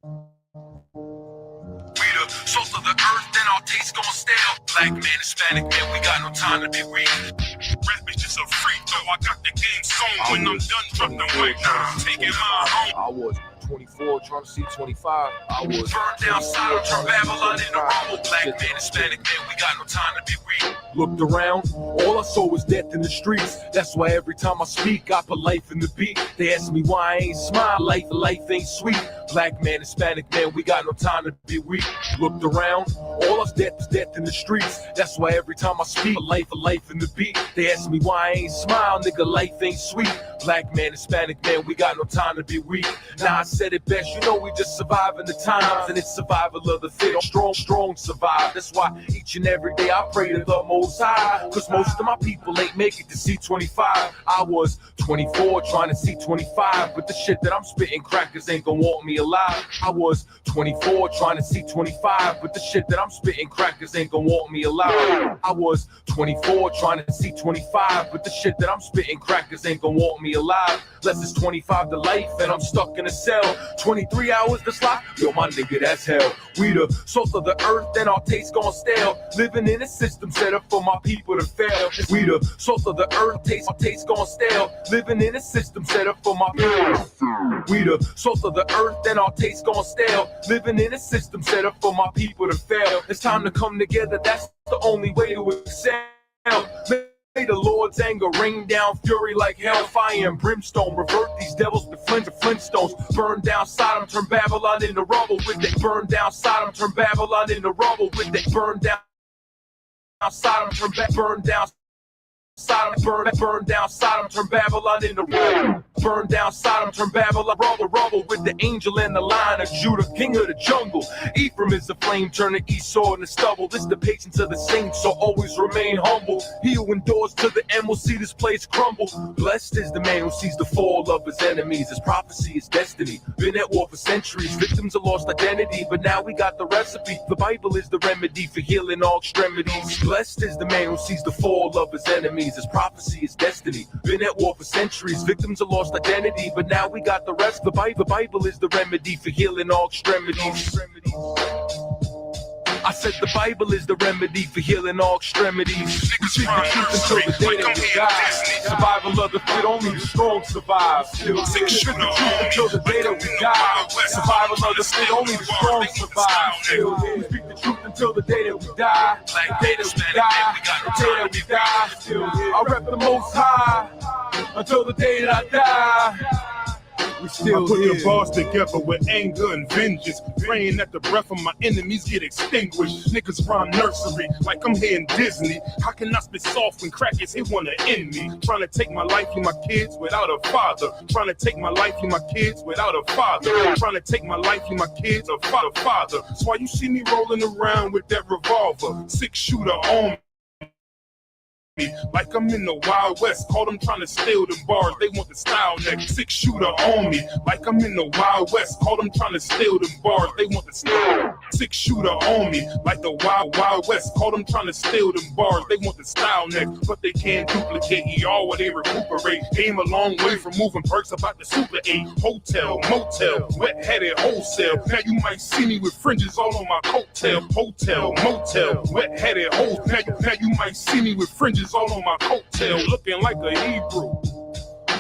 We the salt of the earth, then our taste gon' stale. Black man, Hispanic man, we got no time to be weak. Rap is just a free throw. I got the game sewn. When I'm done, drop the mic. Taking my home. I was 24, trying to see 25. I was burned down Sodom, turn Babylon into Rumble. Black man, Hispanic man, we got no time to be weak. Looked around, all I saw was death in the streets. That's why every time I speak, I put life in the beat. They ask me why I ain't smile, life ain't sweet. Black man, Hispanic man, we got no time to be weak. Looked around, all us death is death in the streets. That's why every time I speak, life in the beat. They ask me why I ain't smile, nigga, life ain't sweet. Black man, Hispanic man, we got no time to be weak. Nah, I said it best, you know we just surviving the times, and it's survival of the fit. Strong survive. That's why each and every day I pray to the Most High, cause most of my people ain't make it to see 25. I was 24 trying to see 25, but the shit that I'm spitting crackers ain't gonna want me alive. I was 24 trying to see 25, but the shit that I'm spitting crackers ain't gonna want me alive. I was 24 trying to see 25, but the shit that I'm spitting crackers ain't gonna want me alive. Less it's 25 to life and I'm stuck in a cell. 23 hours to slot, yo my nigga, that's hell. We the salt of the earth and our taste gone stale. Living in a system set up for my people to fail. We the salt of the earth, our taste gone stale. Living in a system set up for my people. We the salt of the earth and our taste gone stale. Living in a system set up for my people to fail. It's time to come together, that's the only way to excel. May the Lord's anger rain down fury like hellfire and brimstone. Revert these devils to Flintstones. Burn down Sodom, turn Babylon into rubble with it. Burn down Sodom, turn Babylon into rubble with it. Burn down Sodom, turn burn down Sodom, burn down Sodom, turn Babylon into rubble. Burn down Sodom, turn Babylon rubble with the angel and the Lion of Judah, king of the jungle. Ephraim is the flame, turning Esau into stubble. This the patience of the saints, so always remain humble. He who endures to the end will see this place crumble. Blessed is the man who sees the fall of his enemies. His prophecy is destiny. Been at war for centuries. Victims of lost identity, but now we got the recipe. The Bible is the remedy for healing all extremities. Blessed is the man who sees the fall of his enemies. His prophecy is destiny. Been at war for centuries. Victims of lost identity, but now we got the rest. The Bible is the remedy for healing all extremities. I said the Bible is the remedy for healing all extremities. Speak the truth until the day that we die. Survival of the fit, only the strong survive. Speak the truth until the day that we die. Survival of the fit, only the strong survive. Speak the truth until the day that we die. The day that we die, the day that we die. I rep the Most High until the day that I die. We still put the bars together with anger and vengeance, praying that the breath of my enemies get extinguished. Niggas rhyme nursery like I'm here in Disney. How can I spit soft when crackers hit wanna end me? Trying to take my life and my kids without a father. Trying to take my life and my kids without a father. Trying to take my life and my kids without a father. That's why you see me rolling around with that revolver, 6-shooter on me. Like I'm in the Wild West, call them trying to steal them bars, they want the style next. 6-shooter on me, like I'm in the Wild West, call them trying to steal them bars, they want the style. 6-shooter on me, like the Wild West, call them trying to steal them bars, they want the style next. But they can't duplicate ER where they recuperate. Came a long way from moving perks about the Super 8. Hotel, motel, wet-headed wholesale. Now you might see me with fringes all on my coattail. Hotel, motel, wet-headed wholesale. Now you might see me with fringes all on my coattail, looking like a Hebrew.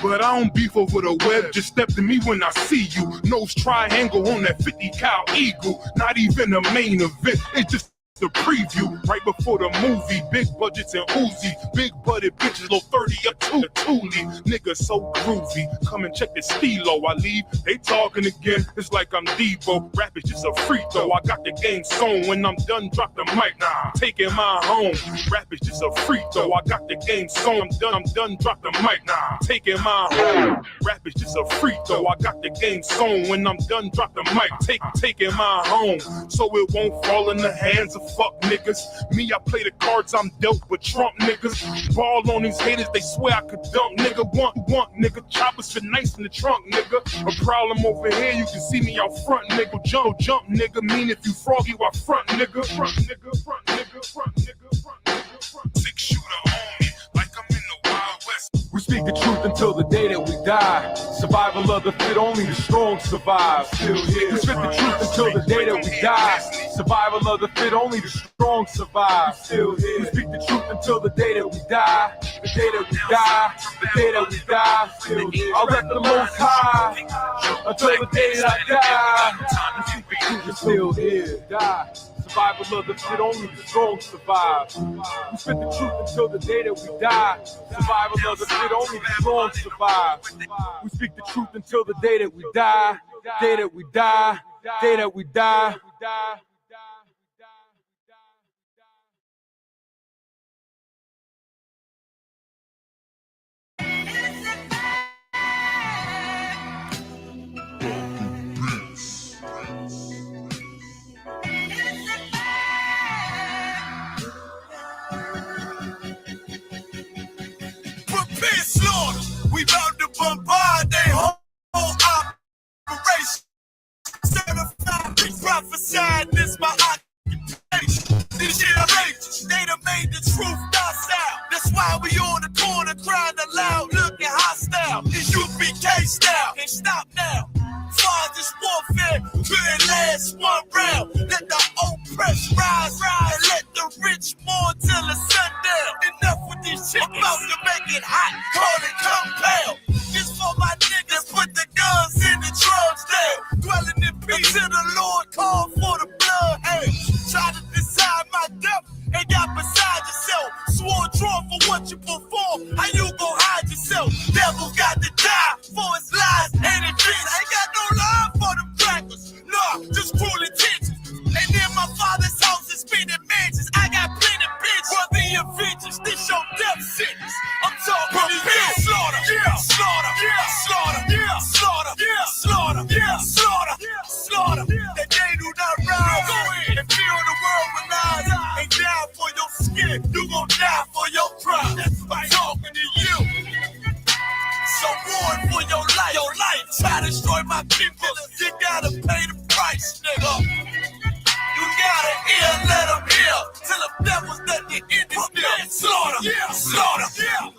But I don't beef over the web, just step to me when I see you. Nose triangle on that 50 cal Eagle. Not even a main event, it's just the preview right before the movie. Big budgets and Uzi, big butted bitches, low 30 up to the Thule. Niggas so groovy, come and check the stilo. I leave, they talking again, it's like I'm Debo. Rap is just a free throw, I got the game sewn. When I'm done, drop the mic, taking my home. Rap is just a free throw, I got the game sewn. I'm done, drop the mic, taking my home. Rap is just a free throw, I got the game sewn. When I'm done, drop the mic, taking my home. So it won't fall in the hands of fuck niggas. Me, I play the cards I'm dealt with Trump niggas. Ball on these haters, they swear I could dunk, nigga. Want, nigga. Choppers fit nice in the trunk, nigga. A problem over here, you can see me out front, nigga. Jump, nigga. Mean if you froggy, I front, nigga. Front, nigga, front, nigga, front, nigga, front, nigga, front. 6-shooter on me, like I'm in the Wild West. We speak the truth until the day that we die. Survival of the fit, only the strong survive. Still here. We speak the truth until the day that we die. Survival of the fit, only the strong survive. Still here. We speak the truth until the day that we die. The day that we die. The day that we die. Still here. I'll let the Most High until the day that I die. We still here. Die. Survival of the fit, only the strong survive. We spit the truth until the day that we die. Survival of the fit, only the strong survive. We speak the truth until the day that we die. Day that we die. Day that we die. Prepare slaughter. We about to bombard their whole operation. Certified, prophesied, this my occupation. This shit outrageous. They done made the truth docile. That's why we on the corner crying aloud, looking hostile. It's UBK style. Can't stop now. Father's warfare couldn't last one round. Let the oppressed rise, and let the rich mourn till the sundown. Enough with this shit, about to make it hot, call it compound. This for my niggas, put the guns in the drugs down. Dwelling in peace till the Lord called for the blood. Hey, try to decide my death and got beside yourself. Swore draw for what you perform. How you gon' hide yourself? Devil got to die for his lies and his dreams. Ain't got no love for them crackers. Nah, just cruel intentions. And in my father's house is spinning mansions. I got plenty bitch for the adventures. This your death sentence. I'm talking slaughter, yeah, slaughter, yeah, slaughter, yeah, slaughter, yeah, slaughter, yeah, slaughter, slaughter. That they do not rise. Go in and feel the world with lies. And die for your skin. You gon' die for your crime. That's why I'm talking to you. So warn for your life. Your life. Try to destroy my people. You gotta pay the price, nigga. You gotta hear, let them hear. Till the devil's done the end of this. Slaughter, yeah, slaughter, yeah.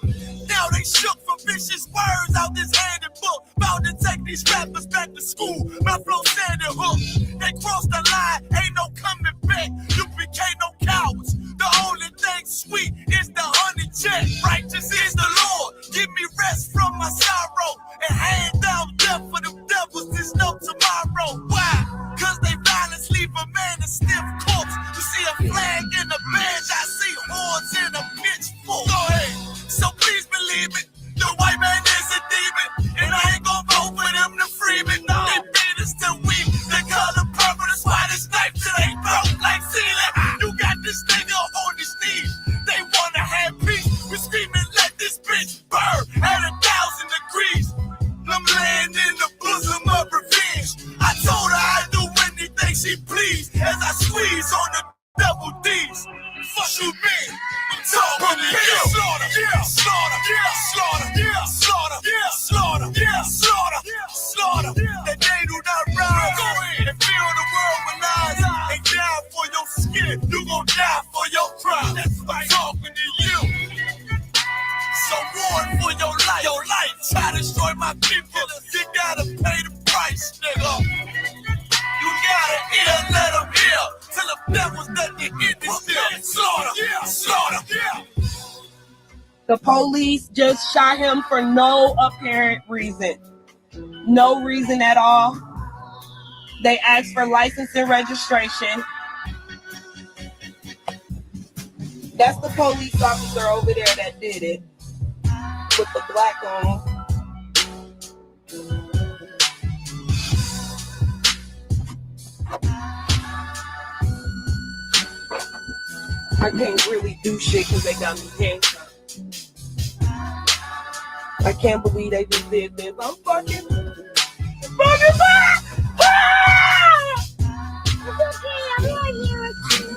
Now they shook from vicious words out this handed book. About to take these rappers back to school. My flow standing hook. They crossed the line, ain't no coming back. You became no cowards. The only thing sweet is the honey check. Righteous is the Lord. Give me rest from my sorrow. And hand down death for them devils. There's no tomorrow. Why? Cause they violence leave a man a stiff corpse. You see a flag in the bench. I see horns in a pitchfork. Go ahead. So please believe it. The white man is a demon. And I ain't gon' vote for them to free me. No. They beat us till we the color purple. That's why this knife till they broke like ceiling. You got this nigga on his knees. They wanna have peace. We screaming, let this bitch burn at 1,000 degrees. I'm laying in the bosom of revenge. I told her I'd do anything she pleased as I squeeze on the double D's. Fuck you mean? I'm talking to you. Slaughter, yeah, slaughter, yeah, slaughter, yeah, slaughter, yeah, slaughter, yeah, slaughter, slaughter. That they do not rise. Go in and fill the world with lies. And die for your skin. You gon' die for your crime. That's why I'm talking to you. So warn for your life. Your life. Try to destroy my people. You gotta pay the price, nigga. You gotta hear, let them hear. Till the devil's done the end is still. Slaughter, yeah, slaughter, yeah. The police just shot him for no apparent reason. No reason at all. They asked for license and registration. That's the police officer over there that did it. With the black on. I can't really do shit because they got me handcuffed. I can't believe they just did this. I'm fucking back! Ah! It's okay, I'm right here with you.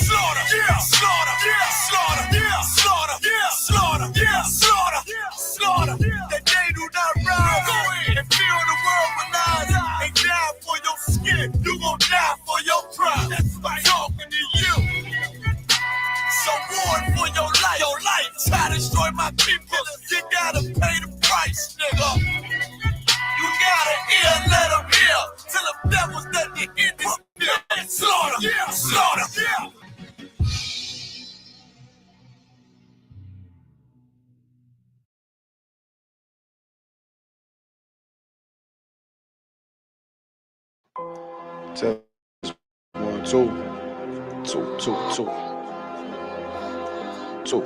Slaughter, yeah, slaughter, yeah, slaughter, yeah, slaughter, yeah, slaughter. Test 1, 2. 2, 2, 2. 2.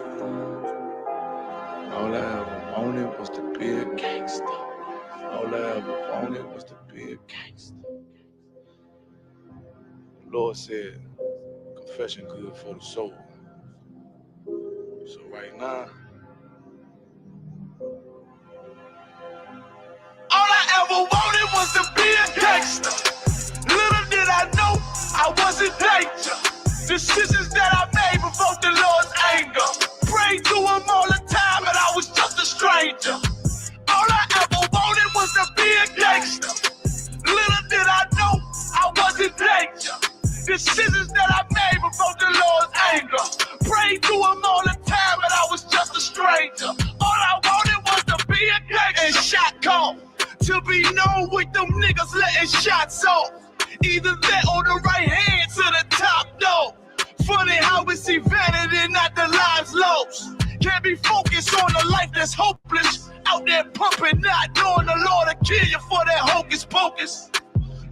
All I ever wanted was to be a gangster. All I ever wanted was to be a gangster. The Lord said, confession good for the soul. So right now, All I ever wanted was to be a gangster. Little did I know I was in danger. Decisions that I made provoked the Lord's anger. Prayed to him all the time and I was just a stranger. All I ever wanted was to be a gangster. Little did I know I was in danger. Decisions that I made provoked the Lord's anger. Prayed to him all the time and I was just a stranger. All I wanted was to be a gangster. And shot call. To be known with them niggas letting shots off. Either that or the right hand to the top dog. Funny how we see vanity, not the lives lost. Can't be focused on the life that's hopeless. Out there pumping, not knowing the Lord will kill you for that hocus pocus.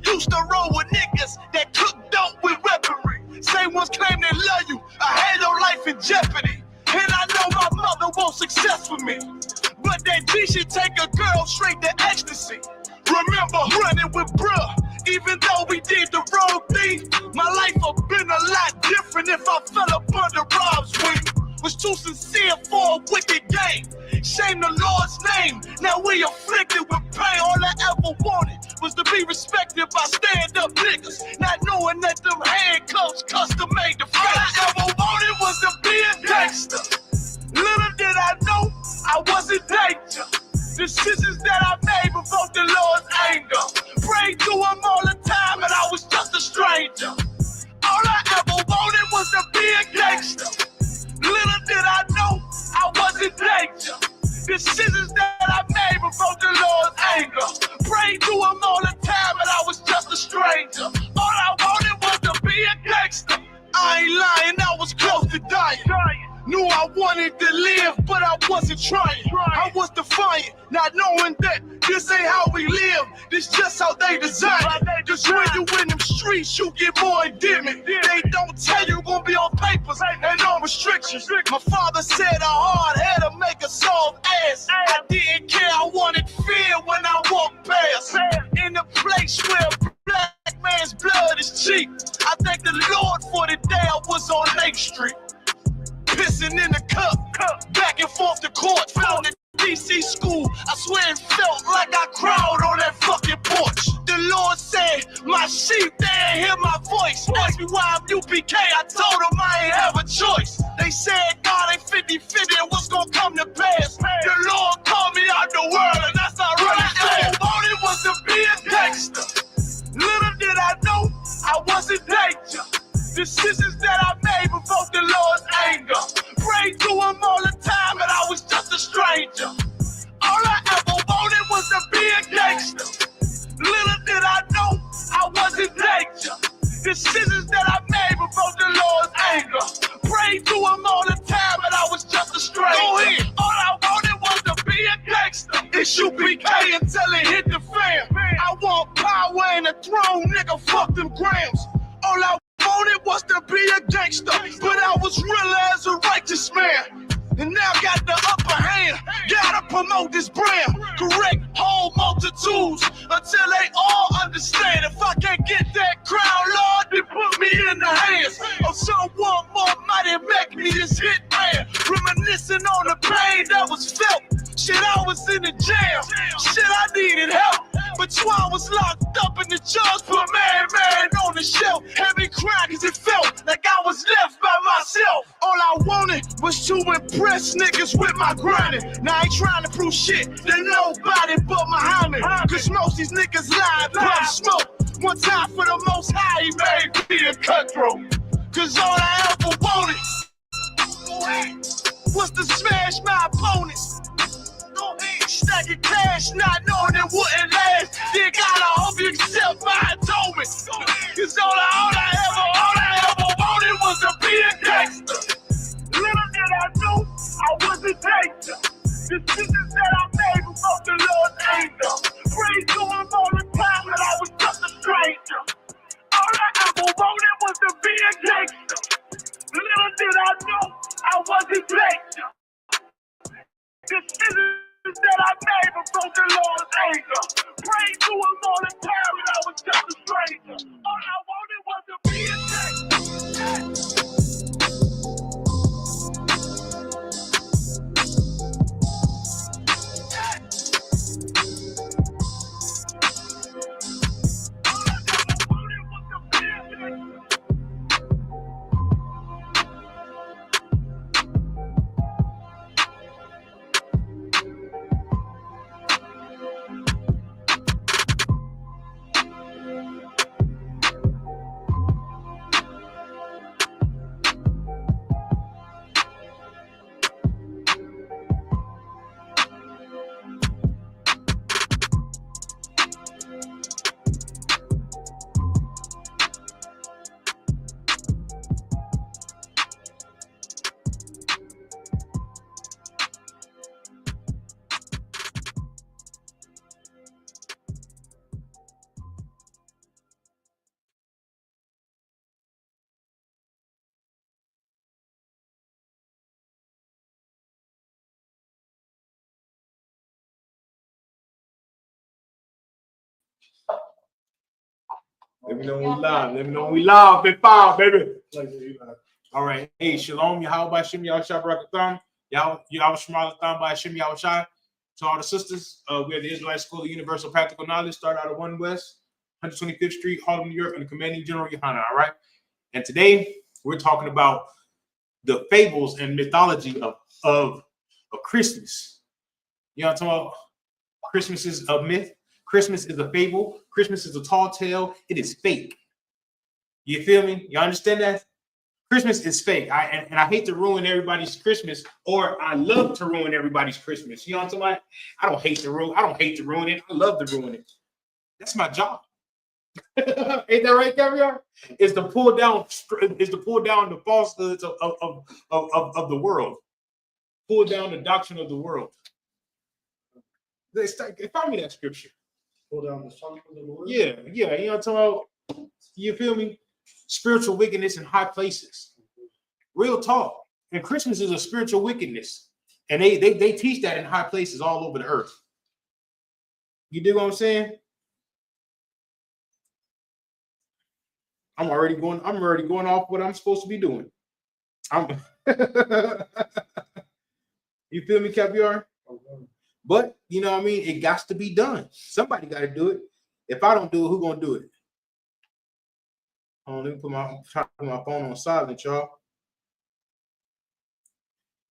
Used to roll with niggas that cook dope with weaponry. Same ones claim they love you. I had your life in jeopardy. And I know my mother wants success for me. But that G should take a girl straight to ecstasy. Remember running with bruh, even though we did the wrong thing. My life would've been a lot different if I fell up under Rob's wing. Was too sincere for a wicked game. Shame the Lord's name. Now we afflicted with pain. All I ever wanted was to be respected by stand-up niggas. Not knowing that them handcuffs custom made the face. All I ever wanted was to be a gangster. Little did I know I was in danger. Decisions that I made provoked the Lord's anger. Prayed to him all the time and I was just a stranger. All I ever wanted was to be a gangster. Little did I know I was in danger. Decisions that I made provoked the Lord's anger. Prayed to him all the time and I was just a stranger. All I wanted was to be a gangster. I ain't lying, I was close to dying. Knew I wanted to live, but I wasn't trying. I was defiant, not knowing that this ain't how we live. This just how they design it. Just when you in them streets, you get more endemic. They don't tell you gonna be on papers and on restrictions. My father said a hard head to make a soft ass. I didn't care, I wanted fear when I walked past. In a place where black man's blood is cheap. I thank the Lord for the day I was on Lake Street. Pissing in the cup, back and forth to court. Found the DC school, I swear it felt like I cried on that fucking porch. The Lord said, my sheep, they ain't hear my voice. Asked me why I'm UPK, I told them I ain't have a choice. They said God ain't 50-50 and what's gonna come to pass. The Lord called me out the world and that's not really fair. All it was to be a gangster. Little did I know I was in danger. Decisions that I made provoked the Lord's anger. Prayed to him all the time and I was just a stranger. All I ever wanted was to be a gangster. Little did I know I was in danger. Decisions that I made provoked the Lord's anger. Prayed to him all the time and I was just a stranger. Go ahead. All I wanted was to be a gangster. Isupk until it hit the fan. I want power and a throne, nigga, fuck them grams. All I wanted was to be a gangster, but I was real as a righteous man. And now got the upper hand, gotta promote this brand. Correct whole multitudes until they all understand. If I can't get that crown, Lord, then put me in the hands of someone more mighty, make me this hit man. Reminiscing on the pain that was felt. Shit, I was in the jail. Shit, I needed help. But Twan was locked up and the judge put man on the shelf. Had me crying cause it felt like I was left by myself. All I wanted was to impress niggas with my grinding. Now I ain't trying to prove shit to nobody but Muhammad. Cause most these niggas lie, pump smoke. One time for the most high, he made me a cutthroat. Cause all I ever wanted was to smash my opponents. Stacking cash, not knowing it wouldn't last. Then God, I hope you accept my atonement. Cause all I ever wanted was to be a gangster. Little did I know I was in danger. Decisions that I made provoked the Lord's anger. Prayed to him all the time and I was just a stranger. Let me know when we live. Let me know when we live. Big five, baby. All right. Hey, shalom. Yahweh Shem Yahushua Barakatham. Yahweh Shema Tham by Shem Yahushua. To all the sisters, we are the Israelite School of Universal Practical Knowledge. Start out of 1 West, 125th Street, Harlem, New York, and the Commanding General Yohana. All right. And today we're talking about the fables and mythology of Christmas. You know what I'm talking about? Christmas is a myth. Christmas is a fable. Christmas is a tall tale. It is fake. You feel me? You understand that? Christmas is fake. I hate to ruin everybody's Christmas, or I love to ruin everybody's Christmas. You know what I'm talking about? I don't hate to ruin it. I love to ruin it. That's my job. Ain't that right, Caviar? Is to pull down the falsehoods of the world. Pull down the doctrine of the world. Find me that scripture. Pull down the doctrine of the world. Yeah. You know what I'm talking about? You feel me? Spiritual wickedness in high places. Real talk. And Christmas is a spiritual wickedness. And they teach that in high places all over the earth. You dig what I'm saying? I'm already going off what I'm supposed to be doing. You feel me, Caviar? But you know what I mean? It got to be done. Somebody got to do it. If I don't do it, who's gonna do it? Let me put my phone on silent, y'all.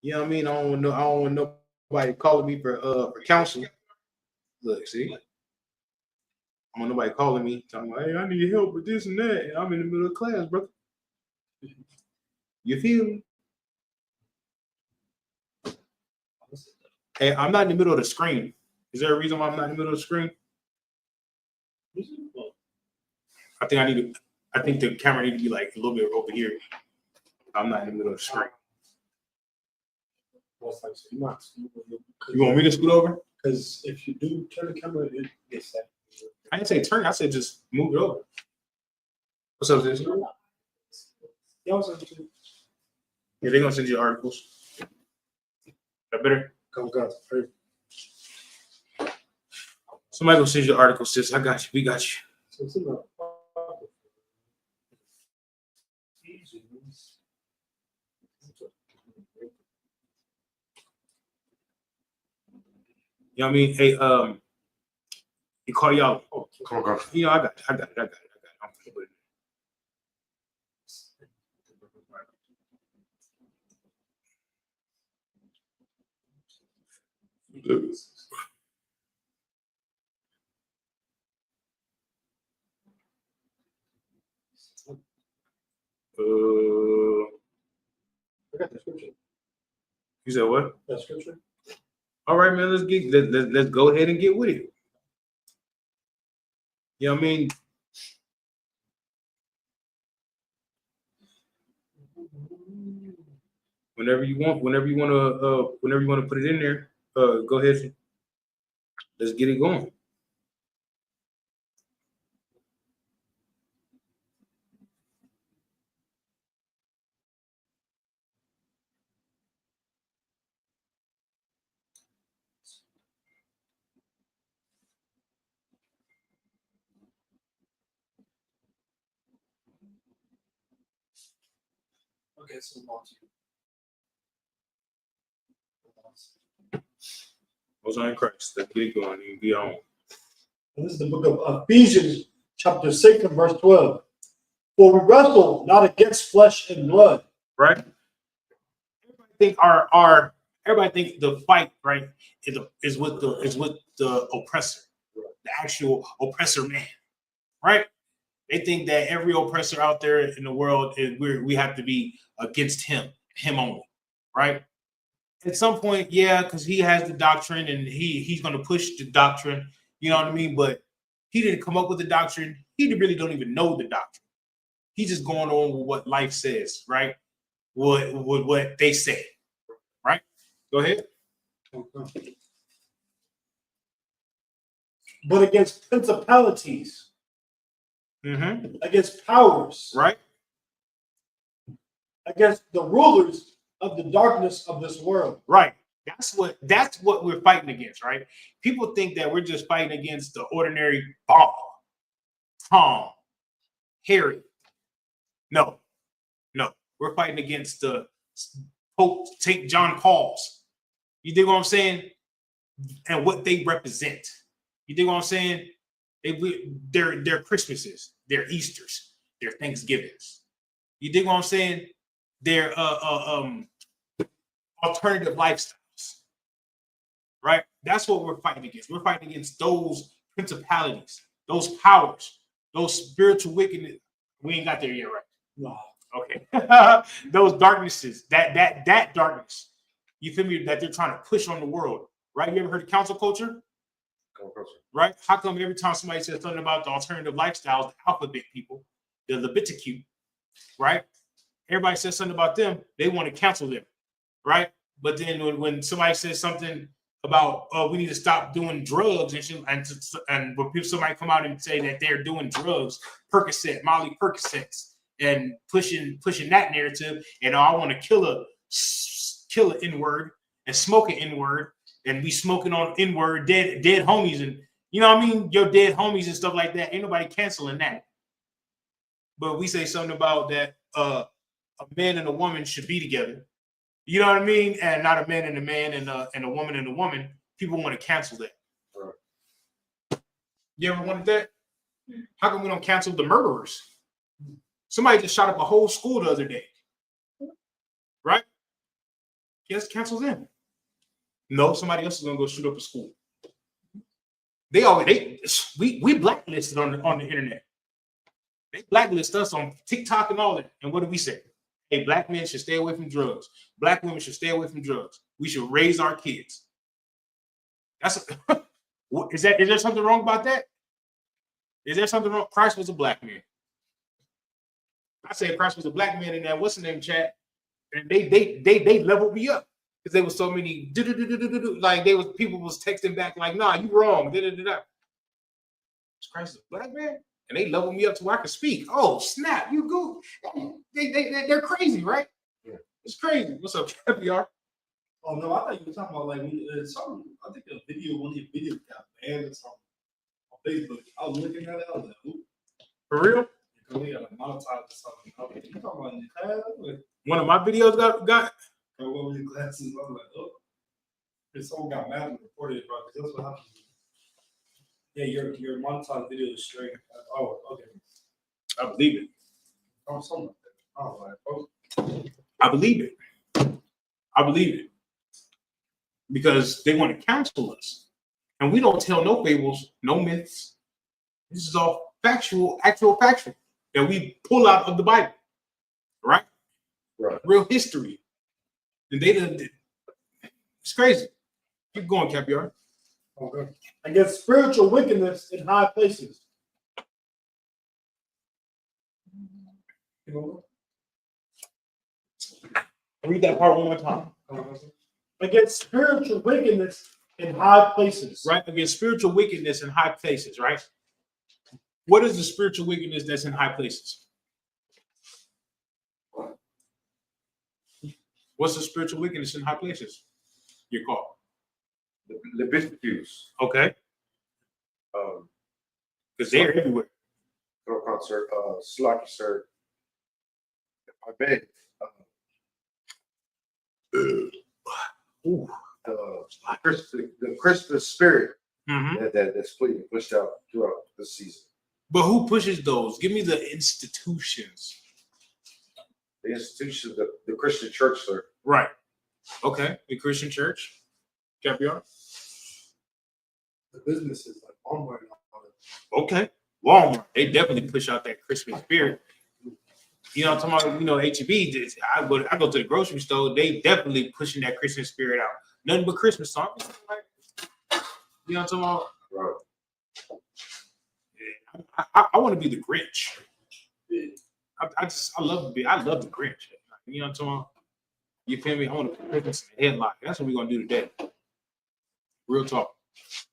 You know what I mean? I don't want nobody calling me for counsel. Look, see? I don't want nobody calling me, talking about, hey, I need help with this and that, and I'm in the middle of class, brother. You feel me? Hey, I'm not in the middle of the screen. Is there a reason why I'm not in the middle of the screen? I think the camera need to be like a little bit over here. I'm not in the middle of the screen. You want me to scoot over? Because if you do turn the camera, it gets that. I didn't say turn. I said just move it over. What's up, sis? Yeah, they're gonna send you articles. That better? Come. Somebody gonna send you articles, sis. I got you. We got you. You know what I mean? Hey, you call y'all. Oh, come on. You know, I got it. I'm gonna put it. I got the scripture. You said what? That scripture. All right, man. Let's go ahead and get with it. You know what I mean? Whenever you want to put it in there, go ahead. Let's get it going. Okay, so What's on Christ? Let's get it going and be on. and this is the book of Ephesians, chapter 6 and verse 12. For we wrestle not against flesh and blood. Right? Everybody think the fight, right, is with the oppressor, the actual oppressor man, right? They think that every oppressor out there in the world we have to be against him only, right? At some point, yeah, because he has the doctrine and he's going to push the doctrine, you know what I mean? But he didn't come up with the doctrine. He really don't even know the doctrine. He's just going on with what life says, right? What they say, right? Go ahead. But against principalities, against powers, right? Against the rulers of the darkness of this world. Right. That's what we're fighting against, right? People think that we're just fighting against the ordinary ball, tom, Herod. No. We're fighting against the Pope, St. John Paul's. You dig what I'm saying? And what they represent. You dig what I'm saying? Their Christmases, their Easters, their Thanksgivings. You dig what I'm saying? Their alternative lifestyles. Right? That's what we're fighting against. We're fighting against those principalities, those powers, those spiritual wickedness. We ain't got there yet, right? No. Okay. Those darknesses, that darkness. You feel me? That they're trying to push on the world. Right? You ever heard of council culture? Right? How come every time somebody says something about the alternative lifestyles, the alphabet people, the LGBTQ, right? Everybody says something about them, they want to cancel them, right? But then when somebody says something about we need to stop doing drugs and when somebody come out and say that they're doing drugs, Percocet, Molly Percocets, and pushing that narrative, and I want to kill a N-word and smoke an N-word. And we smoking on N-word, dead homies, and you know what I mean? Your dead homies and stuff like that. Ain't nobody canceling that. But we say something about that a man and a woman should be together. You know what I mean? And not a man and a man and a woman and a woman. People want to cancel that. Right. You ever wanted that? How come we don't cancel the murderers? Somebody just shot up a whole school the other day. Right? Yes, cancel them. No, somebody else is gonna go shoot up a school. We blacklisted on the internet. They blacklist us on TikTok and all that. And what do we say? Hey, black men should stay away from drugs. Black women should stay away from drugs. We should raise our kids. Is there something wrong about that? Is there something wrong? Christ was a black man. I said Christ was a black man in that what's the name chat, and they leveled me up. Because there was so many like people was texting back like, nah, you wrong. Christ is a black man, and they leveled me up to where I could speak. Oh snap, you go. They're crazy, right? Yeah, it's crazy. What's up, FBR? Oh no, I thought you were talking about like something. I think a video, one of your videos got banned or something on Facebook. I was looking at it. I was like, ooh. For real? Because we got like monetized or something. I was like, you talking about in the class? Like, one of my videos got. One of your classes, I was like, oh, if someone got mad and reported it, bro, because that's what happened. Yeah, your monetized video is straight. Oh, okay. I believe it. Oh, something like that. Oh, I believe it. Because they want to cancel us. And we don't tell no fables, no myths. This is all actual factual that we pull out of the Bible. Right? Right. Real history. And it's crazy. Keep going, Capiar. Okay. Against spiritual wickedness in high places. Read that part one more time. Against spiritual wickedness in high places. Right? Against spiritual wickedness in high places, right? What is the spiritual wickedness that's in high places? What's the spiritual wickedness in high places? Your call. The biscuits. Okay. Because they're everywhere. Go concert, Slocky Sir. I beg. The Christmas spirit that's pushed out throughout the season. But who pushes those? Give me the institutions. The institution, the Christian church, sir. Right. Okay. The Christian church. Capiar. The businesses like Walmart. Okay. Walmart. They definitely push out that Christmas spirit. You know, I'm talking about, you know, HEB. I go to the grocery store. They definitely pushing that Christmas spirit out. Nothing but Christmas songs. You know what I'm talking about? Right. Yeah. I want to be the Grinch. I love the Grinch. You know what I'm talking about? You feel me? I want to put Christmas in the headlock. That's what we're gonna do today. Real talk.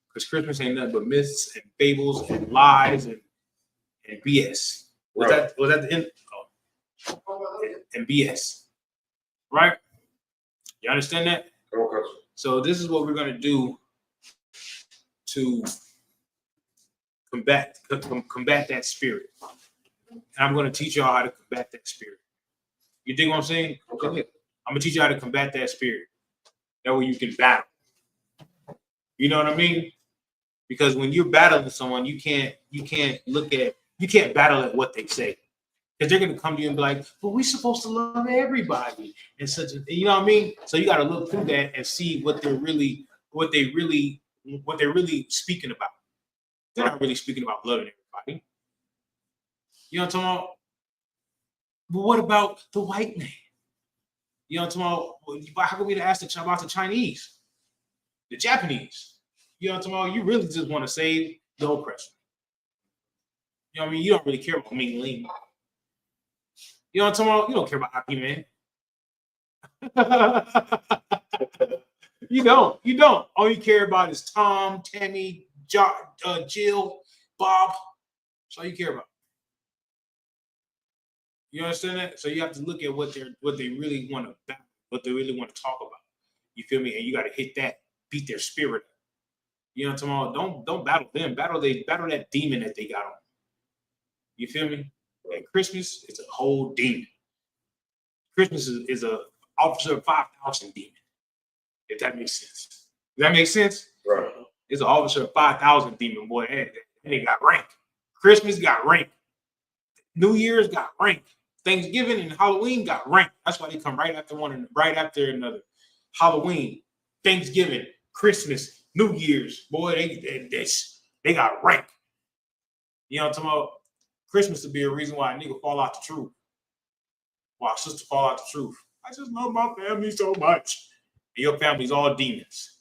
Because Christmas ain't nothing but myths and fables and lies and BS. Was that the end? Oh. And BS. Right? You understand that? Okay. So this is what we're gonna do to combat that spirit. And I'm going to teach y'all how to combat that spirit. You dig what I'm saying? Okay. I'm going to teach you how to combat that spirit. That way you can battle. You know what I mean? Because when you're battling someone, you can't battle at what they say. Because they're gonna come to you and be like, "Well, we're supposed to love everybody," and such. You know what I mean? So you got to look through that and see what they're really speaking about. They're not really speaking about loving everybody. You know what I'm talking about? But what about the white man? You know what I'm talking about? How come we didn't ask about the Chinese, the Japanese? You know what I'm talking about? You really just want to save the oppressor. You know what I mean? You don't really care about Ming Ling. You know what I'm talking about? You don't care about Aki Man. You don't. All you care about is Tom, Tammy, Jill, Bob. That's all you care about. You understand that? So you have to look at what they really want to battle, what they really want to talk about. You feel me? And you got to hit that, beat their spirit. You know what I'm talking about? Don't battle them. Battle that demon that they got on. You feel me? And Christmas is a whole demon. Christmas is a officer of 5,000 demon. If that makes sense. Does that make sense? Right. It's an officer of 5,000 demon, boy. And they got rank. Christmas got rank. New Year's got rank. Thanksgiving and Halloween got rank. That's why they come right after another. Halloween, Thanksgiving, Christmas, New Year's. Boy, they got rank. You know what I'm talking about? Christmas would be a reason why a nigga fall out the truth. Why a sister fall out the truth. I just love my family so much. And your family's all demons.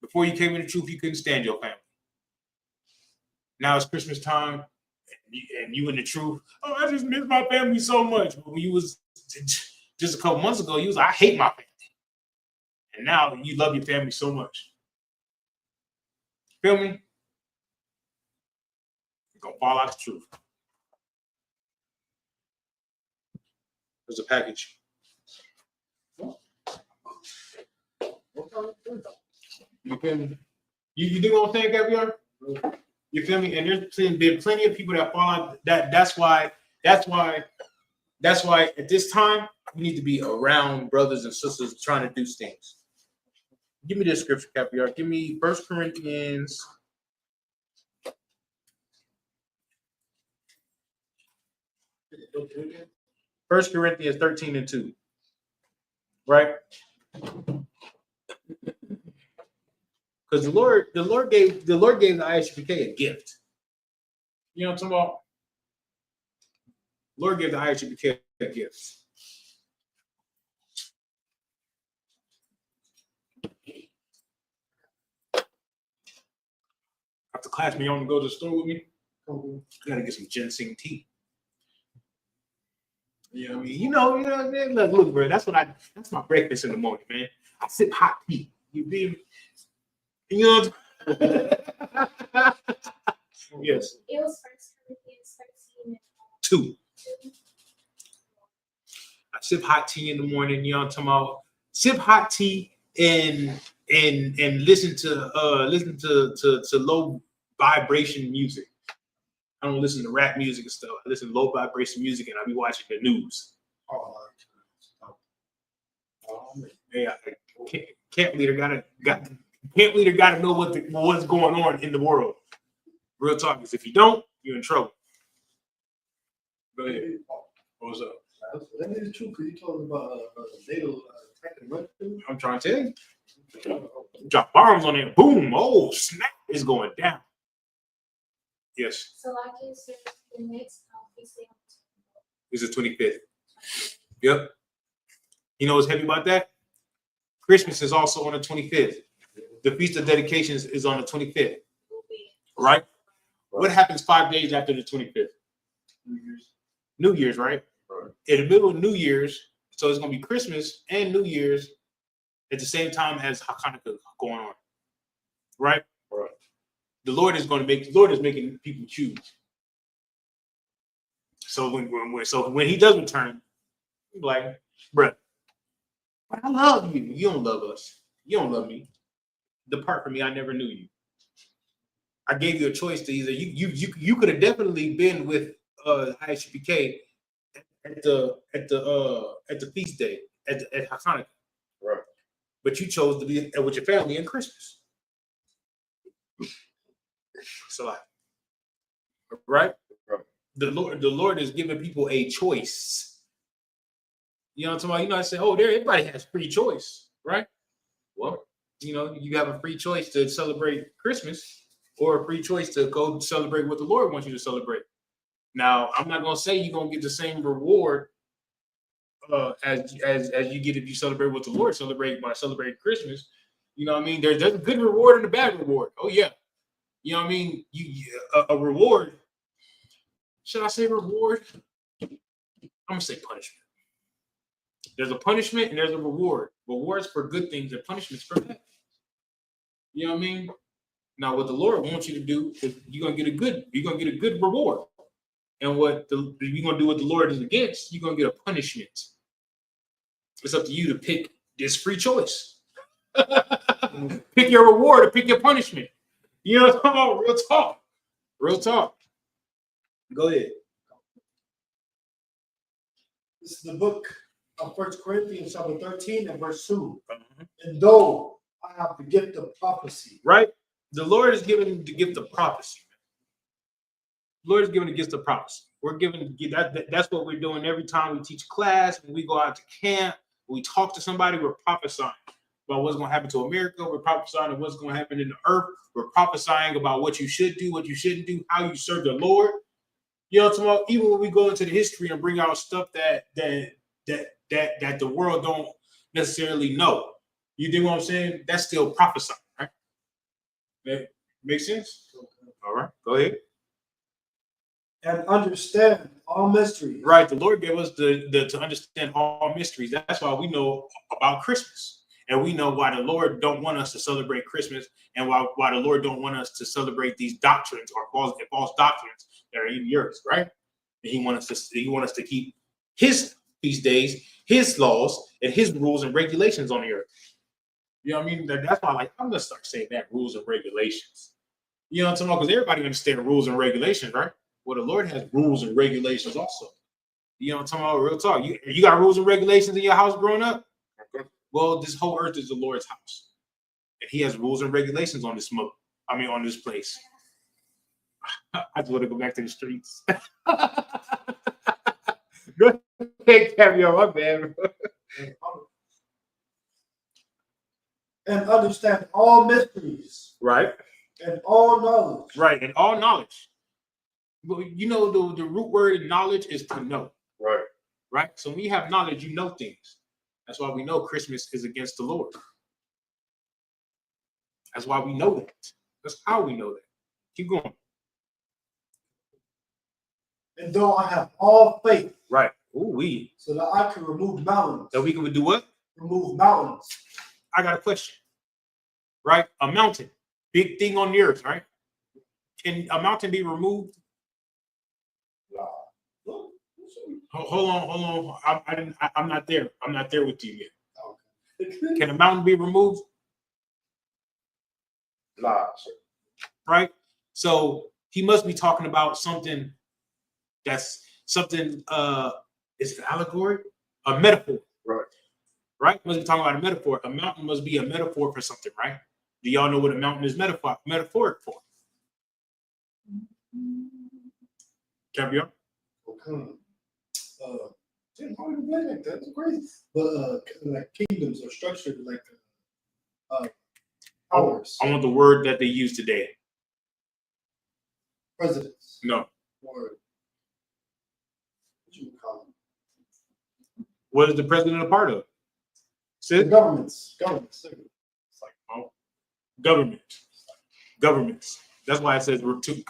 Before you came in the truth, you couldn't stand your family. Now it's Christmas time, and you in the truth. Oh, I just miss my family so much. But when you was just a couple months ago, you was like, I hate my family. And now you love your family so much. Feel me? You're gonna fall out the truth. There's a package. You feel me? You do what I'm saying, Gabrielle? You feel me? And there's been plenty of people that fall out. That's why at this time we need to be around brothers and sisters trying to do things. Give me this scripture, Capriar. Give me 1 Corinthians. 1 Corinthians 13:2. Right? Because the Lord gave the ISUPK a gift. You know what I'm talking about? Lord gave the ISUPK a gift. After class, me, you want to go to the store with me? I gotta get some ginseng tea. You know what I mean? You know, man, look, bro, that's my breakfast in the morning, man. I sip hot tea. You feel me? You know yes. It was 1 Corinthians 2. I sip hot tea in the morning, you know what I'm talking about? Sip hot tea and listen to low vibration music. I don't listen to rap music and stuff. I listen to low vibration music and I be watching the news. Yeah, camp leader gotta know what's going on in the world. Real talk is if you don't, you're in trouble. Go ahead. What's up? That is true because you told about NATO attacking Russia. I'm trying to tell you. Drop bombs on there. Boom. Oh, snap. It's going down. Yes. So like you said, the next conference It's the 25th. Yep. You know what's heavy about that? Christmas is also on the 25th. The Feast of Dedications is on the 25th. Right? What happens 5 days after the 25th? New Year's, right? In the middle of New Year's, so it's going to be Christmas and New Year's at the same time as Hanukkah going on. Right? Right. The Lord is making people choose. So when he does return, like, bruh, but I love you. You don't love us. You don't love me. Depart from me. I never knew you. I gave you a choice to either you could have definitely been with Isupk at the feast day at Hanukkah. Right. But you chose to be with your family in Christmas. So, right? The Lord is giving people a choice. You know what I'm talking about? You know, I say, oh, everybody has free choice, right? Well, you know, you have a free choice to celebrate Christmas or a free choice to go celebrate what the Lord wants you to celebrate. Now, I'm not gonna say you're gonna get the same reward as you get if you celebrate what the Lord celebrate by celebrating Christmas. You know what I mean? There's a good reward and a bad reward. Oh yeah. You know what I mean? A reward. Should I say reward? I'm gonna say punishment. There's a punishment and there's a reward. Rewards for good things and punishments for bad. You know what I mean? Now, what the Lord wants you to do is you're gonna get a good reward. And what you're gonna do what the Lord is against, you're gonna get a punishment. It's up to you to pick this free choice. Pick your reward or pick your punishment. You know what I'm talking about? Real talk. Real talk. Go ahead. This is the book of 1 Corinthians chapter 13 and verse 2. And though I have the gift of prophecy. Right? The Lord is giving the gift of prophecy. The Lord is giving the gift of prophecy. We're giving that's what we're doing every time we teach class, when we go out to camp, when we talk to somebody, we're prophesying about what's going to happen to America. We're prophesying what's going to happen in the earth. We're prophesying about what you should do, what you shouldn't do, how you serve the Lord. You know what I'm talking about? Even when we go into the history and bring out stuff that the world don't necessarily know. You know what I'm saying? That's still prophesying, right? That makes sense? All right, go ahead. And understand all mysteries. Right, the Lord gave us to understand all mysteries. That's why we know about Christmas. And we know why the Lord don't want us to celebrate Christmas, and why the Lord don't want us to celebrate these doctrines or false doctrines that are in the earth, right? And He wants us to keep His feast days, His laws, and His rules and regulations on the earth. You know what I mean? That's why I'm gonna start saying that, rules and regulations. You know what I'm talking about? Because everybody understands rules and regulations, right? Well, the Lord has rules and regulations also. You know what I'm talking about? Real talk. You got rules and regulations in your house growing up? Okay. Well, this whole earth is the Lord's house. And He has rules and regulations on this on this place. I just want to go back to the streets. Go ahead, Caviar, my bad. And understand all mysteries. Right. And all knowledge. Right, and all knowledge. Well, you know, the root word in knowledge is to know. Right. Right? So when you have knowledge, you know things. That's why we know Christmas is against the Lord. That's why we know that. That's how we know that. Keep going. And though I have all faith. Right. So that I can remove mountains. That we can do what? Remove mountains. I got a question. Right? A mountain. Big thing on the earth, right? Can a mountain be removed? Hold on. I'm not there. I'm not there with you yet. Okay. Can a mountain be removed? Nah. Right? So he must be talking about something that's something is an allegory? A metaphor. Right. Right? Must be talking about a metaphor. A mountain must be a metaphor for something, right? Do y'all know what a mountain is metaphoric for? Caviar? Okay. That's crazy. But like kingdoms are structured like powers. I want the word that they use today. Presidents. No. Or what you call them? What is the president a part of? Governments. It's like governments. That's why it says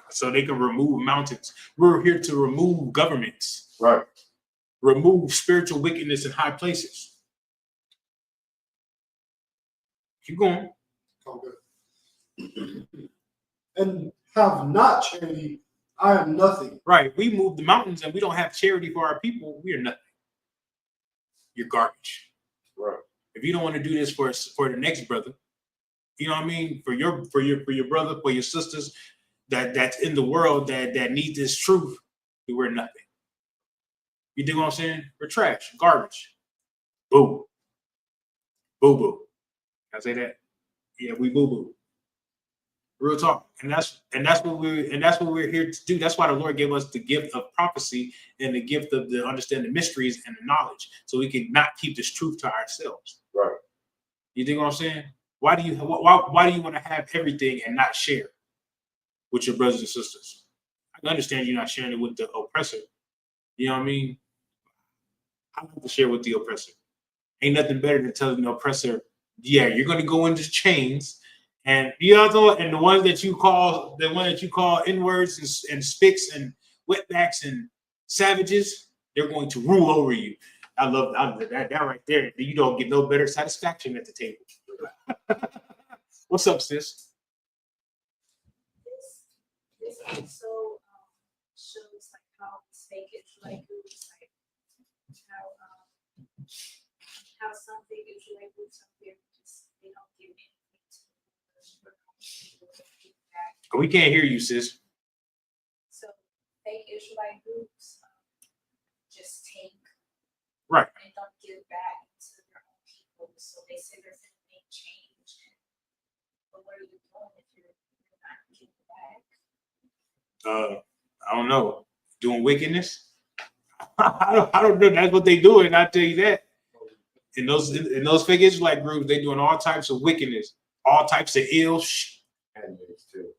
so they can remove mountains. We're here to remove governments. Right. Remove spiritual wickedness in high places. Keep going. Okay. And have not charity, I am nothing. Right. We move the mountains and we don't have charity for our people. We are nothing. You're garbage. Right. If you don't want to do this for the next brother, you know what I mean? For your brother, for your sisters that's in the world that need this truth. we're nothing. You dig what I'm saying? We're trash, garbage. Boo. Boo boo. Can I say that? Yeah, we boo boo. Real talk. And that's what we're here to do. That's why the Lord gave us the gift of prophecy and the gift of the understand the mysteries and the knowledge, so we can not keep this truth to ourselves. Right. You think what I'm saying? Why do you want to have everything and not share with your brothers and sisters? I can understand you not sharing it with the oppressor. You know what I mean? I like to share with the oppressor. Ain't nothing better than telling the oppressor, yeah, you're gonna go into chains. And you know, and the one that you call N-words and spics and wetbacks and savages, they're going to rule over you. I love that right there. You don't get no better satisfaction at the table. What's up, sis? This also shows like how fake Israelite groups, like how some fake Israelite groups up there just they don't give anything to We can't hear you, sis. So fake Israelite groups just take Right. and don't give back to their own people. So they say they're going to make change. But what are you doing if you're not giving back? I don't know. Doing wickedness. I don't know. That's what they doing. I tell you that. In those fake Israelite groups, they doing all types of wickedness, all types of ill shit. Handmaid's Tale.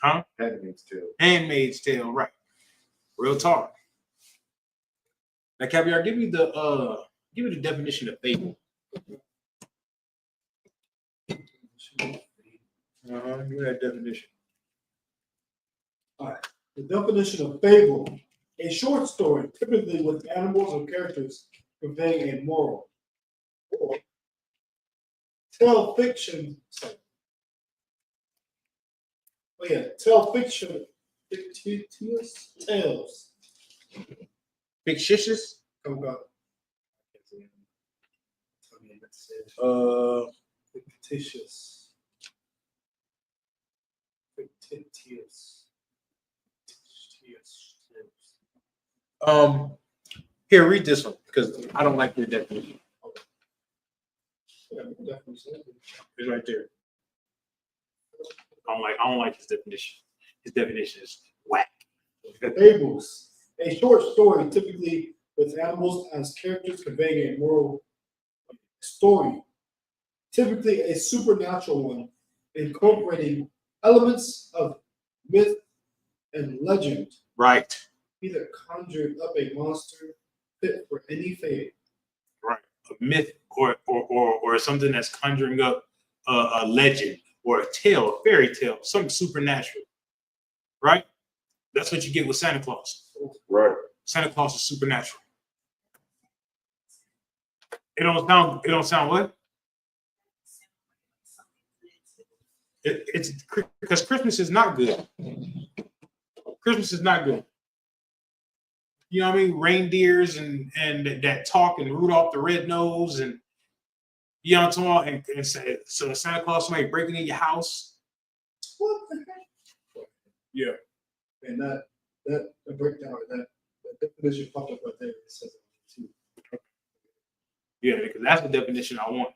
Huh? Handmaid's Tale. Handmaid's Tale, right? Real talk. Now, Caviar, give me the definition of fable. Give me that definition. All right. The definition of fable: a short story, typically with animals or characters conveying a moral, or tell fiction. Oh yeah, tell fiction, fictitious tales. Fictitious. Come on. Fictitious. Fictitious. Here, read this one because I don't like your definition. Yeah, definitely. It's right there. I don't like his definition. His definition is whack. Fables: a short story, typically with animals as characters conveying a moral story, typically a supernatural one, incorporating elements of myth and legend. Right. Either conjured up a monster fit for any fate. Right. A myth or something that's conjuring up a legend or a tale, a fairy tale, something supernatural. Right? That's what you get with Santa Claus. Right. Santa Claus is supernatural. It don't sound what? It's because Christmas is not good. Christmas is not good. You know what I mean? Reindeers and that talk and Rudolph the Red Nose and you know what I'm talking about? And so Santa Claus somebody breaking in your house. What the heck? Yeah. And that breakdown, that definition popped up right there. It says it too. Yeah, because that's the definition I want.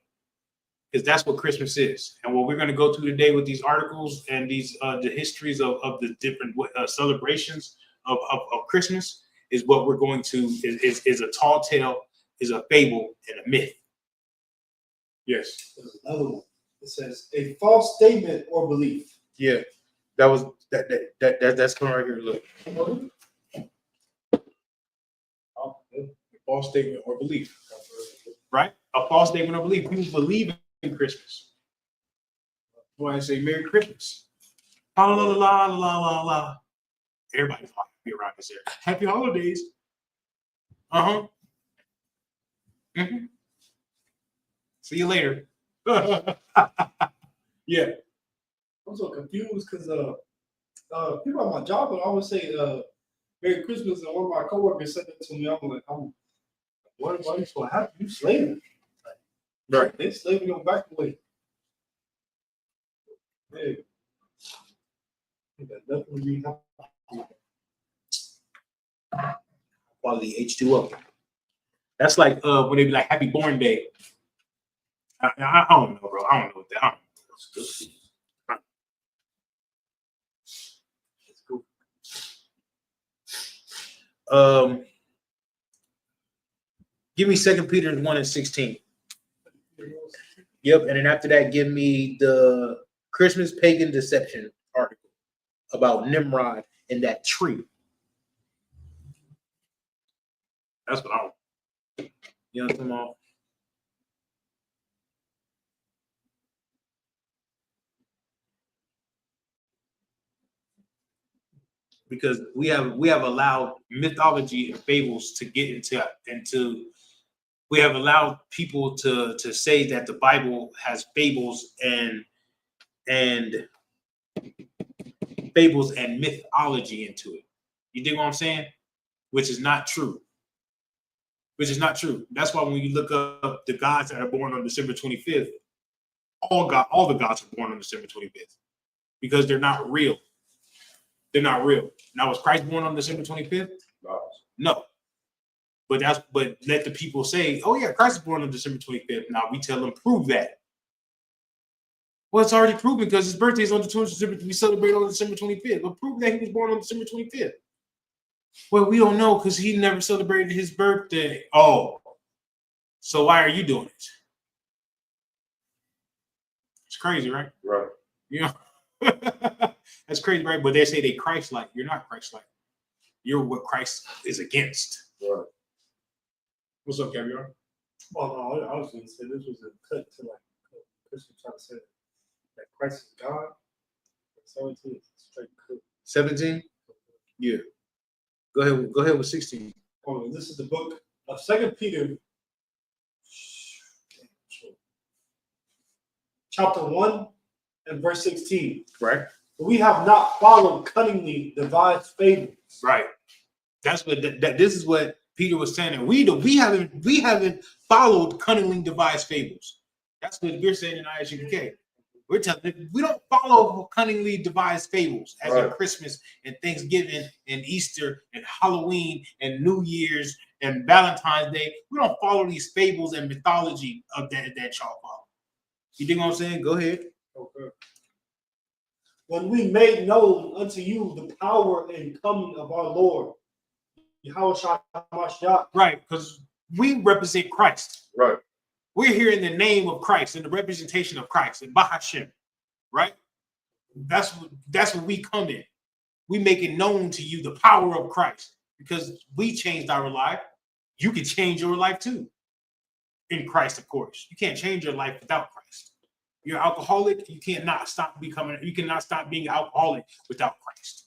Because that's what Christmas is. And what we're going to go through today with these articles and these the histories of the different celebrations of Christmas is what we're going to is a tall tale, is a fable, and a myth. Yes. There's another one. It says a false statement or belief. Yeah. That's coming right here. Look. A false statement or belief. Right? A false statement or belief. People believe in Christmas. Why I say Merry Christmas. La la la la la la la. Everybody's happy around this area. Happy holidays. Uh-huh. Mm-hmm. See you later. Yeah. I'm so confused because people at my job would always say Merry Christmas, and one of my coworkers said that to me. I'm like, what are you so happy? You slaving. Right. They slaving on back away. Hey. That definitely be happy. quality H2O. That's like when they be like Happy Born Day. I don't know, bro. I don't know what that. That's cool. Give me 2 Peter 1:16. Yep, and then after that, give me the Christmas pagan deception article about Nimrod and that tree. That's what I want. You know what I'm talking about? Because we have allowed mythology and fables to get into we have allowed people to say that the Bible has fables and mythology into it. You dig what I'm saying? Which is not true. That's why when you look up the gods that are born on December 25th, all the gods are born on December 25th because they're not real. They're not real. Now, was Christ born on December 25th? No. But let the people say, oh yeah, Christ is born on December 25th. Now we tell them, prove that. Well, it's already proven because his birthday is on the 25th. We celebrate on December 25th. But prove that he was born on December 25th. Well, we don't know because he never celebrated his birthday. Oh, so why are you doing it? It's crazy, right? Right. You know, that's crazy, right? But they say they Christ-like. You're not Christ-like. You're what Christ is against. Right. What's up, Caviar? Well, no, I was going to say this was a cut to like Christian trying to say that Christ is God. 17 is straight cool. 17? Yeah. Go ahead with 16. Oh, this is the book of 2 Peter, chapter 1 and verse 16. Right. We have not followed cunningly devised fables. Right. That's what this is what Peter was saying. And we haven't followed cunningly devised fables. That's what we're saying in ISUPK. We're telling we don't follow cunningly devised fables as in Christmas and Thanksgiving and Easter and Halloween and New Year's and Valentine's Day. We don't follow these fables and mythology of that y'all follow. You think what I'm saying? Go ahead. Okay. When we made known unto you the power and coming of our Lord, right, because we represent Christ. Right. We're here in the name of Christ, in the representation of Christ, in Bahashem, right? That's what we come in. We make it known to you the power of Christ because we changed our life. You can change your life too. In Christ, of course. You can't change your life without Christ. You're alcoholic, you cannot stop being alcoholic without Christ.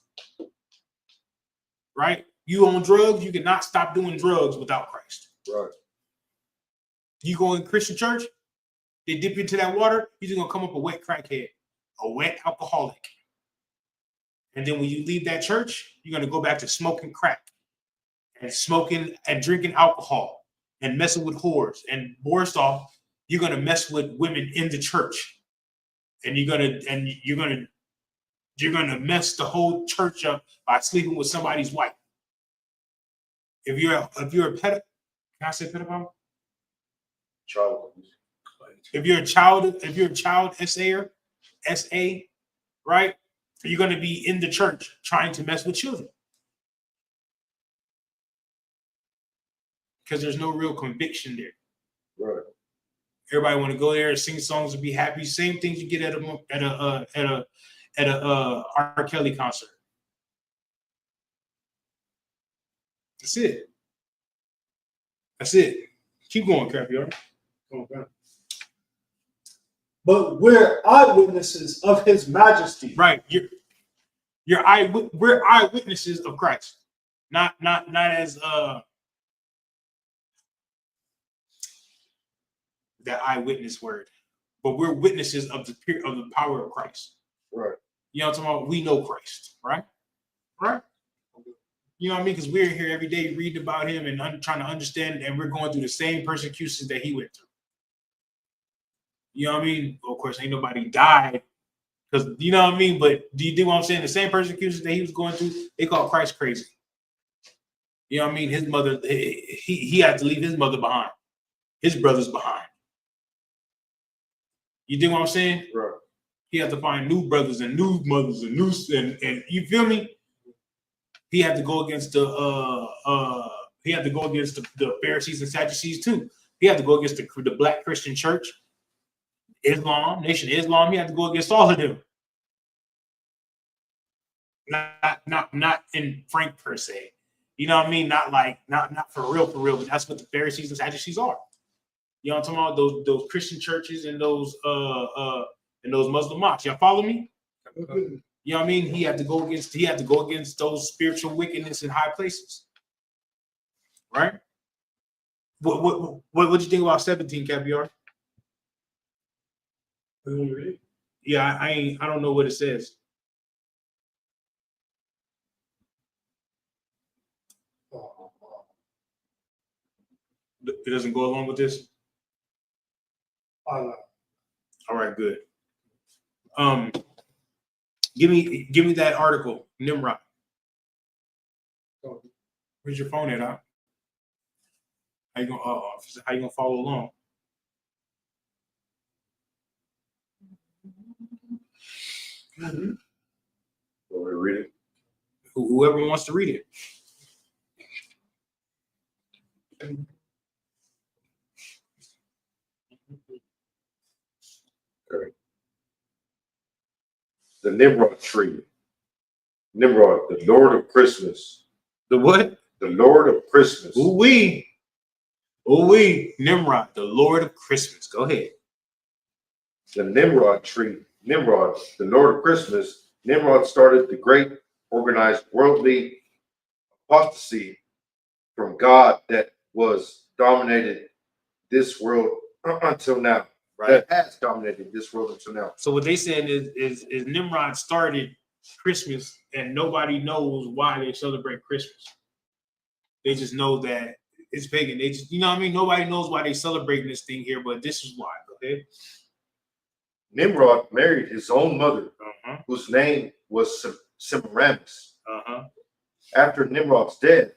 Right? You on drugs, you cannot stop doing drugs without Christ. Right. You go in Christian church, they dip into that water, you're just gonna come up a wet crackhead, a wet alcoholic. And then when you leave that church, you're gonna go back to smoking crack and smoking and drinking alcohol and messing with whores. And worst off, you're gonna mess with women in the church. And you're gonna mess the whole church up by sleeping with somebody's wife. If you're a pedophile, can I say pedophile? Child. If you're a child SA, right? You're going to be in the church trying to mess with children. Because there's no real conviction there. Right. Everybody want to go there and sing songs and be happy. Same things you get at a R. Kelly concert. That's it. That's it. Keep going, Crappy. Okay. But we're eyewitnesses of his majesty. Right. We're eyewitnesses of Christ. Not as that eyewitness word, but we're witnesses of the power of Christ. Right. You know what I'm talking about? We know Christ, right? Right? You know what I mean? Because we're here every day reading about him and trying to understand, and we're going through the same persecutions that he went through. You know what I mean? Of course, ain't nobody died, because you know what I mean? But do you do what I'm saying? The same persecutions that he was going through, they call Christ crazy. You know what I mean? His mother, he had to leave his mother behind, his brothers behind. You dig what I'm saying? Right. He had to find new brothers and new mothers and new and you feel me? He had to go against the Pharisees and Sadducees too. He had to go against the Black Christian Church, Islam, Nation of Islam. He had to go against all of them. Not in Frank per se. You know what I mean? Not for real, but that's what the Pharisees and Sadducees are. You know what I'm talking about? Those Christian churches and those Muslim mosques. Y'all follow me? You know what I mean? He had to go against those spiritual wickedness in high places. Right? What do you think about 17, Caviar? Yeah, I don't know what it says. It doesn't go along with this. All right, good. Give me that article, Nimrod. Where's your phone at? Huh? How you gonna follow along? Want me to read it? Whoever wants to read it. Okay. The Nimrod tree. Nimrod, the Lord of Christmas. The what? The Lord of Christmas. Ooh-wee. Nimrod, the Lord of Christmas. Go ahead. The Nimrod tree. Nimrod, the Lord of Christmas. Nimrod started the great organized worldly apostasy from God that was dominated this world until now. Right. That has dominated this world until now. So what they saying is Nimrod started Christmas and nobody knows why they celebrate Christmas. They just know that it's pagan. They just, you know what I mean? Nobody knows why they celebrating this thing here, but this is why. Go ahead. Nimrod married his own mother, whose name was Semiramis. After Nimrod's death,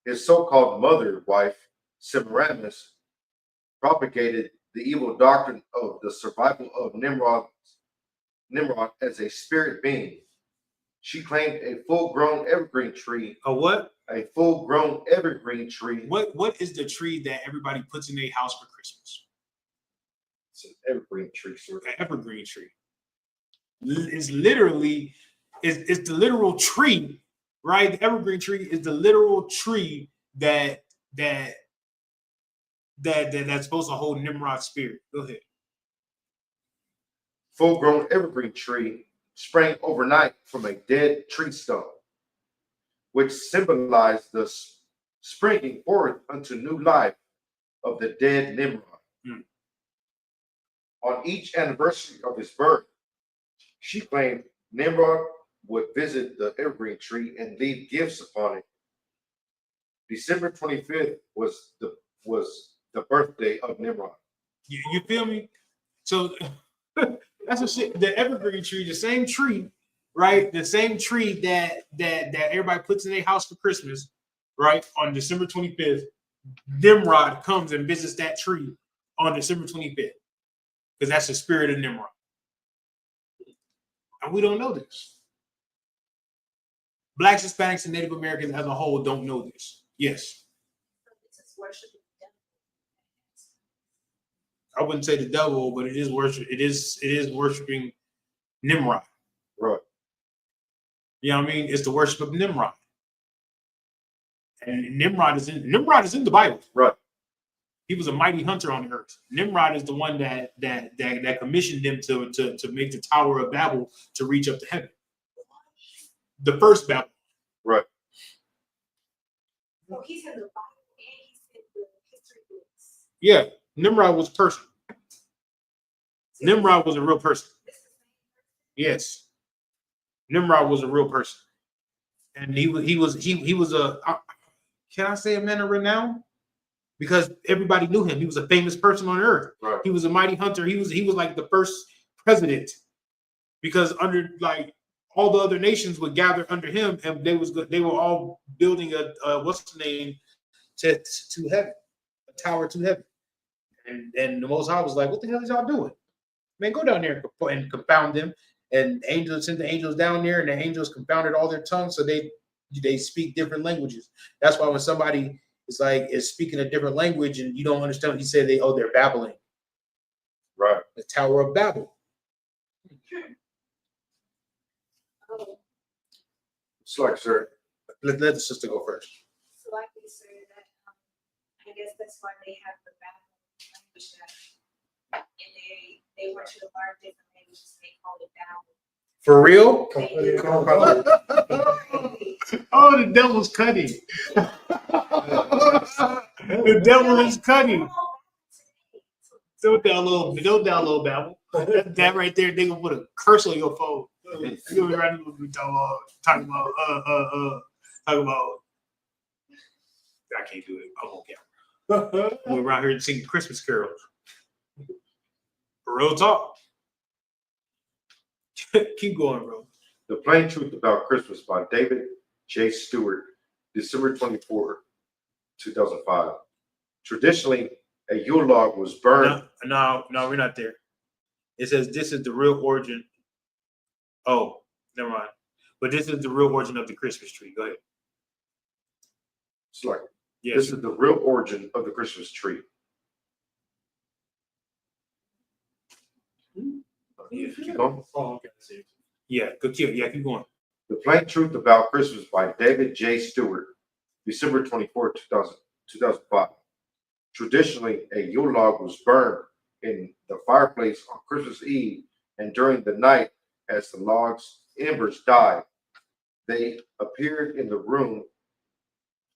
his so-called mother wife, Semiramis, propagated the evil doctrine of the survival of Nimrod as a spirit being. She claimed a full-grown evergreen tree. A what? A full-grown evergreen tree. What is the tree that everybody puts in their house for Christmas? It's an evergreen tree, sir. An evergreen tree. It's literally, it's the literal tree, right? The evergreen tree is the literal tree that's supposed to hold Nimrod's spirit. Go ahead. Full-grown evergreen tree sprang overnight from a dead tree stump, which symbolized the springing forth unto new life of the dead Nimrod. On each anniversary of his birth, she claimed Nimrod would visit the evergreen tree and leave gifts upon it. December 25th was the birthday of Nimrod. You feel me? So that's a shit. The evergreen tree, the same tree, right? The same tree that everybody puts in their house for Christmas, right? On December 25th, Nimrod comes and visits that tree on December 25th. Because that's the spirit of Nimrod. And we don't know this. Blacks, Hispanics, and Native Americans as a whole don't know this. Yes. I wouldn't say the devil, but it is worship. It is worshiping Nimrod. Right. You know what I mean? It's the worship of Nimrod. And Nimrod is in the Bible. Right. He was a mighty hunter on the earth. Nimrod is the one that commissioned them to make the Tower of Babel to reach up to heaven. The first Babel. Right. So he's in the Bible and he's in the history books. Yeah, Nimrod was a person. Nimrod was a real person. Yes, Nimrod was a real person, and he was a. Can I say a man of renown? Because everybody knew him. He was a famous person on earth. Right. He was a mighty hunter. He was like the first president. Because under like all the other nations would gather under him, and they were all building a what's the name to heaven, a tower to heaven. And the Most High was like, "What the hell is y'all doing? Man, go down there and confound them." And angels sent the angels down there, and the angels confounded all their tongues, so they speak different languages. That's why when somebody is speaking a different language and you don't understand what he said, they're babbling. Right. The Tower of Babel. It's like, sir. Let the sister go first. So like we said that, I guess that's why they have the Babel language that, and they want you to learn different languages. They call it Babel. For real? They- Oh, the devil's cunning. The devil is cunning. Don't download Babel. That right there, they gonna put a curse on your phone. You gonna be right talking about. I can't do it. I'm on camera. We're around here singing Christmas carols. Real talk. Keep going, bro. The Plain Truth About Christmas by David J. Stewart, December 24, 2005. Traditionally, a Yule log was burned. No, we're not there. It says this is the real origin. Oh, never mind. But this is the real origin of the Christmas tree. Go ahead. It's like, Yes. this is the real origin of the Christmas tree. Yeah. Keep going. Yeah, keep going. The Plain Truth About Christmas by David J. Stewart, December 24, 2005. Traditionally, a Yule log was burned in the fireplace on Christmas Eve, and during the night, as the log's embers died, they appeared in the room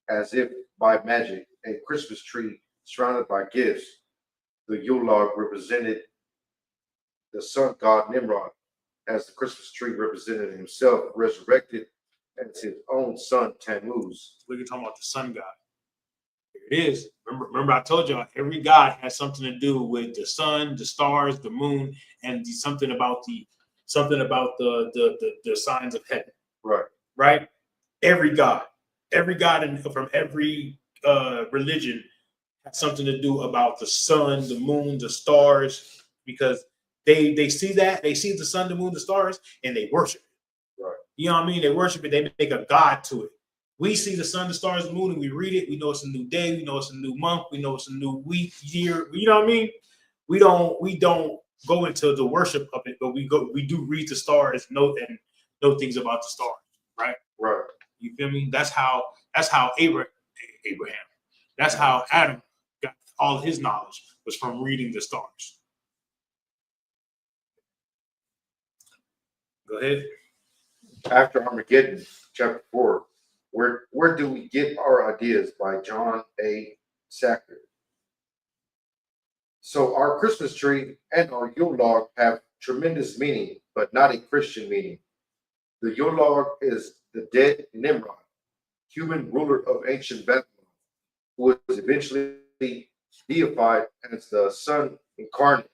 as if by magic, a Christmas tree surrounded by gifts. The Yule log represented the sun god Nimrod, as the Christmas tree represented himself resurrected as his own son Tammuz. We're talking about the sun god. Here it is. Remember, I told y'all every god has something to do with the sun, the stars, the moon, and something about the signs of heaven. Right. Right. Every god from every religion has something to do about the sun, the moon, the stars, because they see the sun, the moon, the stars, and they worship it. Right. You know what I mean? They worship it. They make a god to it. We see the sun, the stars, the moon, and we read it. We know it's a new day. We know it's a new month. We know it's a new week, year. You know what I mean? We don't go into the worship of it, but we do read the stars, know things about the stars, right? Right. You feel me? That's how Abraham. That's how Adam got all his knowledge, was from reading the stars. Go ahead. After Armageddon, chapter 4, where do we get our ideas by John A. Sacker. So our Christmas tree and our Yule log have tremendous meaning, but not a Christian meaning. The Yule log is the dead Nimrod, human ruler of ancient Babylon, who was eventually deified as the Son incarnate,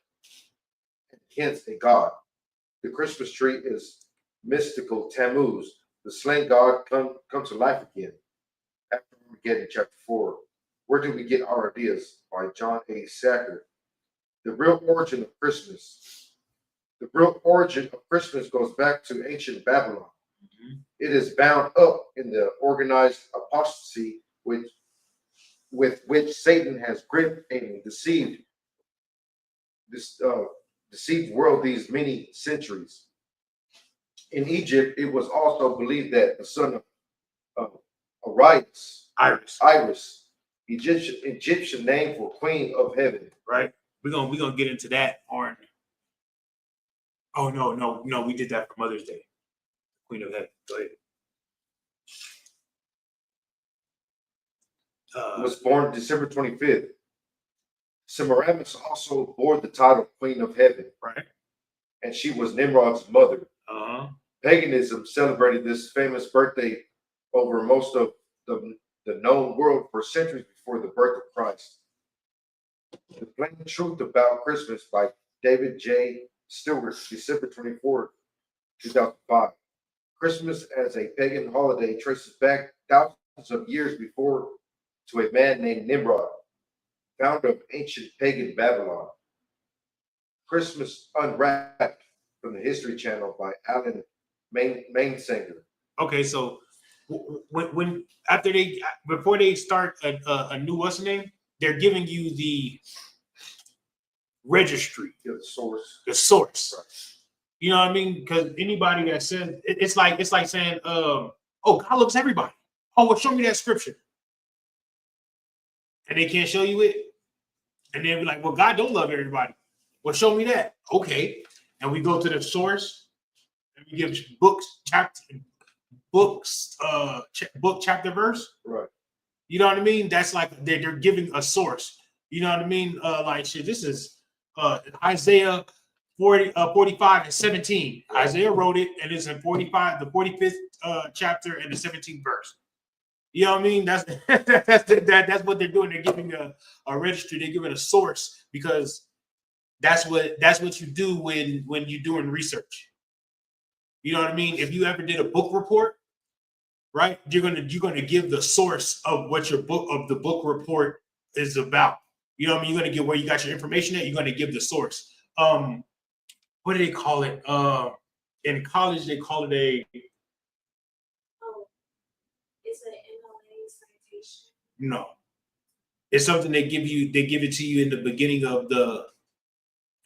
and hence a god. The Christmas tree is mystical Tammuz, the slain god come to life again. After Armageddon, chapter 4, where do we get our ideas? By John A. Sacker. The real origin of Christmas. The real origin of Christmas goes back to ancient Babylon. Mm-hmm. It is bound up in the organized apostasy with which Satan has gripped and deceived the world these many centuries. In Egypt, it was also believed that the son of Iris, Egyptian name for Queen of Heaven. Right. We're gonna get into that on. Oh no, we did that for Mother's Day. Queen of Heaven. Go ahead. Was born December 25th. Semiramis also bore the title Queen of Heaven. Right. And she was Nimrod's mother. Uh-huh. Paganism celebrated this famous birthday over most of the known world for centuries before the birth of Christ. The Plain Truth About Christmas by David J. Stewart, December 24, 2005. Christmas as a pagan holiday traces back thousands of years before to a man named Nimrod, founder of ancient pagan Babylon. Christmas Unwrapped from the History Channel by Alan Mainsinger. Okay, so when after they before they start a new what's the name, they're giving you the registry, The source. the source. Right. You know what I mean? Because anybody that says it's like saying, oh, God loves everybody. Oh, well, show me that scripture, and they can't show you it, and they'll be like, well, God don't love everybody. Well, show me that. Okay, and we go to the source, and we give books, book, chapter, verse. Right. You know what I mean? That's like they're giving a source. You know what I mean? Like shit, this is Isaiah 45 and 17. Isaiah wrote it, and it's in 45, the 45th chapter and the 17th verse. You know what I mean? That's that's what they're doing. They're giving a registry. They're giving a source because that's what you do when you're doing research. You know what I mean? If you ever did a book report, right? You're gonna give the source of what the book report is about. You know what I mean? You're gonna give where you got your information at. You're gonna give the source. What do they call it? In college, they call it a. Oh, it's an MLA citation. No, it's something they give you. They give it to you in the beginning of the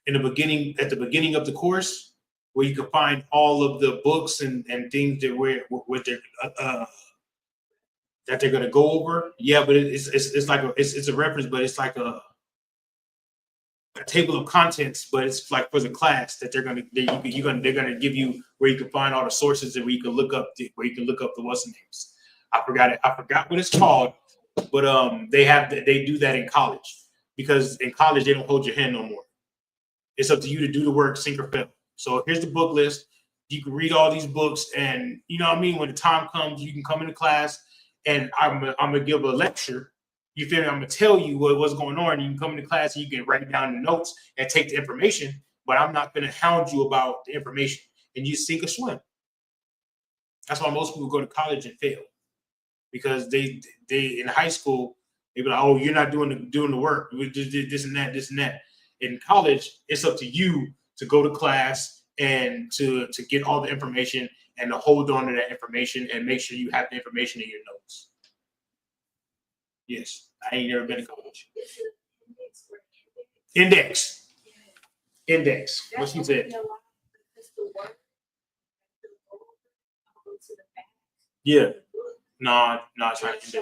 beginning of the course, where you can find all of the books and things that that they're gonna go over. Yeah, but it's like it's a reference, but it's like a table of contents, but it's like for the class that they're gonna give you where you can find all the sources and where you can look up the what's the names. I forgot what it's called, but they do that in college, because in college they don't hold your hand no more. It's up to you to do the work, sink or fail. So here's the book list. You can read all these books, and you know what I mean. When the time comes, you can come into class, and I'm gonna give a lecture. You feel me? I'm gonna tell you what's going on. You can come into class and you can write down the notes and take the information, but I'm not gonna hound you about the information, and you sink or swim. That's why most people go to college and fail, because they in high school they be like, oh, you're not doing the work. We just did this and that. In college, it's up to you to go to class and to get all the information and to hold on to that information and make sure you have the information in your notes. Yes, I ain't never been to college. Index. What she said. Yeah. No, it's not index.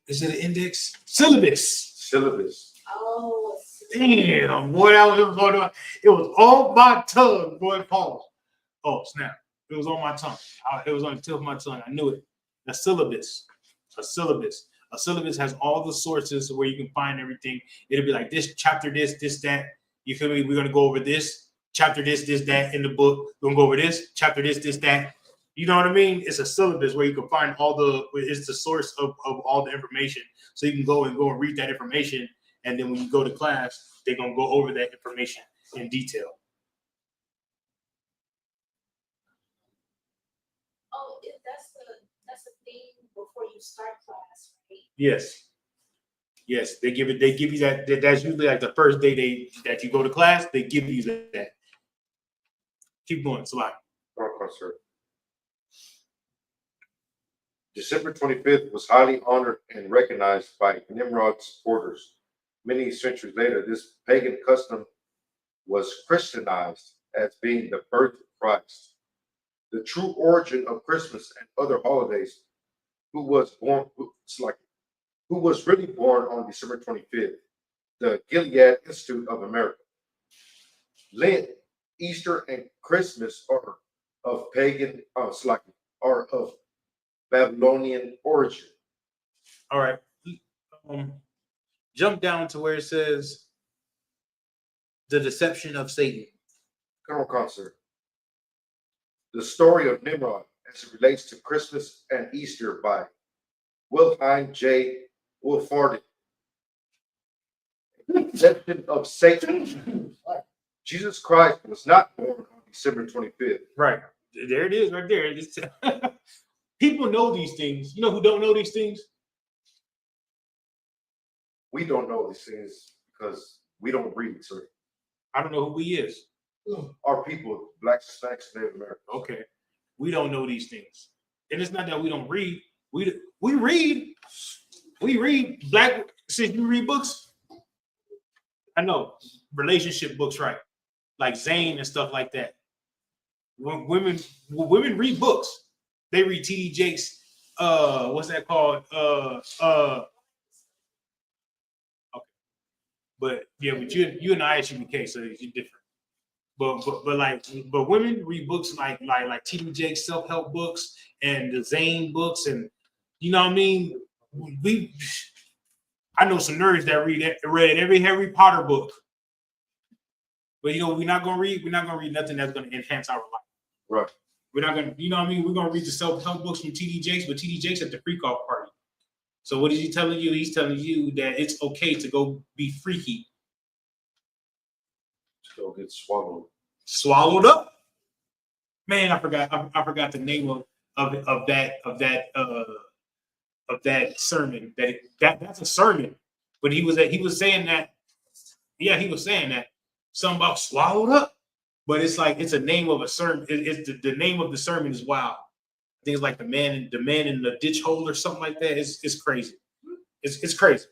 Is it an index? Syllabus. Oh. Damn, boy, that was going on. It was on my tongue, boy. Pause. Oh, snap. It was on my tongue. It was on the tip of my tongue. I knew it. A syllabus. A syllabus has all the sources where you can find everything. It'll be like this chapter, this, that. You feel me? We're going to go over this chapter, this, that in the book. We're going to go over this chapter, this, that. You know what I mean? It's a syllabus where you can find it's the source of all the information. So you can go and read that information. And then when you go to class, they're going to go over that information in detail. Oh, that's the thing before you start class, right? Yes. They give you that. That's usually like the first day that you go to class, they give you that. Keep going, Salai. Sir. December 25th was highly honored and recognized by Nimrod's supporters. Many centuries later, this pagan custom was Christianized as being the birth of Christ. The true origin of Christmas and other holidays, who was really born on December 25th, the Gilead Institute of America. Lent, Easter, and Christmas are of Babylonian origin. All right. Jump down to where it says the deception of Satan. Come on, sir. The story of Nimrod as it relates to Christmas and Easter by Wilhelm J. Wolford. Deception of Satan. Jesus Christ was not born on December 25th. Right. There it is, right there. It's people know these things. You know who don't know these things? We don't know these things because we don't read, sir. I don't know who he is. Our people, blacks, Hispanics, Native Americans. Okay. We don't know these things. And it's not that we don't read. We read. We read black, since you read books. I know. Relationship books, right? Like Zane and stuff like that. When women read books, they read T.D. Jakes. What's that called? Okay. But yeah, but you and I HBK, so you're different. But women read books like T.D. Jakes self-help books and the Zane books, and you know what I mean. I know some nerds that read every Harry Potter book, but you know we're not gonna read nothing that's gonna enhance our life. Right. We're not gonna, you know what I mean. We're gonna read the self-help books from T.D. Jakes, but T.D. Jakes at the freak off party. So what is he telling you? He's telling you that it's okay to go be freaky. To go get swallowed. Swallowed up. Man, I forgot the name of that sermon. That's a sermon. But he was saying that. Yeah, he was saying that something about swallowed up. But it's like it's a name of a sermon. It's the name of the sermon is wild. I think it's like the man in the ditch hole or something like that. It's crazy. It's crazy.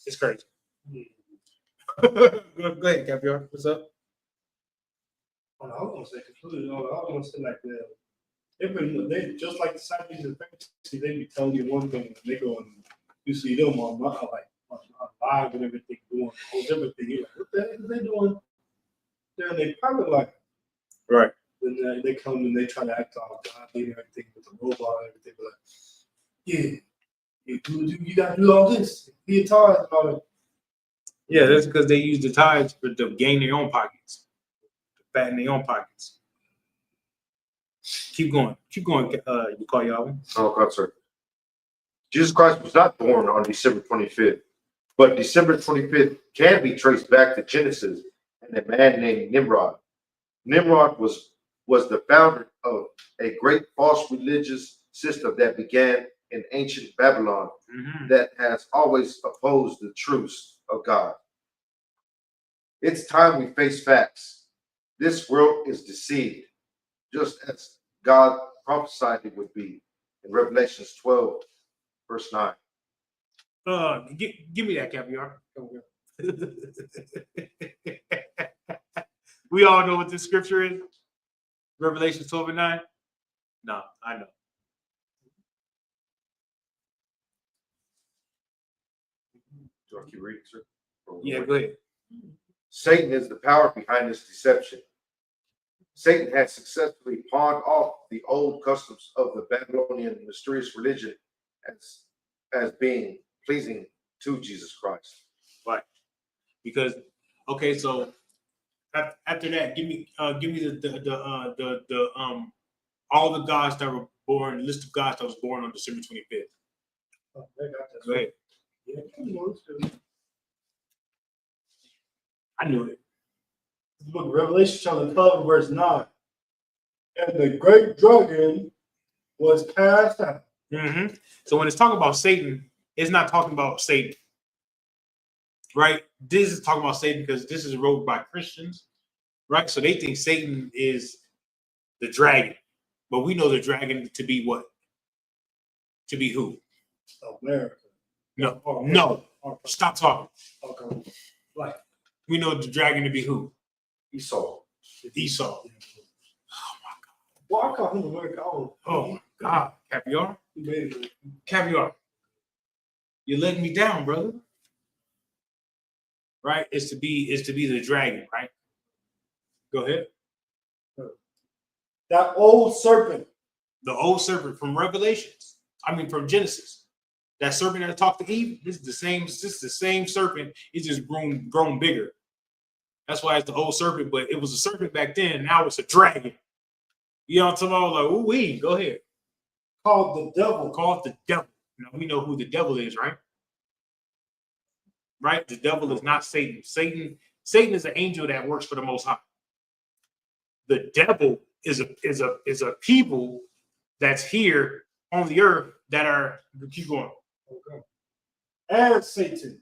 It's crazy. Go ahead, Caviar. What's up? I was gonna say completely. I was gonna say like they just like the Sadducees and Pharisees, they be telling you one thing, and they go and you see them on live and everything doing a whole different thing. You're like, what the heck are they doing? They're in their private life. Right. Then they come and they try to act all godly and everything with the robot and everything. But like, you gotta do all this. Be a tithe and all that. Yeah, that's because they use the tithes to gain their own pockets, to fatten their own pockets. Keep going. You call y'all. Oh, God, sir. Jesus Christ was not born on December 25th, but December 25th can be traced back to Genesis and a man named Nimrod. Nimrod was the founder of a great false religious system that began in ancient Babylon that has always opposed the truths of God. It's time we face facts. This world is deceived, just as God prophesied it would be in Revelations 12, verse 9. Give me that caviar. We all know what this scripture is. Revelation 12 and 9. No, I know. Do I keep reading, sir? Yeah, go ahead. Satan is the power behind this deception. Satan has successfully pawned off the old customs of the Babylonian mysterious religion as being pleasing to Jesus Christ. Right. Because okay, so after that, give me the all the gods that were born, list of gods that was born on December 25th. Oh, they got that. Go ahead. Yeah, I knew it. the book of Revelation chapter 12, verse 9. And the great dragon was cast out. Mm-hmm. So when it's talking about Satan, it's not talking about Satan. Right? This is talking about Satan because this is wrote by Christians. Right? So they think Satan is the dragon. But we know the dragon to be what? To be who? America. No. Stop talking. Okay. Like We know the dragon to be who? Esau. Esau. well, I call him America. Oh my God. Caviar? He made it. Caviar. You're letting me down, brother. Right? It's to be the dragon, right? Go ahead. That old serpent. The old serpent from Revelations. I mean from Genesis. That serpent that talked to Eve, this is the same serpent. It's just grown bigger. That's why it's the old serpent, but it was a serpent back then, and now it's a dragon. You know what I'm talking about? Like, ooh-wee, go ahead. Called the devil. Call it the devil. Now we know who the devil is, right? Right? The devil is not Satan. Satan is an angel that works for the Most High. The devil is a people that's here on the earth that are, keep going. Okay. And Satan,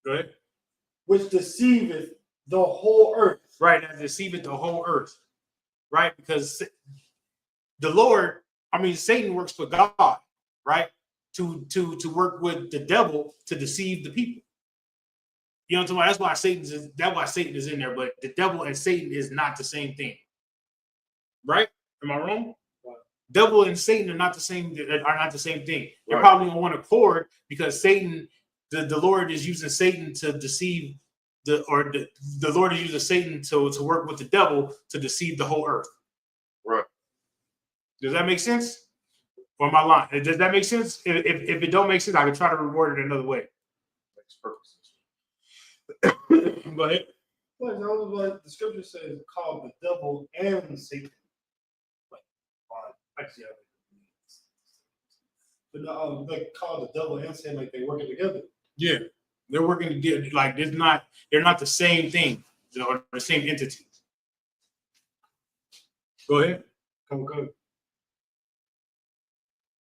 Go ahead. which deceiveth the whole earth. Right, that deceiveth the whole earth. Right, because the Lord, I mean, Satan works for God, right? To work with the devil to deceive the people. You know what I'm talking about? That's why Satan is in there, but the devil and Satan is not the same thing. Right? Am I wrong? Right. Devil and Satan are not the same thing. They're Right. probably on one accord because Satan, the Lord is using Satan to deceive the Lord is using Satan to work with the devil to deceive the whole earth. Right. Does that make sense? Or am I lying? Does that make sense? If it don't make sense, I can try to reword it another way. Makes perfect sense. Go ahead. Like, that was what the scripture says, called the devil and Satan. Actually, but no, they call the devil and Satan like they're working together. Yeah, they're working together. Like they're not the same thing or the same entity. Go ahead. Okay.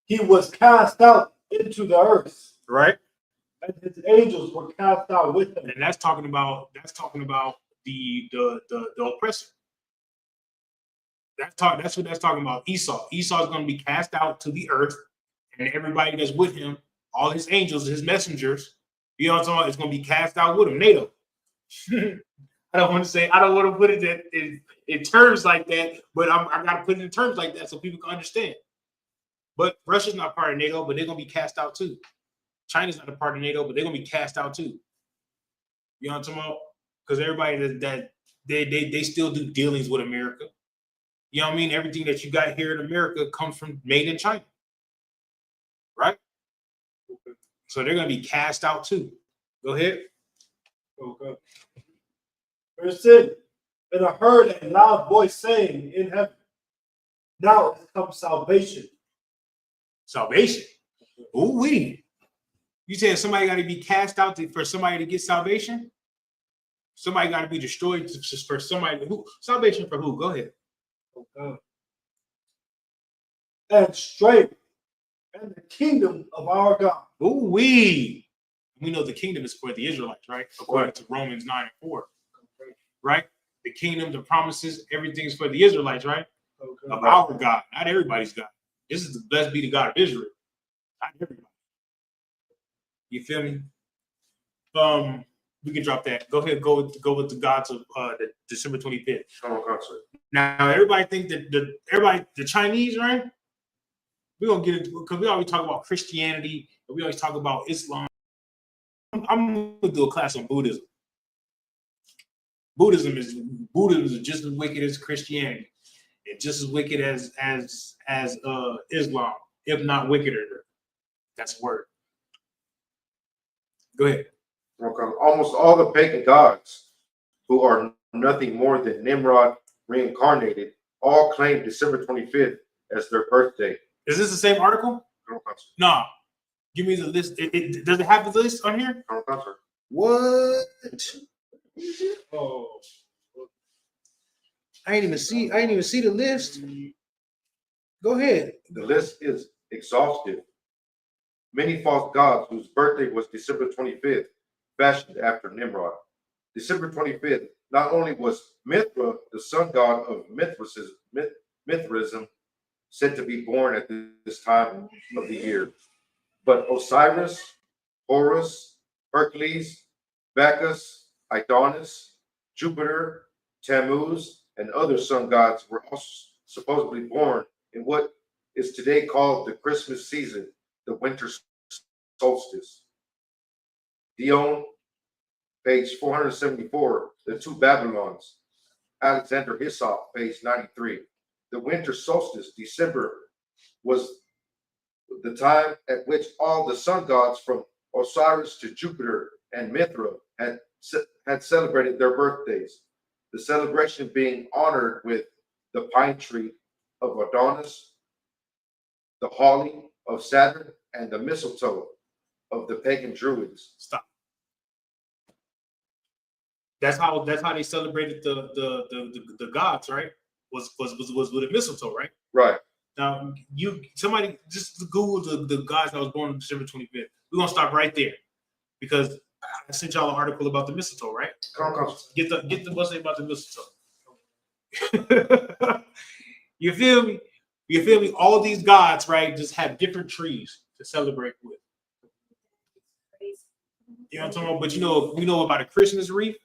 He was cast out into the earth, Right, and his angels were cast out with him. and that's talking about the oppressor. That's what that's talking about. Esau. Esau is going to be cast out to the earth, and everybody that's with him, all his angels, his messengers, you know what I'm talking about, is going to be cast out with him. NATO. I don't want to put it in terms like that, but I got to put it in terms like that so people can understand. But Russia's not part of NATO, but they're going to be cast out too. China's not a part of NATO, but they're going to be cast out too. You know what I'm talking about? Because everybody that they still do dealings with America. You know what I mean? Everything that you got here in America comes from made in China. Right? So they're going to be cast out too. Go ahead. Okay. Verse 10. And I heard a loud voice saying in heaven, now has come salvation. Salvation. Ooh wee. You saying somebody got to be cast out for somebody to get salvation? Somebody got to be destroyed for somebody. Who? Salvation for who? Go ahead. Okay. And strength and the kingdom of our God. Ooh wee. We know the kingdom is for the Israelites, right? According to Romans 9:4. Right? The kingdom, the promises, everything's for the Israelites, right? Okay. Of our God, not everybody's God. This is the blessed be the God of Israel, not everybody. You feel me? We can drop that. Go ahead, go with the gods of the December 25th. Now everybody think that the Chinese, right? We're gonna get into, because we always talk about Christianity, and we always talk about Islam. I'm gonna do a class on Buddhism. Buddhism is just as wicked as Christianity, and just as wicked as Islam, if not wickeder. That's a word. Go ahead. Okay. Almost all the pagan gods, who are nothing more than Nimrod reincarnated, all claim December 25th as their birthday. Is this the same article? No. Give me the list. Does it have the list on here? What? Oh. I didn't even see the list. Go ahead. The list is exhaustive. Many false gods whose birthday was December 25th, fashioned after Nimrod. December 25th, not only was Mithra, the sun god of Mithraism, said to be born at this time of the year, but Osiris, Horus, Hercules, Bacchus, Adonis, Jupiter, Tammuz, and other sun gods were also supposedly born in what is today called the Christmas season, the winter solstice. Dion, page 474, the two Babylons. Alexander Isupk, page 93. The winter solstice, December, was the time at which all the sun gods from Osiris to Jupiter and Mithra had celebrated their birthdays. The celebration being honored with the pine tree of Adonis, the holly of Saturn, and the mistletoe of the pagan Druids. Stop. That's how they celebrated the gods, right? Was with a mistletoe, right? Right. Now somebody just Google the gods that was born on December 25th. We're gonna stop right there because I sent y'all an article about the mistletoe, right? Get the what's it about the mistletoe. You feel me? You feel me? All these gods, right, just have different trees to celebrate with. You know what I'm talking about? But we know about a Christmas wreath,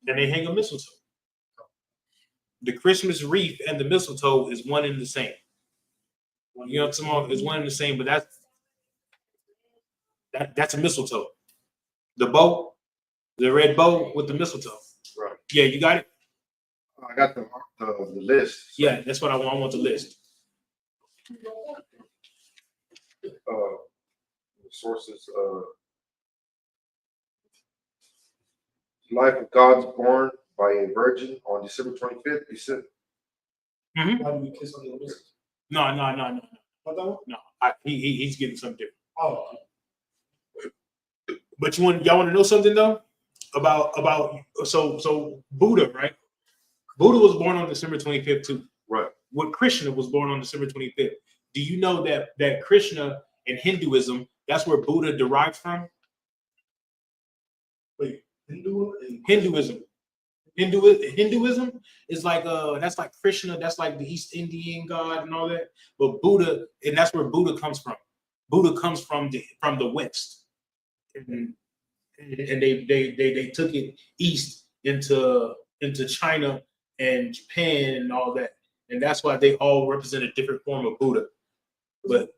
and they hang a mistletoe. The Christmas wreath and the mistletoe is one and the same. You know what I'm talking about? It's one and the same, but that's a mistletoe. The bow, the red bow with the mistletoe. Right. Yeah, you got it? I got the list. Yeah, that's what I want. I want the list. Sources. Life of Gods born by a virgin on December 25th. December. Mm-hmm. Why do we kiss on the lips? No. What that one? No, he's getting something different. Oh, But y'all want to know something though about so Buddha, right? Buddha was born on December 25th too. Right. What Krishna was born on December 25th. Do you know that Krishna in Hinduism, that's where Buddha derived from? wait, Hinduism is like that's like Krishna, that's like the East Indian god and all that. But Buddha, and that's where Buddha comes from. Buddha comes from the West, and they took it east into China and Japan and all that, and that's why they all represent a different form of Buddha. But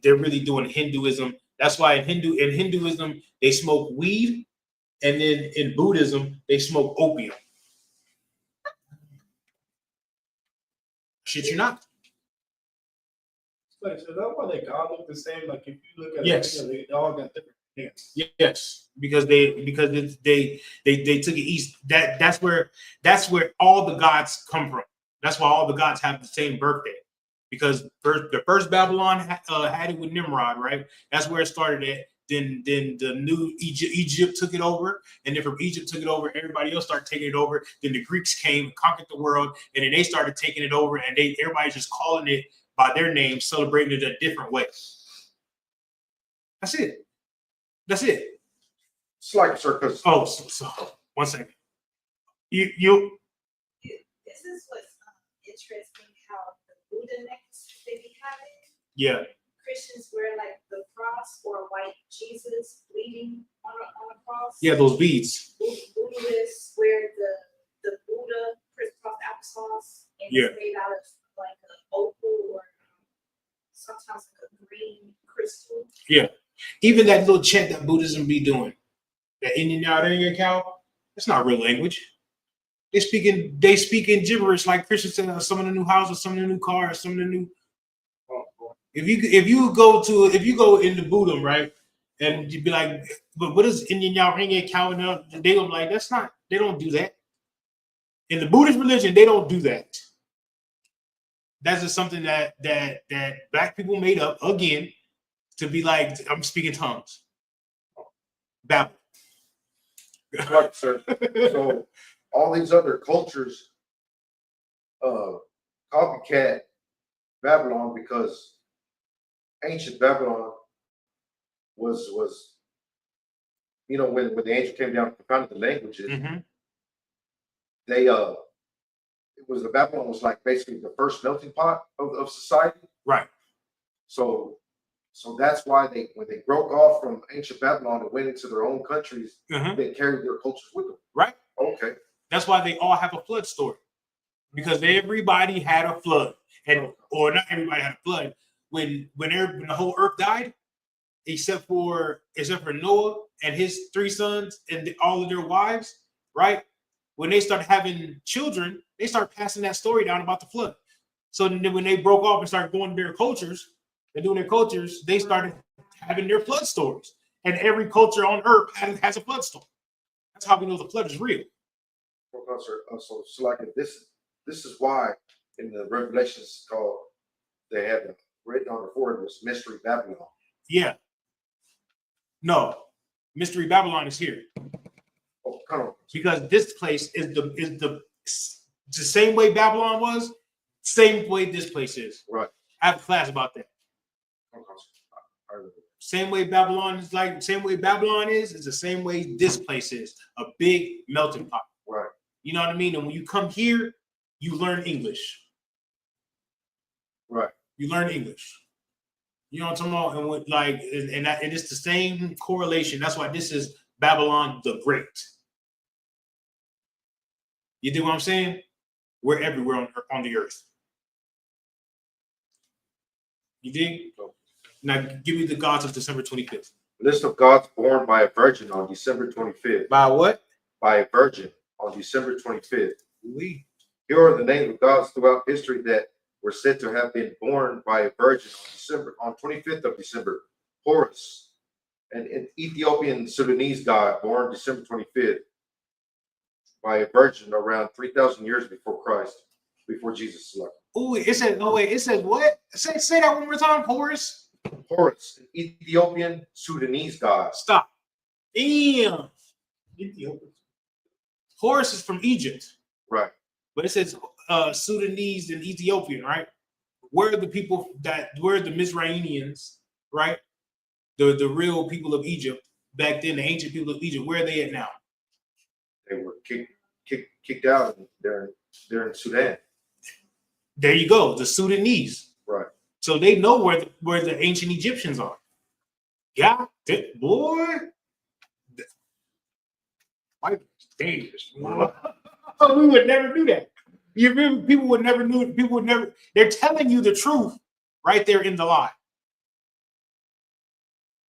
they're really doing Hinduism. That's why in Hinduism they smoke weed, and then in Buddhism they smoke opium. Shit, you not? Like, so that's why they all look the same. Like if you look at Yes. it, they all got different hands. Yes, because they took it east. That's where all the gods come from. That's why all the gods have the same birthday. Because the first Babylon had it with Nimrod, right? That's where it started at. Then the new Egypt took it over, and then from Egypt took it over, everybody else started taking it over. Then the Greeks came and conquered the world, and then they started taking it over, and everybody's just calling it by their name, celebrating it a different way. That's it. That's it. It's like circus. Oh, so 1 second. You. This is what's interesting, how the Buddha necks they be having. Yeah. Christians wear like the cross or white Jesus bleeding on a cross. Yeah, those beads. Buddhists wear the Buddha crisscross applesauce, and Yeah. it's made out of like an opal or sometimes like a green crystal. Yeah. Even that little chant that Buddhism be doing, that Indian cow, it's not real language. They speaking gibberish like Christians saying some of the new houses, some of the new cars, some of the new. If you go into Buddhism, right, and you'd be like, but what is Indian cow? They go like, that's not. They don't do that. In the Buddhist religion, they don't do that. That's just something that black people made up again to be like, I'm speaking tongues. Babble. Right, sir. So all these other cultures copycat Babylon because ancient Babylon was when the angel came down and confounded the languages, they the Babylon was like basically the first melting pot of society. Right. So that's why when they broke off from ancient Babylon and went into their own countries, they carried their cultures with them. Right. Okay. That's why they all have a flood story. Because everybody had a flood. Or not everybody had a flood. When the whole earth died, except for Noah and his 3 sons and all of their wives, right? When they started having children, they started passing that story down about the flood. So then when they broke off and started going to their cultures and doing their cultures, they started having their flood stories. And every culture on earth has a flood story. That's how we know the flood is real. So like this is why in the Revelations called they have it written on the forehead was Mystery Babylon. Yeah. No, Mystery Babylon is here. Oh, come on. Because this place is the same way Babylon was, same way this place is. Right. I have a class about that. Same way Babylon is the same way this place is. A big melting pot. Right. You know what I mean? And when you come here, you learn English. Right. You learn English. You know what I'm talking about? And it's the same correlation. That's why this is Babylon the Great. You dig what I'm saying? We're everywhere on the earth. You dig? Now give me the gods of December 25th. List of gods born by a virgin on December 25th. By what? By a virgin on December 25th. Oui. Here are the names of gods throughout history that were said to have been born by a virgin on 25th of December. Horus, an Ethiopian Sudanese god born December 25th by a virgin around 3,000 years before Christ, before Jesus. Oh, it says what? Say that one more time, Horus. Horus, an Ethiopian Sudanese god. Stop. Damn. Ethiopia. Horus is from Egypt. Right. But it says Sudanese and Ethiopian, right? Where are the people where are the Mizraimians, right? The real people of Egypt back then, the ancient people of Egypt, where are they at now? They were kicked out, and they're in Sudan. There you go, the Sudanese. Right. So they know where the ancient Egyptians are. Yeah, boy. White dangerous. We would never do that. You remember, people would never. They're telling you the truth right there in the lie.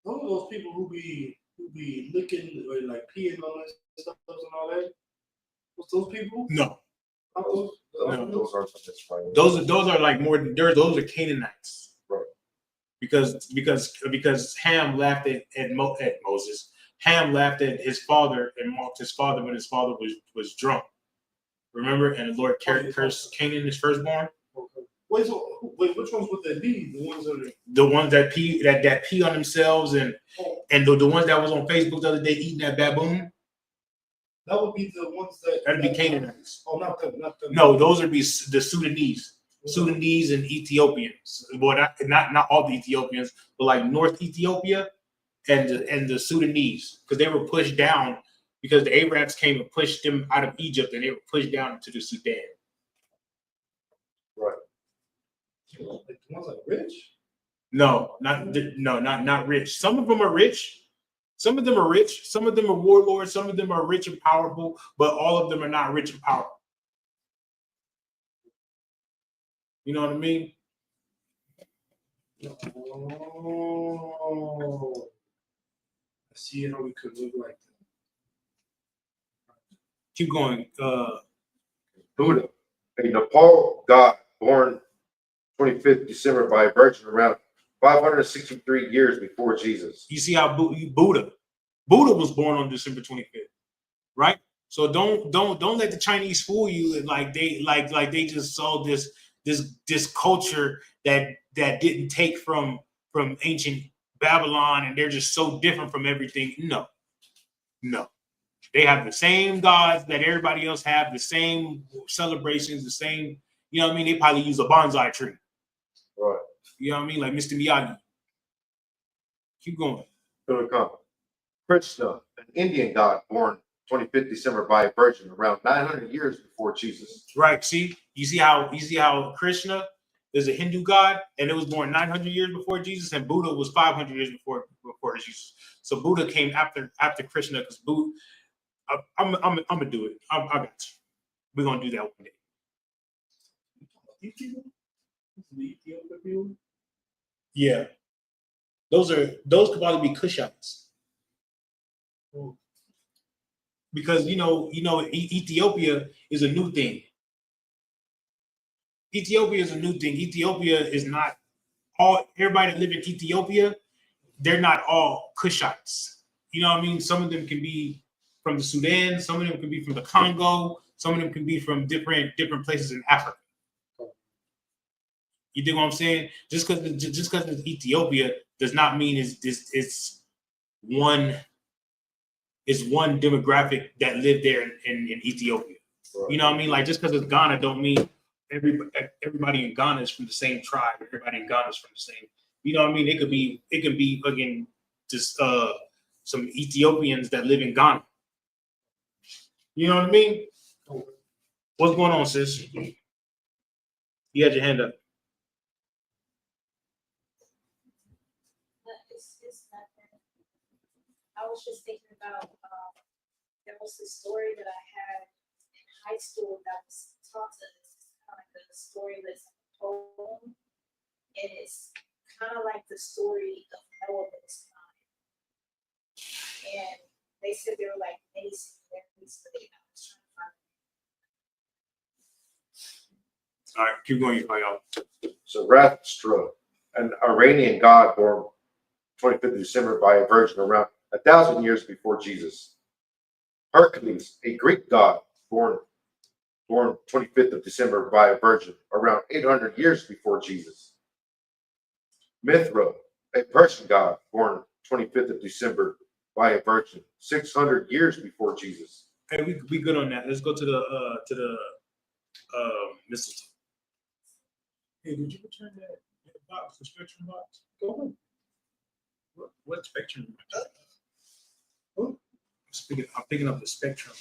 Some of those people who be licking or like peeing on this stuff and all that. What's those people? No. Those are like more than those are Canaanites. Right. Because Ham laughed at Moses. Ham laughed at his father and mocked his father when his father was drunk. Remember? And the Lord cursed Canaan, his firstborn. Wait, which ones would they be? The ones that pee on themselves and the ones that was on Facebook the other day eating that baboon. That would be the ones that'd be Canaanites. Oh, not them. No, those would be the Sudanese. Sudanese and Ethiopians. Well, not all the Ethiopians, but like North Ethiopia and the Sudanese, because they were pushed down because the Arabs came and pushed them out of Egypt, and they were pushed down into the Sudan. Right. Like the ones that are rich? No, not rich. Some of them are rich. Some of them are rich. Some of them are warlords. Some of them are rich and powerful, but all of them are not rich and powerful. You know what I mean? Oh, I see how we could live like that. Keep going. Buddha, a Nepal god born 25th December by a virgin around 563 years before Jesus. You see how Buddha was born on December 25th, right? So don't let the Chinese fool you and like they just saw this culture that didn't take from ancient Babylon and they're just so different from everything. No. They have the same gods that everybody else have, the same celebrations, the same, you know what I mean? They probably use a bonsai tree. Right. You know what I mean? Like Mr. Miyagi. Keep going. Krishna, an Indian god born 25th December by a virgin around 900 years before Jesus. Right. See? You see how Krishna is a Hindu god and it was born 900 years before Jesus, and Buddha was 500 years before Jesus. So Buddha came after Krishna because Buddha. I'm gonna do it. I got you. We're gonna do that one day. Yeah, those could probably be Kushites, because you know Ethiopia is a new thing. Ethiopia is a new thing. Ethiopia is not all everybody that live in Ethiopia. They're not all Kushites. You know what I mean? Some of them can be from the Sudan, some of them can be from the Congo, some of them can be from different places in Africa. You dig what I'm saying? Just because it's Ethiopia does not mean it's one is one demographic that lived there in Ethiopia. Right. You know what I mean? Like just because it's Ghana don't mean everybody in Ghana is from the same tribe. Everybody in Ghana is from the same. You know what I mean? It can be again just some Ethiopians that live in Ghana. You know what I mean? What's going on, sis? You had your hand up. It's nothing. I was just thinking about there was this story that I had in high school that was taught to us. It's kind of like a story that's a poem, and it's kind of like the story of Noah and his time. And they said there were like many similarities, but I was trying to find. All right, keep going, y'all. Zarathustra, an Iranian god born 25th of December by a virgin around 1,000 years before Jesus. Hercules, a Greek god born 25th of December by a virgin around 800 years before Jesus. Mithra, a Persian god born 25th of December by a virgin 600 years before Jesus. Hey, we good on that. Let's go to the mistletoe. Hey, did you return that box, the spectrum box? Go ahead. What spectrum? Huh? I'm picking up the spectrum.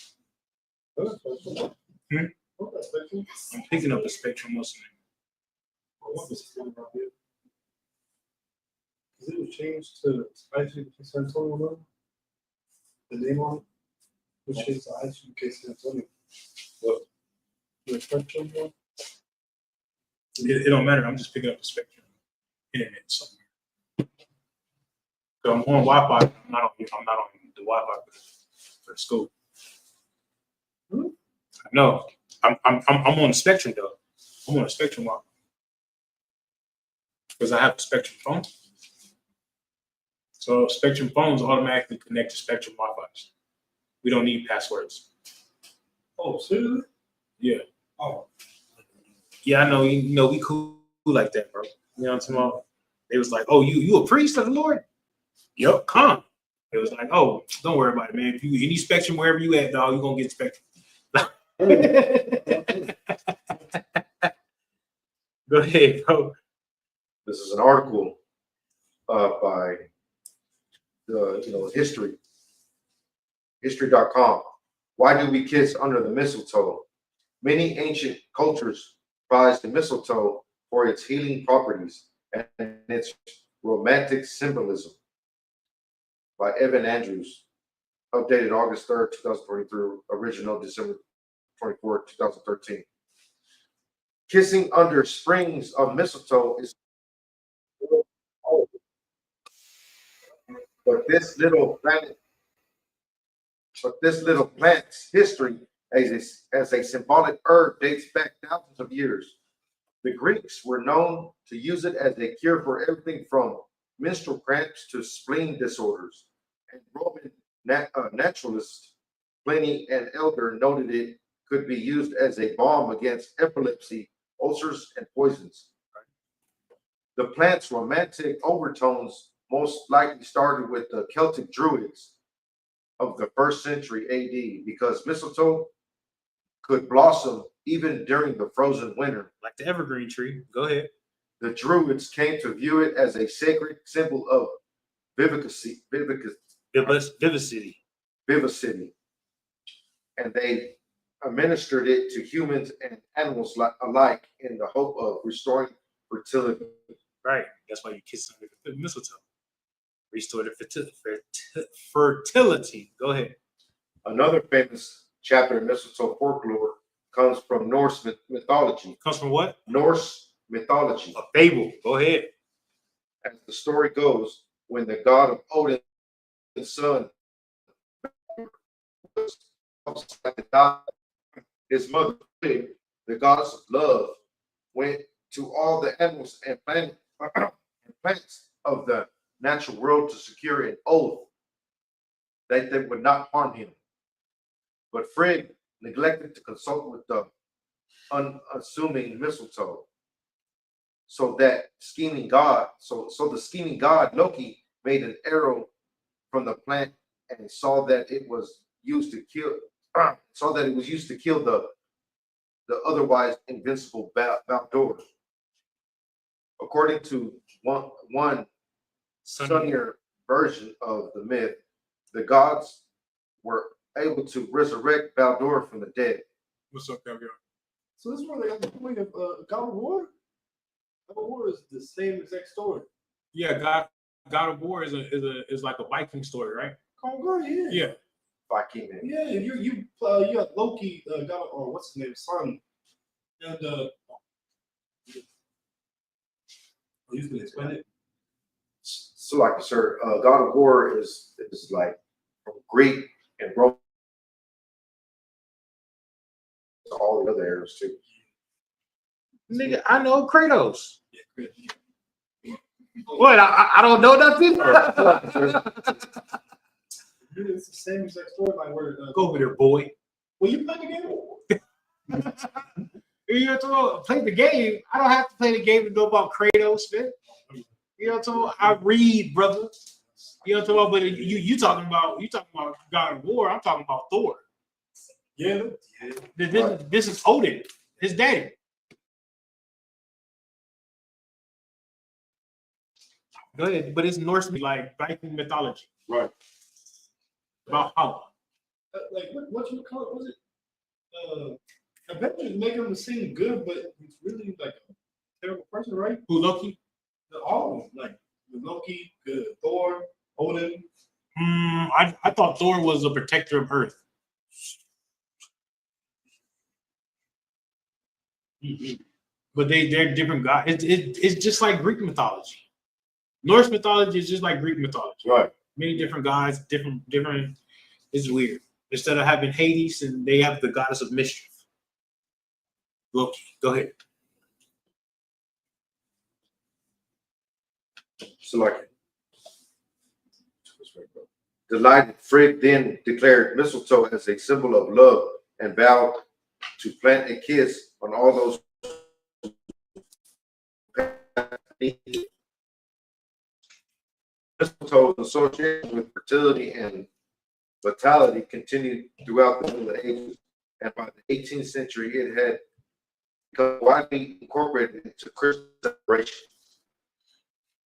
What spectrum? Hmm? What spectrum? I'm picking up the spectrum muscle. What was the right here? Because it was changed to Spicy San Antonio, no? The name on it was changed to Isupk San Antonio. What? The spectrum one? It don't matter. I'm just picking up the spectrum. Internet somewhere. So I'm on Wi-Fi. I'm not on the Wi-Fi for the school. No, I'm on the spectrum though. I'm on a spectrum Wi-Fi because I have a spectrum phone. So spectrum phones automatically connect to spectrum Wi-Fi. We don't need passwords. Oh, seriously? Yeah. Oh. Yeah, I know. You know, we cool like that, bro. You know what I'm talking about? They was like, "Oh, you a priest of the Lord?" Yup, come. It was like, "Oh, don't worry about it, man. If you any spectrum wherever you at, dog, you gonna get spectrum." Go ahead, bro. This is an article by the history.com. Why do we kiss under the mistletoe? Many ancient cultures prized the mistletoe for its healing properties and its romantic symbolism. By Evan Andrews, updated August 3rd, 2023, original December 24th, 2013. Kissing under springs of mistletoe is but this little plant's history as a symbolic herb dates back thousands of years. The Greeks were known to use it as a cure for everything from menstrual cramps to spleen disorders. And Roman naturalist Pliny and Elder noted it could be used as a balm against epilepsy, ulcers, and poisons. The plant's romantic overtones most likely started with the Celtic Druids of the 1st century AD because mistletoe could blossom even during the frozen winter. Like the evergreen tree. Go ahead. The Druids came to view it as a sacred symbol of vivacity, and they administered it to humans and animals alike in the hope of restoring fertility. Right. That's why you kiss under the mistletoe. Restore the fertility. Go ahead. Another famous chapter in mistletoe folklore comes from Norse mythology. Comes from what? Norse mythology. A fable. Go ahead. As the story goes, when the god of Odin's son, his mother, the goddess of love, went to all the animals and plants of the natural world to secure an oath that they would not harm him. But Frigg neglected to consult with the unassuming mistletoe. So the scheming god Loki made an arrow from the plant and saw that it was used to kill the otherwise invincible Baldur. According to one sunnier version of the myth, the gods were able to resurrect Baldur from the dead. What's up, Gabriel? So this is where they got the point of God of War. God of War is the same exact story. Yeah, God of War is like a Viking story, right? Oh God, yeah. Yeah. Viking. Yeah, you got Loki, God, or what's his name, son, and you can explain it. So, like, sir, God of War is like from Greek and Roman, all the other eras too. Nigga, I know Kratos. What? I don't know nothing. It's the same exact storyline. Where Go over there, boy. well, you play the game. You know what? Play the game. I don't have to play the game to know about Kratos, man. You know what? I read, brother. You know what? But you talking about God of War. I'm talking about Thor. Yeah. This is Odin, his daddy. Go ahead, but it's Norse, like Viking mythology. Right. About how? Like what you call it? Was it? Avengers make him seem good, but he's really like a terrible person, right? Who, Loki? All of them, like Loki, good Thor, Odin. I thought Thor was a protector of Earth. But they're different gods. It's just like Greek mythology. Norse mythology is just like Greek mythology. Right. Many different gods, different. It's weird. Instead of having Hades, and they have the goddess of mischief. Loki, go ahead. So, like, delighted, Frigg then declared mistletoe as a symbol of love and vowed to plant a kiss on all those. Mistletoe's association with fertility and vitality continued throughout the Middle Ages, and by the 18th century, it had become widely incorporated into Christian celebration.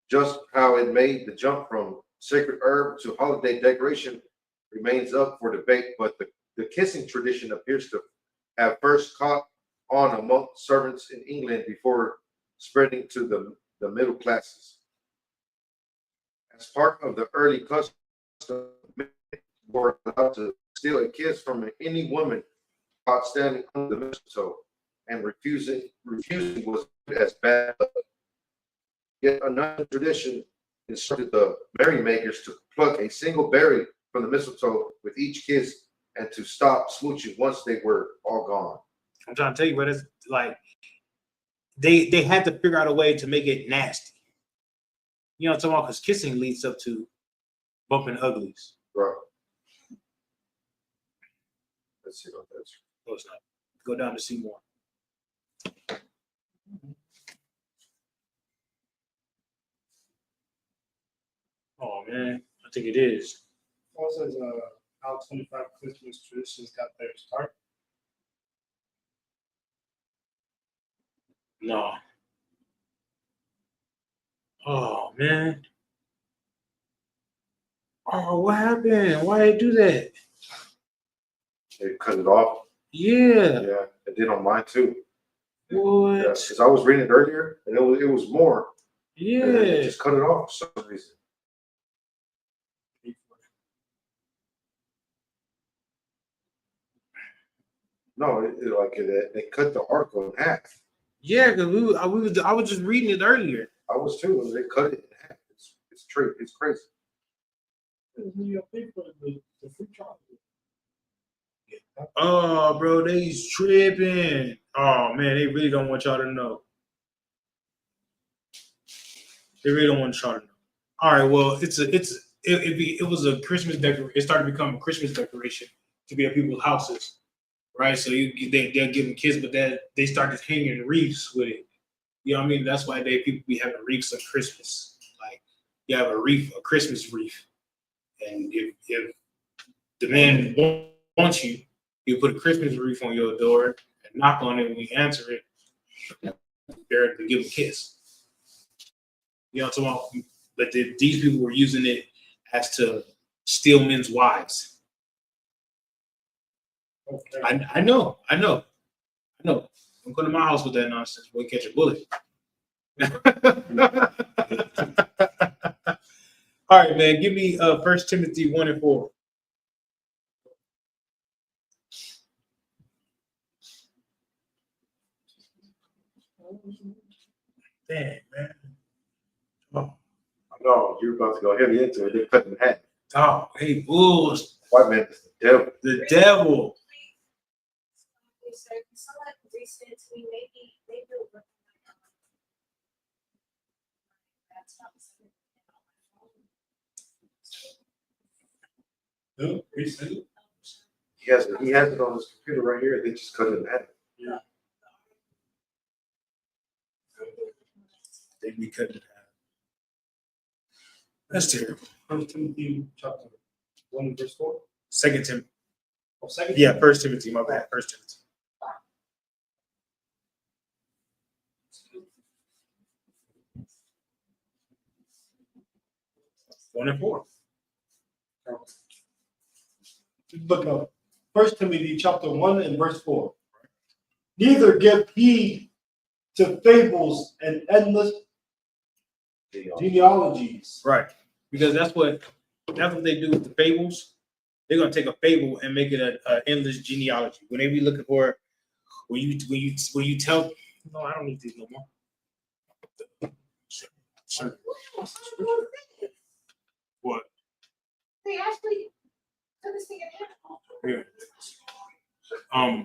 Just how it made the jump from sacred herb to holiday decoration remains up for debate, but the kissing tradition appears to have first caught on among servants in England before spreading to the middle classes. As part of the early custom, men were allowed to steal a kiss from any woman caught standing under the mistletoe, and refusing was as bad. Yet another tradition instructed the merrymakers to pluck a single berry from the mistletoe with each kiss and to stop smooching once they were all gone. I'm trying to tell you, but it's like they had to figure out a way to make it nasty. You know what I'm talking about? Because kissing leads up to bumping uglies. Right. Let's see what that's. No, it's not. Go down to see more. Oh man, I think it is. Also, how 25 Christmas traditions got their start. No. Oh man. Oh, what happened? Why did they do that? They cut it off. Yeah. Yeah, it did on mine too. What? Yeah, because I was reading it earlier and it was more. Yeah. And they just cut it off for some reason. No, they cut the article in half. Yeah, because I was just reading it earlier. I was too, and they cut it in half. It's true. It's crazy. You pay for the free trial. Oh, bro, they's tripping. Oh man, they really don't want y'all to know. They really don't want y'all to know. All right, well, it was a Christmas decoration. It started to become a Christmas decoration to be at people's houses, right? So they'll give them kids, but then they started hanging wreaths with it. You know what I mean? That's why people be having wreaths of Christmas. Like you have a Christmas wreath, and if the man wants you, he'll put a Christmas wreath on your door and knock on it when you answer it. There to give a kiss. You know what I'm talking about? But these people were using it as to steal men's wives. Okay. I know. Don't go to my house with that nonsense. We'll catch a bullet. All right, man. Give me 1 Timothy 1:4. Dang, man. Oh, No, you're about to go heavy into it. They cut in half. oh, hey, bulls. White man is the devil. The devil. Someone recent to me, maybe it'll work. No, recently. He has it on his computer right here. They just cut it in half. They be cutting it out. That's terrible. 1 Timothy chapter 1 verse 4. 2 Timothy. Oh, second. Yeah, 1 Timothy. My bad. 1 Timothy. 1:4. Look up 1 Timothy chapter 1 and verse 4. Neither give heed to fables and endless genealogies. Right. Because that's what they do with the fables. They're gonna take a fable and make it an endless genealogy. When they be looking for when you tell no, I don't need these no more. Sure. What? They actually put this thing in half. Yeah.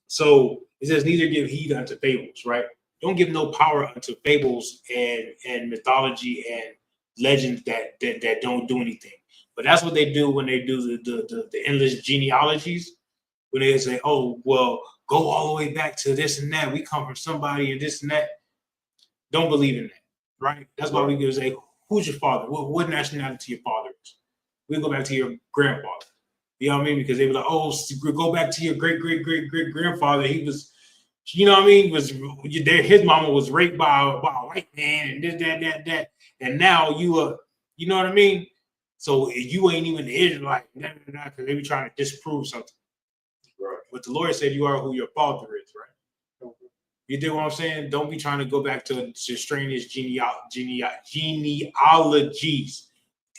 So it says neither give heed unto fables, right? Don't give no power unto fables and mythology and legends that don't do anything. But that's what they do when they do the endless genealogies. When they say, oh, well, go all the way back to this and that. We come from somebody and this and that. Don't believe in that, right? That's why we go say, who's your father? What nationality your father is? We go back to your grandfather. You know what I mean? Because they were like, oh, go back to your great grandfather. He was, you know what I mean? His mama was raped by a white man and this, that. And now you know what I mean? So you ain't even the Israelite, because they be trying to disprove something. Right. But the Lord said you are who your father is, right? You dig what I'm saying? Don't be trying to go back to strange genealogies.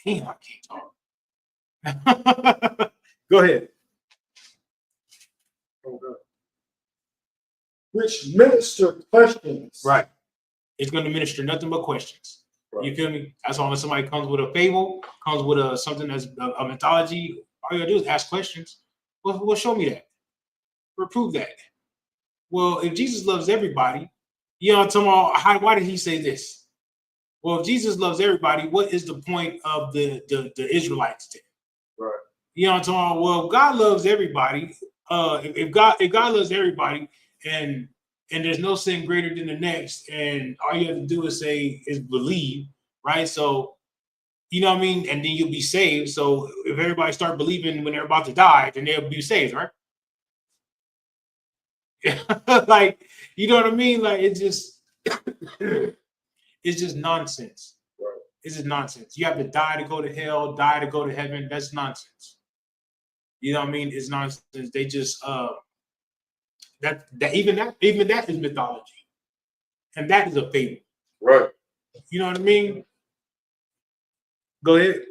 Damn, I can't talk. Go ahead. Which minister questions. Right. It's going to minister nothing but questions. Right. You feel me? That's all. When somebody comes with a fable, comes with something that's a mythology, all you gotta do is ask questions. Well, show me that. Reprove that. Well, if Jesus loves everybody, you know, why did he say this? Well, if Jesus loves everybody, what is the point of the Israelites then? Right. You know what I'm talking about? Well, God loves everybody. If God loves everybody, and there's no sin greater than the next, and all you have to do is believe, right? So, you know what I mean? And then you'll be saved. So if everybody start believing when they're about to die, then they'll be saved, right? Like, you know what I mean? Like, it's just nonsense. Right. It's just nonsense. You have to die to go to hell, die to go to heaven. That's nonsense. You know what I mean? It's nonsense. They just even that is mythology, and that is a fable. Right. You know what I mean? Go ahead.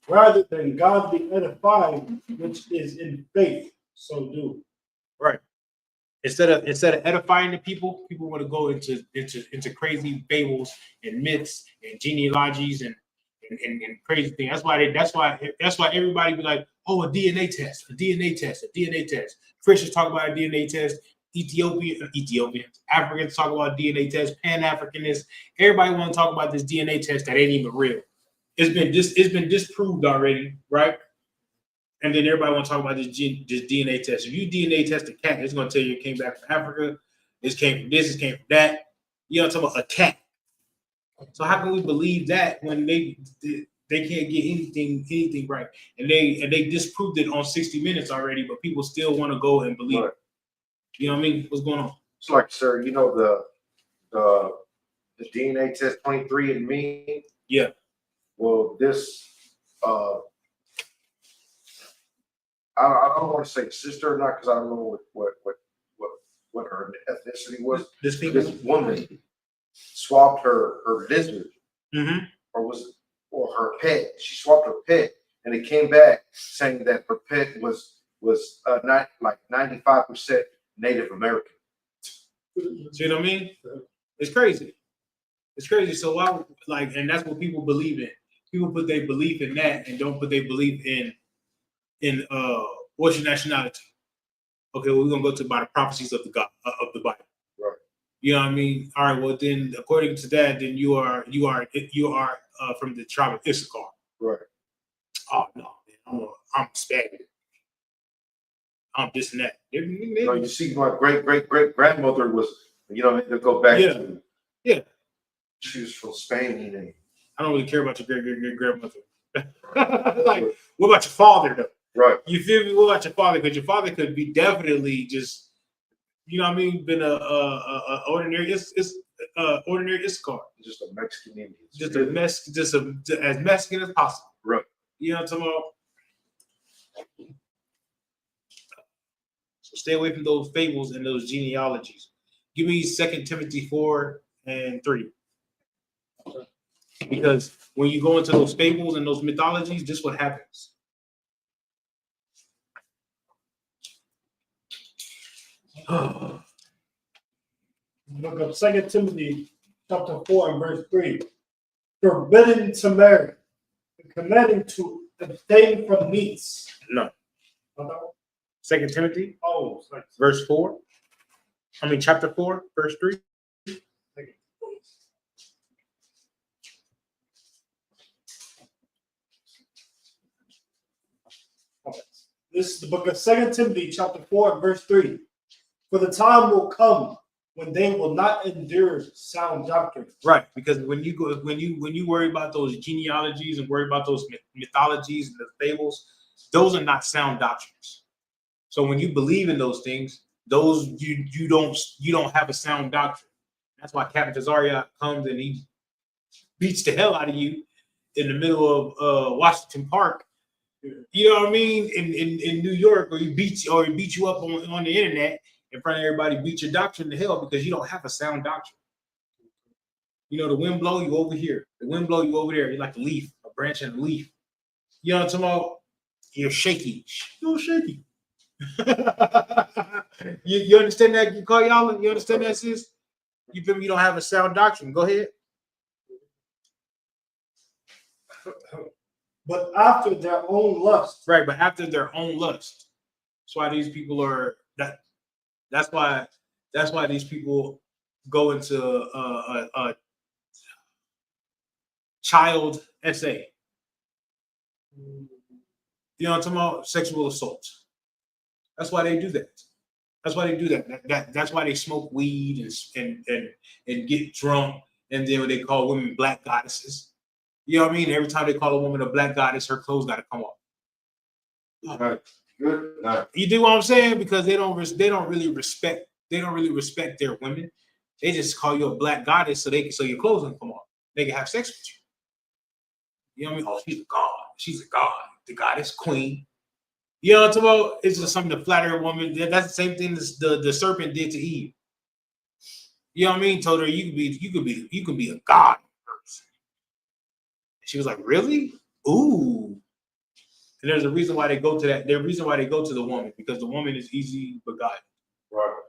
Rather than God be edified, which is in faith, so do. Right. Instead of edifying the people want to go into crazy fables and myths and genealogies and crazy things. That's why everybody be like, oh, a DNA test. Christians talk about a DNA test. Ethiopians, Africans talk about DNA test. Pan-Africanists, everybody want to talk about this DNA test that ain't even real. It's been disproved already, right? And then everybody want to talk about this DNA test. If you DNA test a cat, it's going to tell you it came back from Africa. This came from this. This came from that. You know, I'm talking about a cat. So how can we believe that when They can't get anything right, and they disproved it on 60 Minutes already. But people still want to go and believe Right. it. You know what I mean? What's going on? It's like, sir, you know the DNA test 23andMe. Yeah. Well, this I don't want to say sister or not because I don't know what her ethnicity was. This woman swapped her lizard, Mm-hmm. or her pet. She swapped her pet, and it came back saying that her pet was not like 95% Native American. See what I mean? It's crazy. It's crazy. So why, like, and that's what people believe in. People put their belief in that and don't put their belief in what's your nationality? Okay, well, we're gonna go to by the prophecies of the Bible. Right. You know what I mean? All right. Well, then according to that, then you are from the tribe of Isupk. Right. Oh no, man, I'm Spaniard. I'm this and that. No, you see, my great grandmother was, they go back to. Yeah. She was from Spain, and I don't really care about your great grandmother. Like, what about your father though? Right. You feel me? What about your father? Because your father could be definitely just, you know what I mean, been a ordinary ordinary Iscar. Just a Mexican Indian. Just as Mexican as possible. Right. You know what I'm talking about? So stay away from those fables and those genealogies. Give me 2 Timothy 4:3. Because when you go into those fables and those mythologies, this is what happens. Book of 2 Timothy chapter 4 and verse 3. Forbidden to marry, commanding to abstain from meats. No. 2 Timothy. Oh, verse 4. Chapter 4, verse 3. This is the book of 2 Timothy, chapter 4, and verse 3. For the time will come when they will not endure sound doctrine. Right, because when you worry about those genealogies and worry about those mythologies and the fables, those are not sound doctrines. So when you believe in those things, those you don't have a sound doctrine. That's why Captain Tazaria comes and he beats the hell out of you in the middle of Washington Park. You know what I mean? In New York, or he beat you up on the internet in front of everybody, beat your doctrine to hell because you don't have a sound doctrine. You know, the wind blow you over here, the wind blow you over there. You're like a leaf, a branch and a leaf. You know what I'm talking about? You're shaky. You're shaky. you understand that? You call y'all? You understand that, sis? You feel me? You don't have a sound doctrine. Go ahead. But after their own lust. Right, but after their own lust. That's why these people are that's why these people go into a child essay. You know what I'm talking about? Sexual assault. That's why they do that. That's why they do that. That's why they smoke weed and get drunk, and then when they call women black goddesses. You know what I mean? Every time they call a woman a black goddess, her clothes got to come off. Right. Good. Right. You do what I'm saying? Because they don't really respect their women. They just call you a black goddess so your clothes can come off. They can have sex with you. You know what I mean? Oh, she's a god. She's a god. The goddess queen. You know what I'm talking about? It's just something to flatter a woman. That's the same thing the serpent did to Eve. You know what I mean? Told her you could be a god. She was like, really? Ooh. And there's a reason why they go to that. There's a reason why they go to the woman, because the woman is easily beguiled. Right.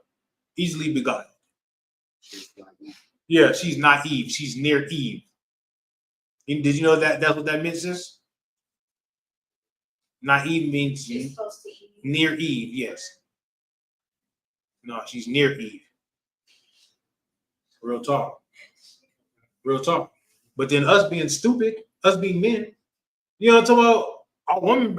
Easily beguiled. Yeah, she's not Eve. She's near Eve. Did you know that's what that means, sis? Not Eve means near Eve, yes. No, she's near Eve. Real talk. Real talk. But then us being stupid, us being men, you know what I'm talking about?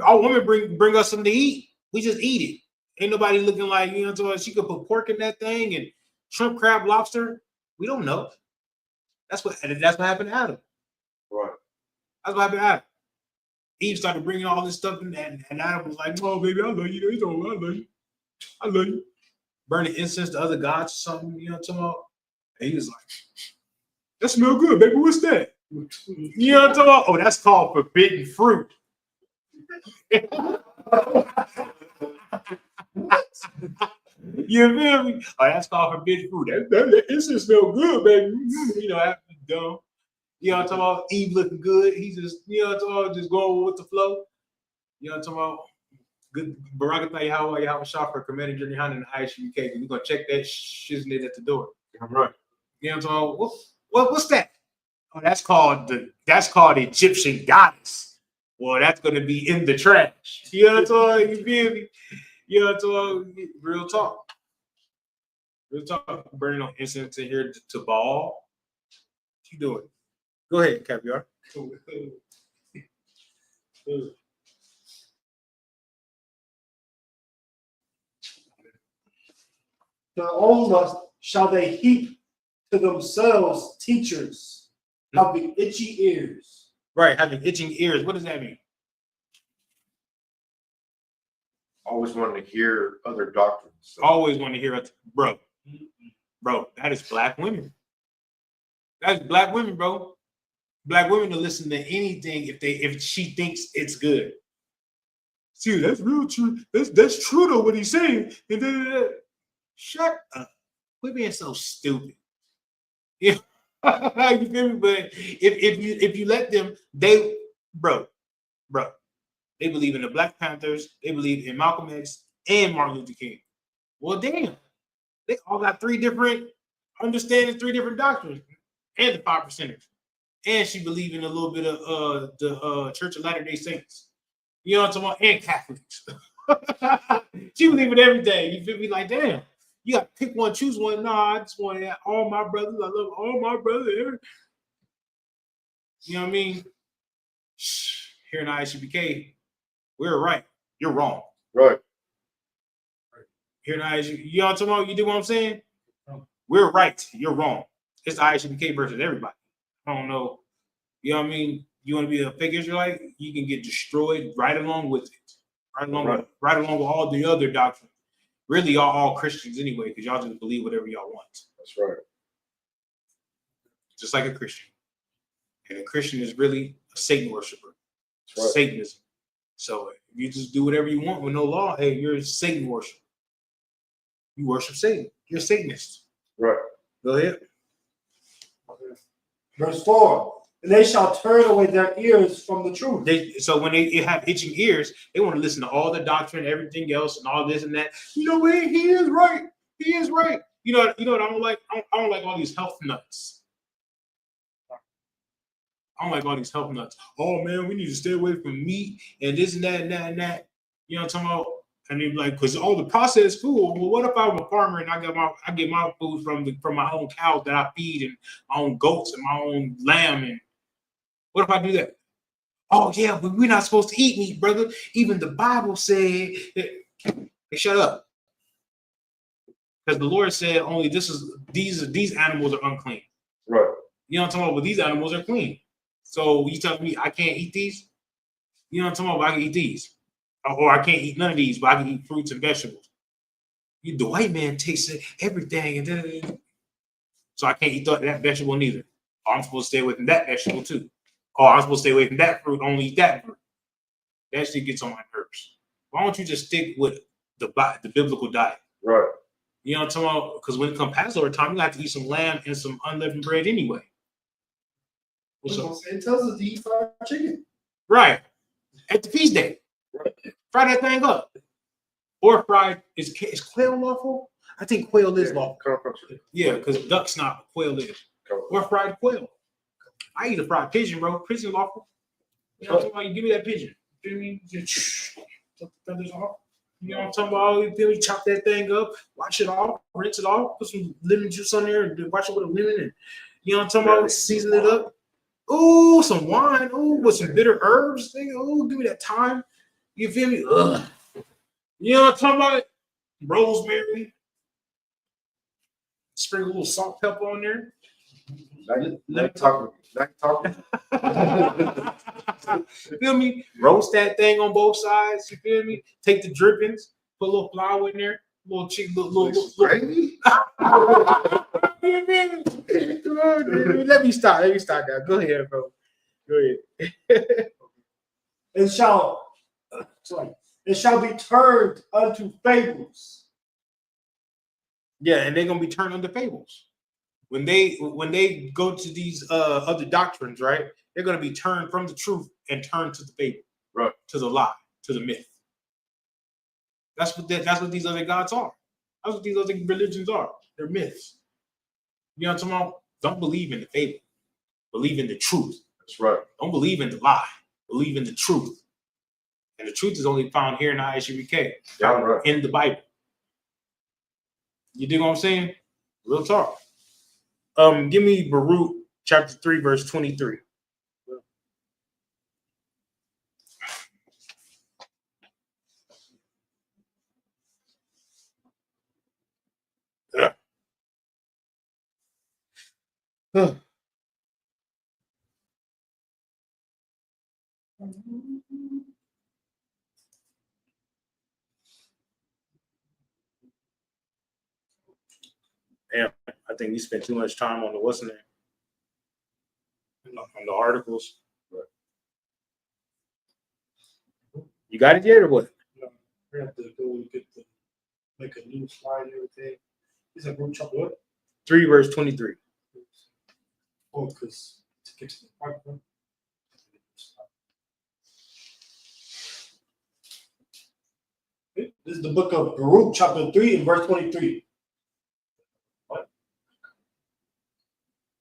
Our woman bring us something to eat. We just eat it. Ain't nobody looking like, you know what I'm talking about? She could put pork in that thing and shrimp, crab, lobster. We don't know. That's what happened to Adam. Right. That's what happened to Adam. Eve started bringing all this stuff in, and Adam was like, "Oh, baby, I love you. I love you. I love you." Burning incense to other gods or something. You know what I'm talking about? And he was like, "That smell good, baby. What's that?" You know what I'm talking about? Oh, that's called forbidden fruit. You feel me? Oh, that's called forbidden fruit. That incense smell good, baby. You know, after dumb. You know what I'm talking about? Eve looking good. He just, you know what I'm talking about? Just going with the flow. You know what I'm talking about? Good. Barakatah Yahweh shop for commanding Journey Honda and ISUK. We're gonna check that shiznit at the door. All right. You know what I'm talking about? What's that? Oh, that's called Egyptian goddess. Well, that's gonna be in the trash. You know what I'm talking about? You feel me? You know what I'm talking about? Real talk. Real talk. Burning on incense in here to ball. What you doing? Go ahead, Caviar. Their own lust shall they heap to themselves teachers, having itchy ears. Right, having itching ears. What does that mean? Always wanting to hear other doctrines. Always want to hear it, bro. Bro, that is black women. That's black women, bro. Black women to listen to anything if she thinks it's good. See, that's real true. That's true though what he's saying. And then, shut up. Quit being so stupid. Yeah. You feel me? But if you let them, bro, they believe in the Black Panthers, they believe in Malcolm X and Martin Luther King. Well, damn, they all got three different understandings, three different doctrines, and the 5%ers. And she believed in a little bit of the Church of Latter-day Saints. You know what I'm talking about? And Catholics. She believed in everything. You feel me? Like, damn, you got to pick one, choose one. Nah, I just want to have all my brothers. I love all my brothers. You know what I mean? Here in ISUBK, we're right. You're wrong. Right. Here in ISU, you know what I'm talking about? You do what I'm saying? We're right. You're wrong. It's ISUBK versus everybody. I don't know. You know what I mean? You want to be a fake Israelite? You can get destroyed right along with it. Right along with all the other doctrines. Really, y'all all Christians anyway, because y'all just believe whatever y'all want. That's right. Just like a Christian. And a Christian is really a Satan worshiper. Right. Satanism. So if you just do whatever you want with no law, hey, you're a Satan worshiper. You worship Satan. You're a Satanist. Right. Go ahead. Verse 4. And they shall turn away their ears from the truth. So when they have itching ears, they want to listen to all the doctrine, everything else, and all this and that. You know what? He is right. He is right. You know what I don't like? I don't like all these health nuts. I don't like all these health nuts. Oh man, we need to stay away from meat and this and that and that and that. You know what I'm talking about? And they're like, because all the processed food. Well, what if I'm a farmer and I get my food from my own cows that I feed and my own goats and my own lamb, and what if I do that? Oh yeah, but we're not supposed to eat meat, brother. Even the Bible said that. Hey, shut up. Because the Lord said only these animals are unclean. Right. You know what I'm talking about? But these animals are clean. So you telling me I can't eat these? You know what I'm talking about? But I can eat these. Or I can't eat none of these, but I can eat fruits and vegetables. The white man tastes everything, and so I can't eat that vegetable neither. Oh, I'm supposed to stay away from that vegetable too. Oh, I'm supposed to stay away from that fruit, only eat that fruit. That shit gets on my nerves. Why don't you just stick with the biblical diet? Right. You know what I'm talking about? Because when it comes Passover time, you have to eat some lamb and some unleavened bread anyway. It tells us to eat fried chicken. Right. At the feast day. Right. Fry that thing up. Or fried. Is quail lawful? I think quail is lawful. Yeah, because duck's not, quail is. Or fried quail. I eat a fried pigeon, bro. Pigeon lawful. You know what I'm talking about? You give me that pigeon. You feel me? Just take the feathers off. You know what I'm talking about? You feel me? Chop that thing up, wash it off, rinse it off, put some lemon juice on there, and wash it with a lemon, and you know what I'm talking about? Season it up. Ooh, some wine. Ooh, with some bitter herbs. Ooh, give me that time. You feel me? Ugh. You know what I'm talking about? Rosemary. Sprinkle a little salt, pepper on there. Not talking. Feel me? Roast that thing on both sides. You feel me? Take the drippings, put a little flour in there, little chicken, little gravy. You feel me? Come on, dude. Let me stop now. Go ahead, bro. Go ahead. It shall be turned unto fables. Yeah, and they're gonna be turned into fables. When they go to these other doctrines, right? They're gonna be turned from the truth and turned to the fable, right? To the lie, to the myth. That's what these other gods are. That's what these other religions are. They're myths. You know what I'm talking about? Don't believe in the fable. Believe in the truth. That's right. Don't believe in the lie. Believe in the truth. And the truth is only found here in the Isupk, right. In the Bible. You dig what I'm saying? Real talk. Give me Baruch chapter 3, verse 23. Damn, I think we spent too much time on the what's the name? On the articles. You got it yet or what? No, we have to go make a new slide and everything. Is that room chapter what? 3 verse 23. Oh, because to get to the part. This is the book of Baruch, chapter 3 and verse 23. What?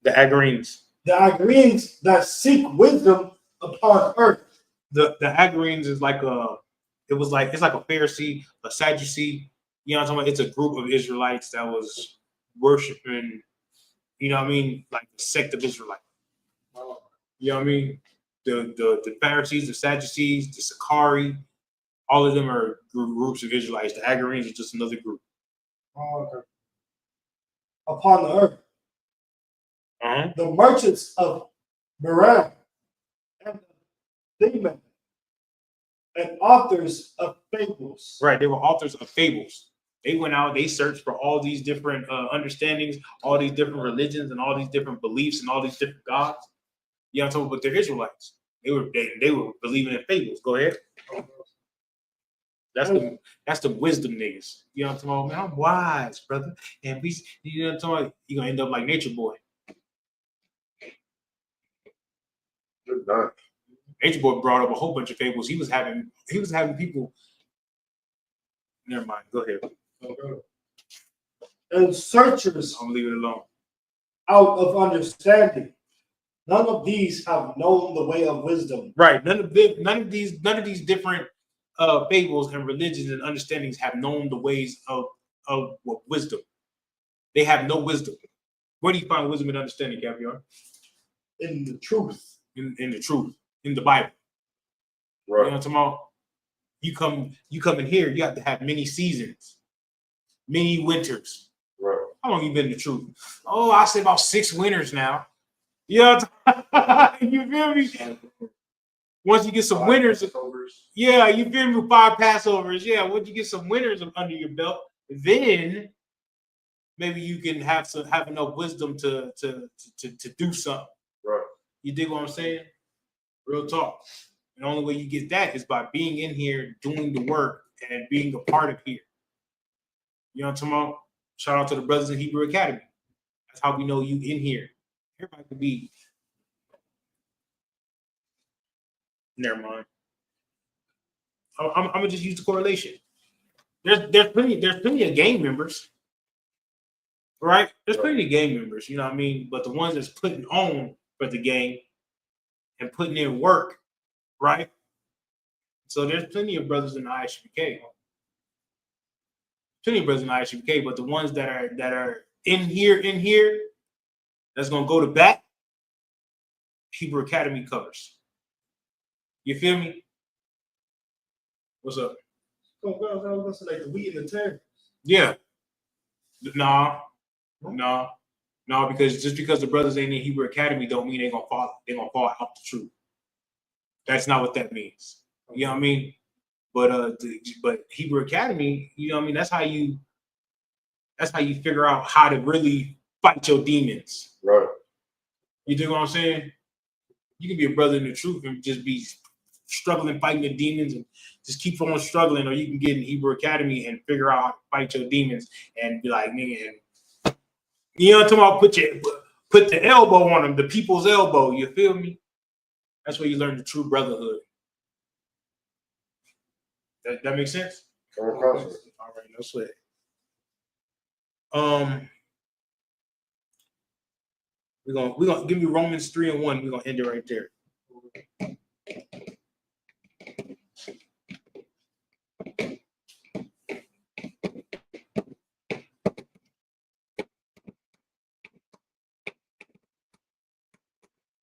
The Agarenes. The Agarenes that seek wisdom upon earth. The Agarenes is like it's like a Pharisee, a Sadducee. You know what I'm talking about? It's a group of Israelites that was worshiping, you know what I mean, like the sect of Israelites. You know what I mean? The Pharisees, the Sadducees, the Sakari, all of them are groups of Israelites. The Agarenes is just another group. Oh, okay. Upon the earth. Uh-huh. The merchants of Meran and the demon and authors of fables. Right, they were authors of fables. They went out, they searched for all these different understandings, all these different religions, and all these different beliefs, and all these different gods. You know what I'm talking about? But they're Israelites. They were believing in fables. Go ahead. That's the wisdom niggas. You know what I'm talking about? Man, I'm wise, brother. And we, you know what I'm talking about? You're gonna end up like Nature Boy. Good night. Nature Boy brought up a whole bunch of fables. He was having people. Never mind. Go ahead. And searchers. I'm gonna leave it alone. Out of understanding. None of these have known the way of wisdom. Right. None of these different fables and religions and understandings have known the ways of wisdom. They have no wisdom. Where do you find wisdom and understanding, Caviar? In the truth. In the truth. In the Bible. Right. You know what I'm talking about? You come in here, you have to have many seasons, many winters. Right. How long you been in the truth? Oh, I say about 6 winters now. You know you feel me? Once you get some 5 winters, Passovers. Yeah, you feel me? 5 Passovers. Yeah, once you get some winters under your belt, then maybe you can have enough wisdom to do something. Right. You dig what I'm saying? Real talk. And the only way you get that is by being in here, doing the work, and being a part of here. You know what I'm talking about? Shout out to the brothers in Hebrew Academy. That's how we know you in here. Everybody could be. Never mind. I'm gonna just use the correlation. There's plenty of gang members, right? There's plenty of gang members, you know what I mean? But the ones that's putting on for the gang and putting in work, right? So there's plenty of brothers in the Isupk. Plenty of brothers in the Isupk, but the ones that are in here, that's gonna go to bat, Hebrew Academy covers. You feel me? What's up? Oh, that's like the wheat and the tares. Yeah. Nah. No, because just because the brothers ain't in Hebrew Academy don't mean they're gonna fall out the truth. That's not what that means. You know what I mean? But Hebrew Academy, you know what I mean, that's how you figure out how to really fight your demons. Right. You dig what I'm saying? You can be a brother in the truth and just be struggling, fighting your demons, and just keep on struggling, or you can get in Hebrew Academy and figure out how to fight your demons and be like, nigga, and you know what I'm talking about? Put the elbow on them, the people's elbow. You feel me? That's where you learn the true brotherhood. That makes sense? All right, no sweat. We're gonna give you Romans 3:1. We're gonna end it right there.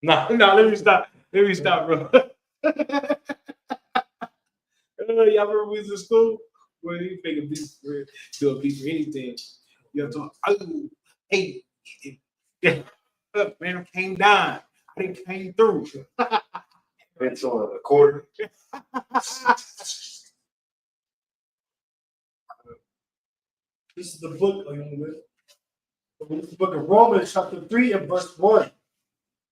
No, let me stop. Bro. Y'all remember we was in school? Well, you make a beat for do a beat for anything. You know what I'm talking about? Man, I came down. I didn't came through. It's on a quarter. This is the book. This is the book of Romans, chapter 3 and verse 1.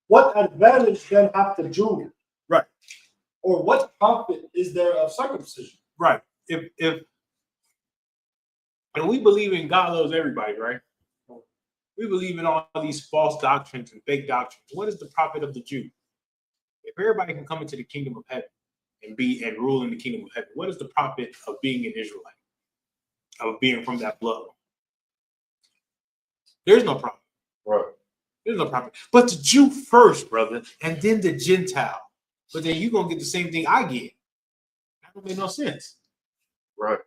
What advantage then hath the Jew? Right. Or what profit is there of circumcision? Right. If and we believe in God loves everybody, right? We believe in all these false doctrines and fake doctrines. What is the profit of the Jew? If everybody can come into the kingdom of heaven and rule in the kingdom of heaven, what is the profit of being an Israelite? Of being from that blood? There's no profit. Right. There's no profit. But the Jew first, brother, and then the Gentile. But then you're gonna get the same thing I get. That don't make no sense. Right.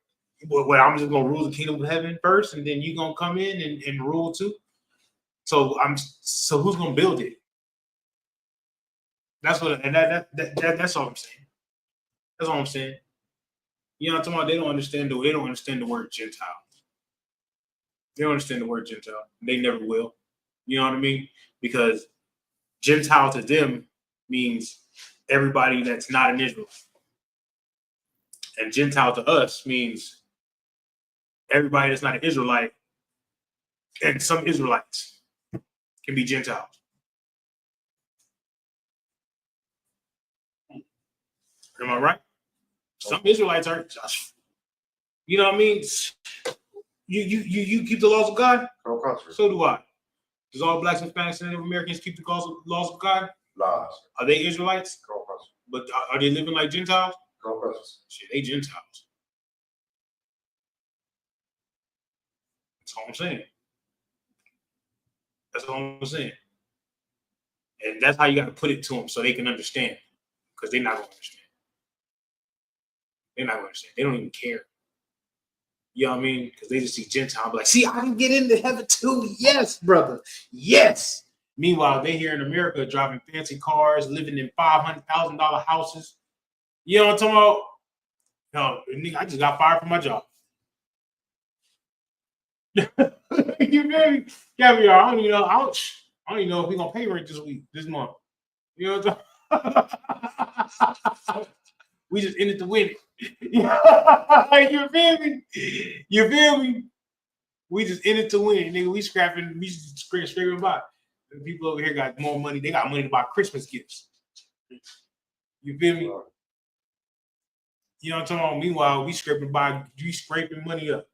Well, I'm just gonna rule the kingdom of heaven first, and then you're gonna come in and rule too. So who's gonna build it? That's what, and that's all I'm saying. That's all I'm saying. You know what I'm talking about? They don't understand the word Gentile. They don't understand the word Gentile. They never will. You know what I mean? Because Gentile to them means everybody that's not an Israelite. And Gentile to us means everybody that's not an Israelite, and some Israelites can be Gentiles. Am I right? Some Israelites aren't. You know what I mean? You keep the laws of God? So do I. Does all blacks, Hispanics, and Native Americans keep the laws of God? Lies. Are they Israelites? But are they living like Gentiles? Shit, they Gentiles. That's all I'm saying. That's all I'm saying. And that's how you got to put it to them so they can understand. Because they're not going to understand. They're not going to understand. They don't even care. You know what I mean? Because they just see Gentile, like, see, I can get into heaven too. Yes, brother. Yes. Meanwhile, they here in America driving fancy cars, living in $500,000 houses. You know what I'm talking about? No, nigga, I just got fired from my job. You feel me? Yeah, we are. I don't even know. I don't even know if we're gonna pay rent this month. You know what I'm saying? We just ended the winning. You feel me? You feel me? We just ended to win, nigga. We scraping by. The people over here got more money. They got money to buy Christmas gifts. You feel me? You know what I'm talking about? Meanwhile, we scraping money up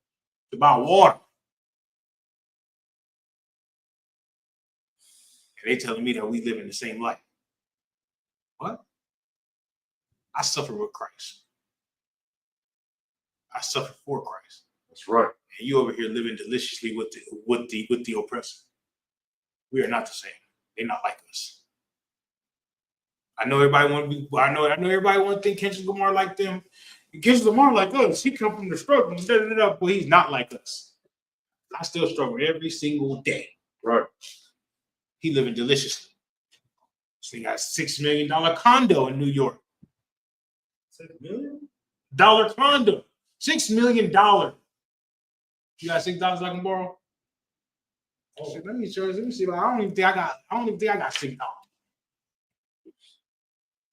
to buy water. And they telling me that we live in the same life. What? I suffer with Christ. I suffer for Christ. That's right. And you over here living deliciously with the oppressor. We are not the same. They're not like us. I know everybody want to be. I know everybody want to think Kendrick Lamar like them. Kendrick Lamar like us. He come from the struggle. But he's not like us. I still struggle every single day. Right. He living deliciously. So he got a $6 million condo in New York. $6 million? Condo. $6 million. You got $6 I can borrow? Oh, shit, let me see. I don't even think I got $6.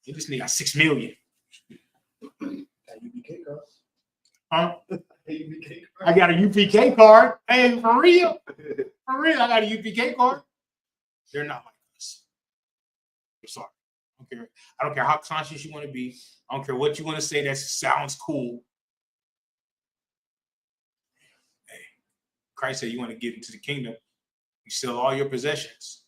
This nigga got 6 million. UPK card. Huh? UPK card. I got a UPK card. Hey, for real. For real, I got a UPK card. They're not like us. I'm sorry. I don't care how conscious you want to be. I don't care what you want to say that sounds cool. Hey, Christ said you want to get into the kingdom, you sell all your possessions.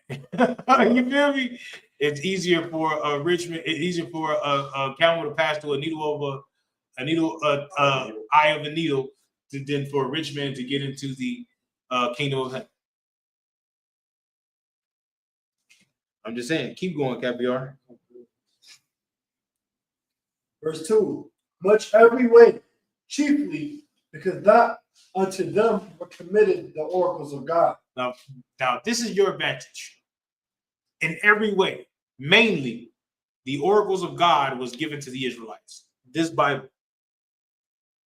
You feel me? It's easier for a rich man. It's easier for a camel to pass through a needle eye of a needle than for a rich man to get into the kingdom of heaven. I'm just saying, keep going, Caviar. Verse 2. Much every way, chiefly because not unto them were committed the oracles of God. Now, this is your advantage. In every way, mainly, the oracles of God was given to the Israelites. This Bible,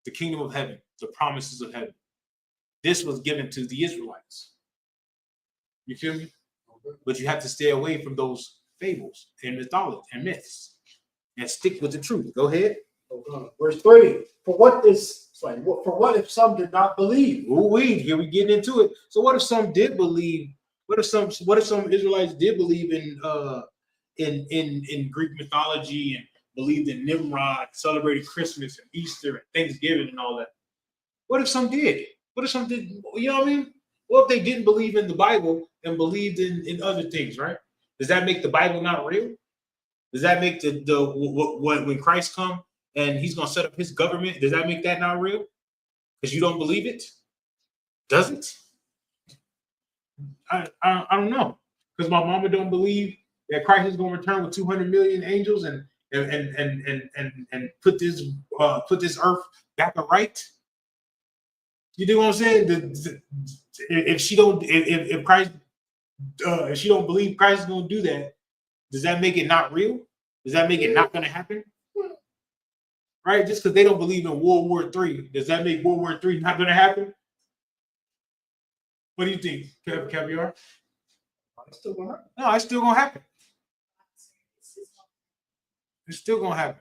the kingdom of heaven, the promises of heaven. This was given to the Israelites. You feel me? But you have to stay away from those fables and mythology and myths and stick with the truth. Go ahead. Verse 3. For what if some did not believe? Here we get into it. So what if some did believe? What if some Israelites did believe in Greek mythology and believed in Nimrod, celebrated Christmas and Easter and Thanksgiving and all that? What if some did? What if some did? You know what I mean? What if they didn't believe in the Bible and believed in other things, right? Does that make the Bible not real? Does that make when Christ comes and he's gonna set up his government, does that make that not real? Because you don't believe it? Does it? I don't know. Because my mama don't believe that Christ is gonna return with 200 million angels and put this earth back right. You know what I'm saying? If she don't believe Christ is gonna do that, does that make it not real? Does that make it not gonna happen? Right? Just because they don't believe in World War III, does that make World War III not gonna happen? What do you think, Caviar? It's still gonna happen. No, it's still gonna happen. It's still gonna happen.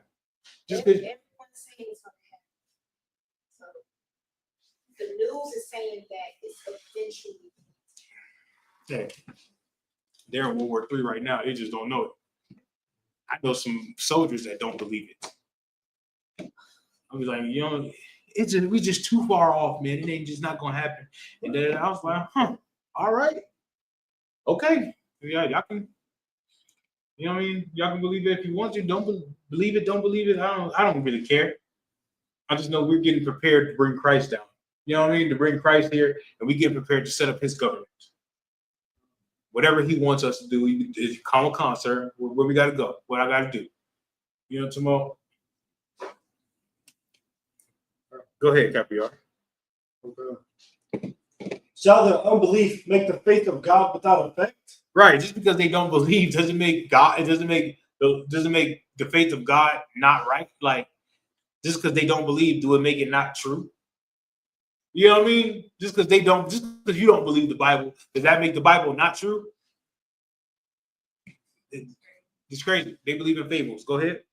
Just because Everyone's saying it's gonna happen. So the news is saying that it's eventually. yeah, they're in World War III right now. They just don't know it. I know some soldiers that don't believe it. I was like, we just too far off, man. It ain't just not gonna happen. And then I was like, all right, okay, yeah, y'all can, you know what I mean? Y'all can believe it if you want to. Don't believe it, don't believe it. I don't really care. I just know we're getting prepared to bring Christ down. You know what I mean? To bring Christ here, and we get prepared to set up his government. Whatever he wants us to do, is call a concert. Where we got to go? What I got to do? You know, tomorrow. Go ahead, Capiar. Okay. Shall their unbelief make the faith of God without effect? Right. Just because they don't believe doesn't make the faith of God not right. Like, just because they don't believe, do it make it not true? You know what I mean? Just because you don't believe the Bible, does that make the Bible not true? It's crazy. They believe in fables. Go ahead.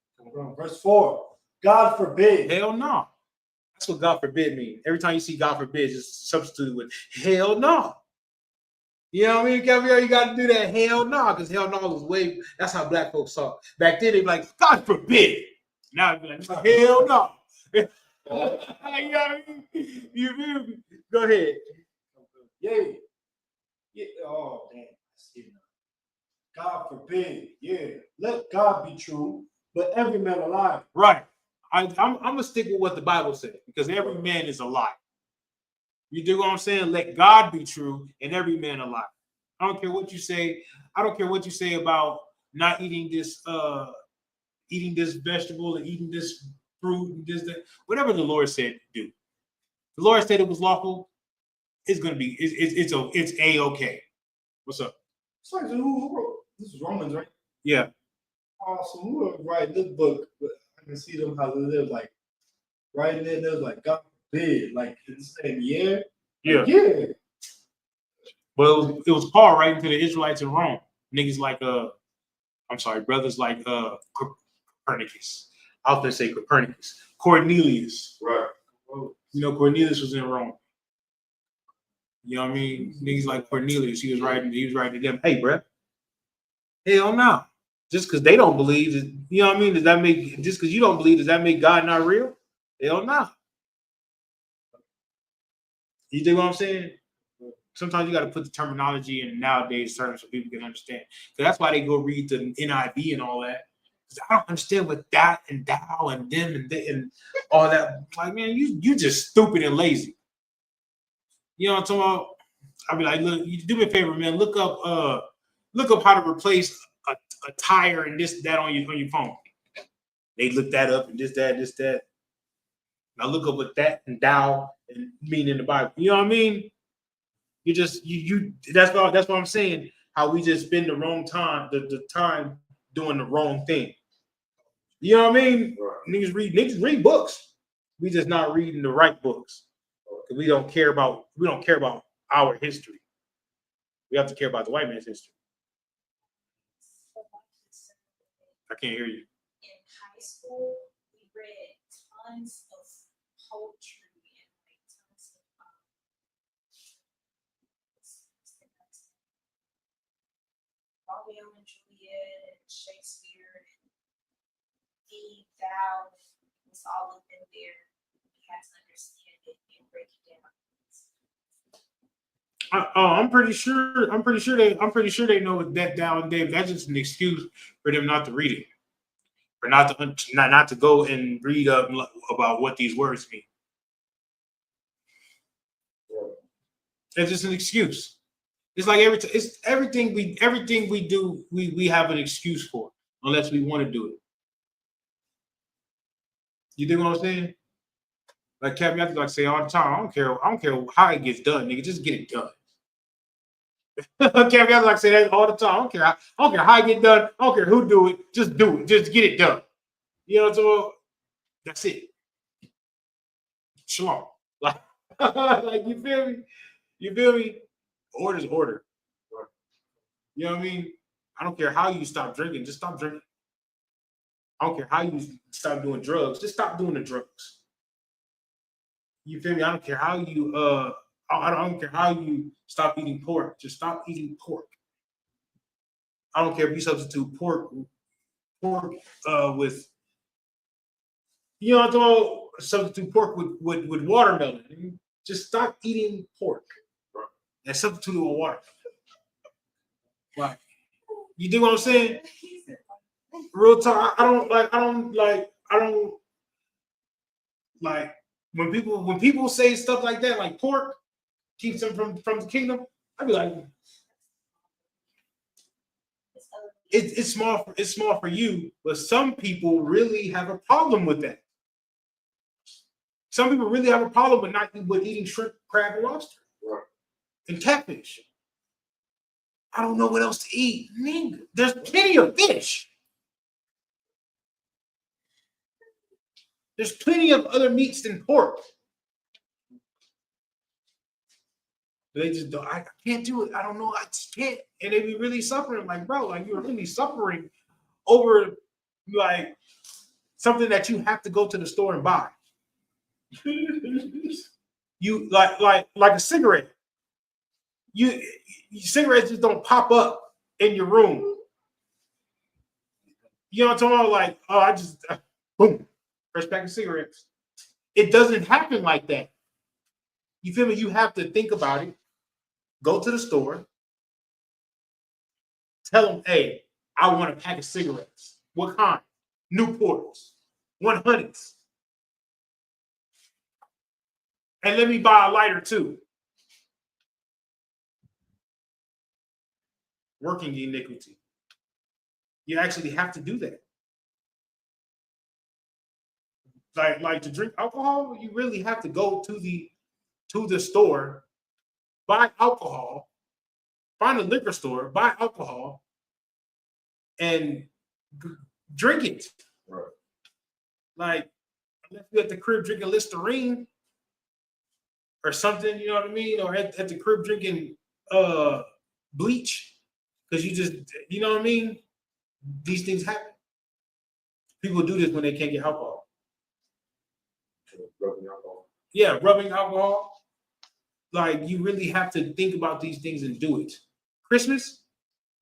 Verse 4. God forbid. Hell no. That's what God forbid means. Every time you see God forbid, just substitute with hell no. You know what I mean, Caviar? You got to do that hell no, because hell no was way. That's how black folks saw it. Back then, they'd be like, God forbid. Now it'd be like, hell no. You know what I mean? You feel me? Go ahead. Yeah. Oh, damn. God forbid. Yeah. Let God be true, but every man a lie. Right. I'm going to stick with what the Bible says, because every man is a lie. You do what I'm saying? Let God be true and every man a lie. I don't care what you say. I don't care what you say about not eating this vegetable and eating this fruit and this, that. Whatever the Lord said to do. The Lord said it was lawful. It's going to be, it's A-okay. What's up? Sorry, so who wrote? This is Romans, right? Yeah. So who would write this book? I can see them how they live, like right there. There's like God forbid, like in the same year. Yeah. Like, yeah. But it was Paul writing to the Israelites in Rome. Niggas like brothers like Copernicus. I was gonna say Copernicus. Cornelius. Right. You know, Cornelius was in Rome. You know what I mean? Niggas like Cornelius, he was writing to them, hey, bro, hell no. Just because they don't believe, you know what I mean? Just because you don't believe, does that make God not real? Hell no. You dig what I'm saying? Sometimes you got to put the terminology in nowadays terms so people can understand. So that's why they go read the NIV and all that. I don't understand what that and thou and them and all that. Like, man, you just stupid and lazy. You know what I'm talking about? I'll be like, look, you do me a favor, man. Look up how to replace a tire and this that on your phone. They look that up and this that. Now look up what that and thou and mean in the Bible. You know what I mean? You just you that's what I'm saying. How we just spend the wrong time, the time doing the wrong thing. You know what I mean? Right. Niggas read books. We just not reading the right books. We don't care about our history. We have to care about the white man's history. I can't hear you. In high school, we read tons of poetry and like tons of Romeo and Juliet and Shakespeare and thee, thou, was all up in there. We had to understand it and break it down. I'm pretty sure they know that down, Dave. That's just an excuse for them not to read it, or not to go and read up about what these words mean. It's just an excuse. It's like everything we do, we have an excuse for, unless we want to do it. You dig what I'm saying? Like Kevin, I have to like say all the time. I don't care how it gets done, nigga. Just get it done. Kevin, I have to like say that all the time. I don't care how it get done. I don't care who do it. Just do it. Just get it done. You know what I'm saying? That's it. Shalom. Like, like you feel me? You feel me? Order's order. You know what I mean? I don't care how you stop drinking. Just stop drinking. I don't care how you stop doing drugs. Just stop doing the drugs. You feel me? I don't care how you I don't care how you stop eating pork. Just stop eating pork. I don't care if you substitute pork with, you know, don't substitute pork with watermelon. Just stop eating pork and substitute it with water. Like, you do what I'm saying? Real talk. I don't like when people say stuff like that, like pork keeps them from the kingdom. I'd be like, it's small for you, but some people really have a problem with that. Some people really have a problem with eating shrimp, crab, and lobster, and catfish. I don't know what else to eat. I mean, there's plenty of fish. There's plenty of other meats than pork. They just don't. I can't do it. I don't know. I just can't. And they be really suffering. Like, bro, like you're really suffering over like something that you have to go to the store and buy. You like a cigarette. Cigarettes just don't pop up in your room. You know what I'm talking about? Like, oh, I just boom, first pack of cigarettes. It doesn't happen like that. You feel me? You have to think about it. Go to the store. Tell them, hey, I want a pack of cigarettes. What kind? Newports, 100s. And let me buy a lighter too. Working iniquity. You actually have to do that. Like to drink alcohol, you really have to go to the store, buy alcohol, find a liquor store, buy alcohol, and drink it. Right. Like, unless you're at the crib drinking Listerine or something, you know what I mean? Or at the crib drinking bleach because you know what I mean? These things happen. People do this when they can't get alcohol. Rubbing alcohol. Yeah, rubbing alcohol. Like, you really have to think about these things and do it. Christmas,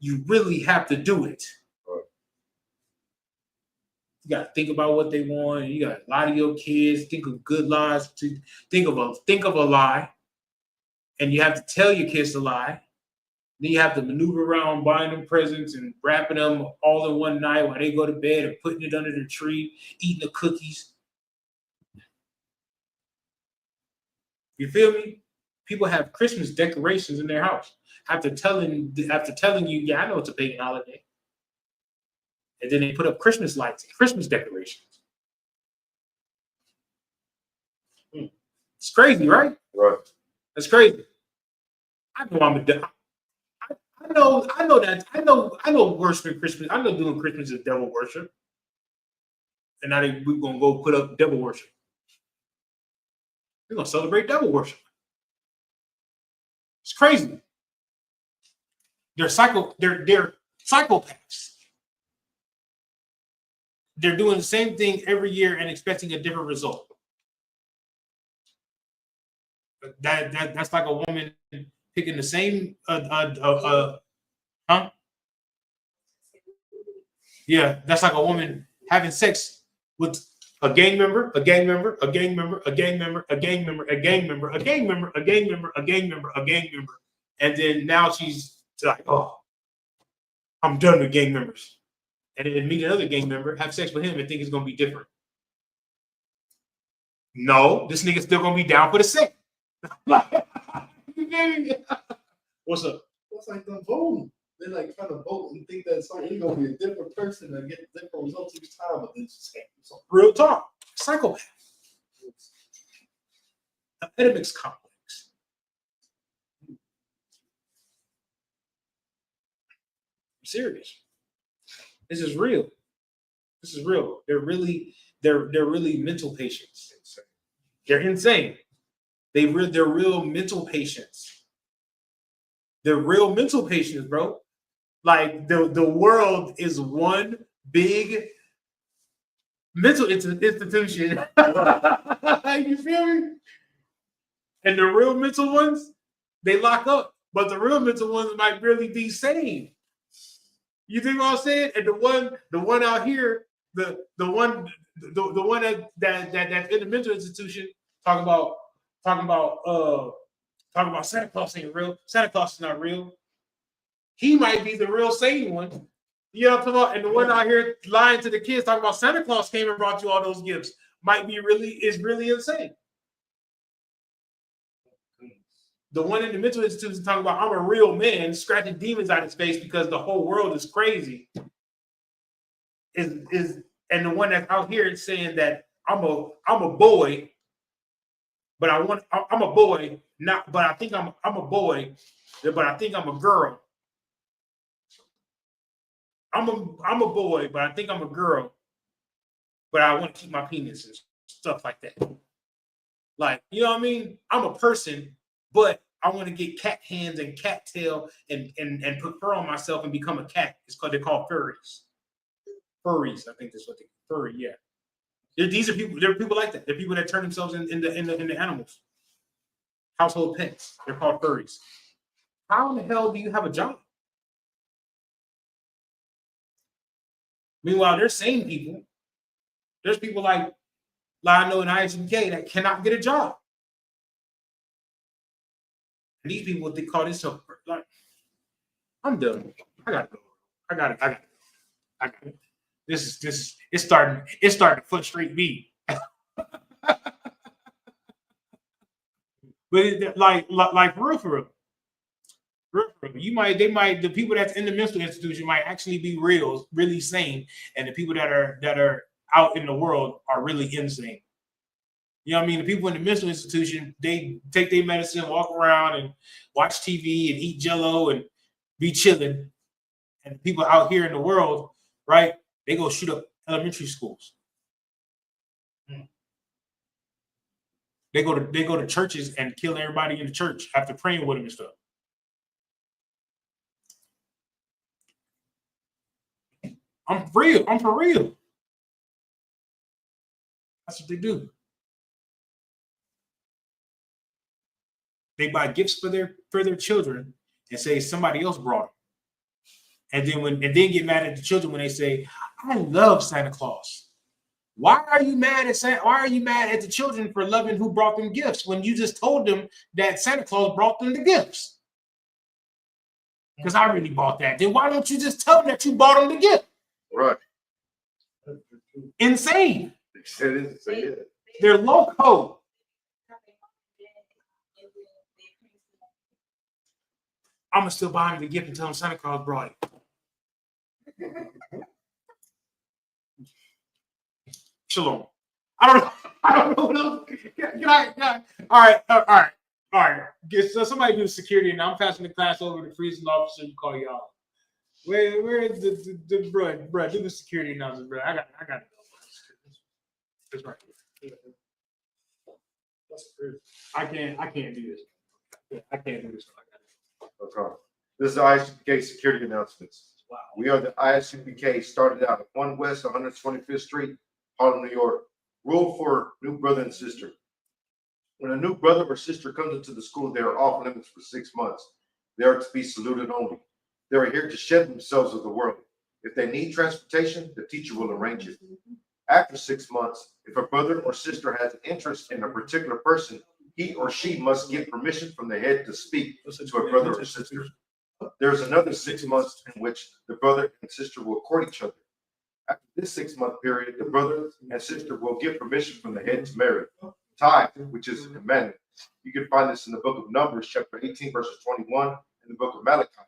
you really have to do it. Right. You got to think about what they want. You got to lie to your kids. Think of good lies. Think of a lie, and you have to tell your kids to lie. Then you have to maneuver around buying them presents and wrapping them all in one night while they go to bed and putting it under the tree, eating the cookies. You feel me? People have Christmas decorations in their house after telling you, yeah, I know it's a pagan holiday. And then they put up Christmas lights and Christmas decorations. It's crazy, right? Right. That's crazy. I know I'm a I know worshiping Christmas. I know doing Christmas is devil worship. And now we're gonna go put up devil worship. We're gonna celebrate devil worship. It's crazy. They're psychopaths. They're doing the same thing every year and expecting a different result. That's like a woman picking the same Yeah, that's like a woman having sex with a gang member, a gang member, a gang member, a gang member, a gang member, a gang member, a gang member, a gang member, a gang member, a gang member. And then now she's like, oh, I'm done with gang members. And then meet another gang member, have sex with him, and think it's gonna be different. No, this nigga's still gonna be down for the sex. What's up? It's like the voting. They like trying to vote and think that it's like you're gonna be a different person and get different results each time, but then just so Real talk. Psychopath. The Oedipus complex. I'm serious. This is real. This is real. They're really mental patients. They're insane. They're real mental patients. They're real mental patients, bro. Like the world is one big mental institution. You feel me? And the real mental ones, they lock up. But the real mental ones might really be sane. You think what I'm saying? And the one out here, the one that's in the mental institution, talking about Santa Claus ain't real. Santa Claus is not real. He might be the real sane one. You know what I'm talking about? And the one out here lying to the kids talking about Santa Claus came and brought you all those gifts might be really insane. The one in the mental institution talking about I'm a real man, scratching demons out of his face because the whole world is crazy. And the one that's out here is saying that I'm a boy, but I'm a boy, but I think I'm a boy, but I think I'm a girl. I'm a boy, but I think I'm a girl, but I want to keep my penis and stuff like that. Like, you know what I mean? I'm a person, but I want to get cat hands and cat tail and put fur on myself and become a cat. They're called furries. Furries, I think that's what they furry. Yeah, these are people. There are people like that. They're people that turn themselves into animals, household pets. They're called furries. How in the hell do you have a job? Meanwhile, there's sane people. There's people like I know in Isupk that cannot get a job. And these people, they call this like, I'm done. I gotta go. I gotta. This is it's starting to frustrate me. But like for real. The people that's in the mental institution might actually be really sane, and the people that are out in the world are really insane. You know what I mean? The people in the mental institution, they take their medicine, walk around and watch TV and eat Jello and be chilling. And the people out here in the world, right? They go shoot up elementary schools. They go to churches and kill everybody in the church after praying with them and stuff. I'm for real. I'm for real. That's what they do. They buy gifts for their children and say somebody else brought them. And then get mad at the children when they say, I love Santa Claus. Why are you mad at the children for loving who brought them gifts when you just told them that Santa Claus brought them the gifts? Because I really bought that. Then why don't you just tell them that you bought them the gift? Right. Insane. Yeah. They're loco. I'm gonna still buy him the gift and tell him Santa Claus brought it. Shalom. I don't know what else. Can I? All right. So somebody do security, and I'm passing the class over to the freezing officer. You call y'all. Where is the bro? Do the security announcement, bro. I got it. That's right. That's crazy. I can't do this. I can't do this. Okay. This is the ISUPK security announcements. Wow. We are the ISUPK, started out at 1 West 125th Street, Harlem, New York. Rule for new brother and sister. When a new brother or sister comes into the school, they are off limits for 6 months. They are to be saluted only. They are here to shed themselves of the world. If they need transportation, the teacher will arrange it. After 6 months, if a brother or sister has an interest in a particular person, he or she must get permission from the head to speak to a brother or sister. There's another 6 months in which the brother and sister will court each other. After this 6-month period, the brother and sister will get permission from the head to marry. Tithe, which is a commandment. You can find this in the book of Numbers, chapter 18, verses 21, and the book of Malachi,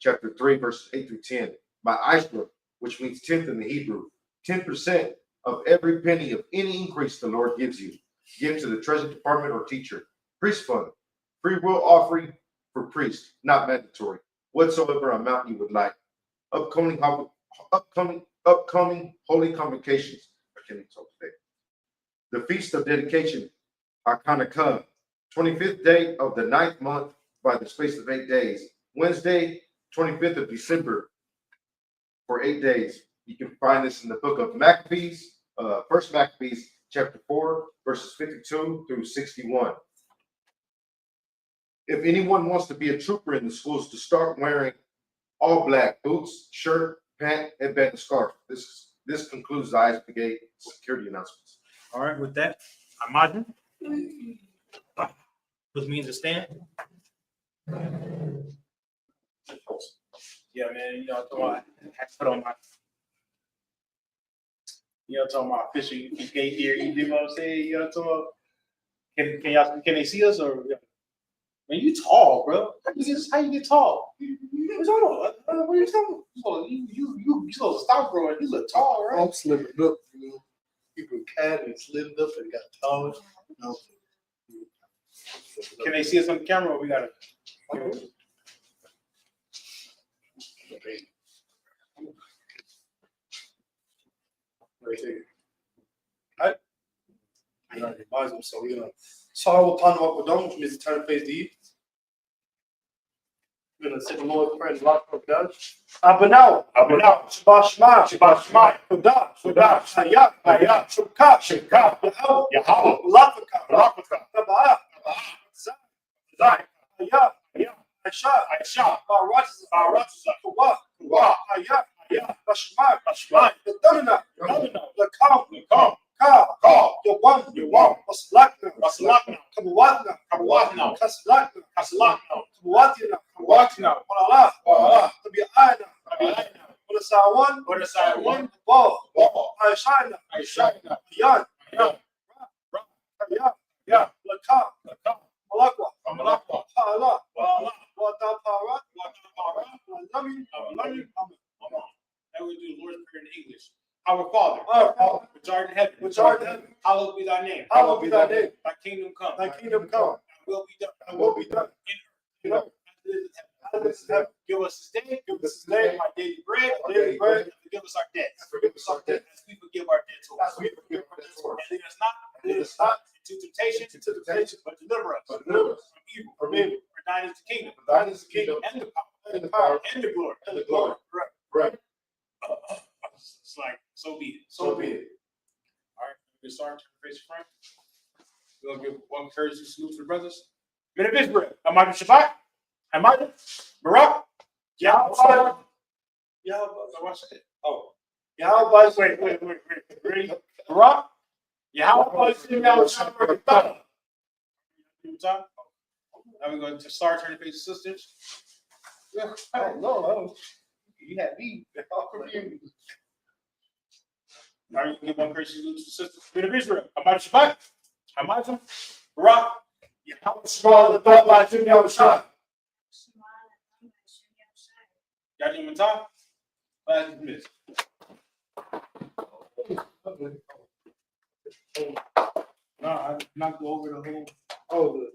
chapter 3, verses 8 through 10. By Isupk, which means 10th in the Hebrew. 10% of every penny of any increase the Lord gives you. Give to the treasury department or teacher. Priest fund. Free will offering for priest, not mandatory. Whatsoever amount you would like. Upcoming holy convocations. I can't even talk today. The Feast of Dedication, Hanukkah, 25th day of the 9th month by the space of 8 days. Wednesday, 25th of December for 8 days. You can find this in the book of Maccabees, First Maccabees, chapter 4, verses 52 through 61. If anyone wants to be a trooper in the schools, to start wearing all black boots, shirt, pant, headband, and scarf. This concludes the ISPK security announcements. All right, with that, I'm Martin. With me in the stand. Yeah, man, you know, I put on my, talking about official UPK here. You know what I'm saying? You know what I'm talking about? Can they see us or? Man, you tall, bro. How you get tall? What are you talking about? You supposed to stop growing. You look tall, right? I'm slimming up, you know. People cat and slimmed up and got taller. No. Can they see us on the camera or we gotta? Okay. Right there. Alright. I gotta advise them, so we're gonna sorrow upon our Kodom, which means turn face the east. We're gonna say the Lord's Prayer and rock of God. Abanao, Shabbat Shema, Kodah, Hayat, Shukah, Yahweh, Lafaka, Tabah, Zai, Hayat, Aisha, Baratza, Kawah, Hayat, Bashmai, the Domina, the Kam, Ka, the one, Waslakna, Kabawatna, Kaslakna, Kabawatina, Wallah, Tabi'ana, Wadasawan, Ball, Aishana, Yan, Lakam, Malakwa, Pa'ala, Wadapara, Lami, Now we do the Lord's Prayer in English. Our Father, which art in heaven, hallowed be thy name. Thy kingdom come. Thy will be done. In earth. Give us this day our daily bread. And forgive us our debts. As we forgive our debtors. And lead us not into temptation, but deliver us from evil. For thine is the kingdom, and the power, and the glory. Right. it's like, so be it. So be it. All right, we start to face front. We're gonna give one courtesy salute to the brothers. Men of Israel, Ahmad Shabbat, Ahmad, Barak, Yahweh. Yeah, What's it? oh, Yahweh. Wait. Ready? Barak, Yahweh, Yahweh, Shabbat. Now we're going to start turning to face sisters. Oh, no. You had me. All confused. Now you can give one courtesy salute to the sisters. Men of Israel, Ahmad Shabbat, Ahmad, Barak, Yahweh, Shabbat, Yahweh, Shabbat. Got him in time? Last minute. No, I did not go over the whole. Oh, the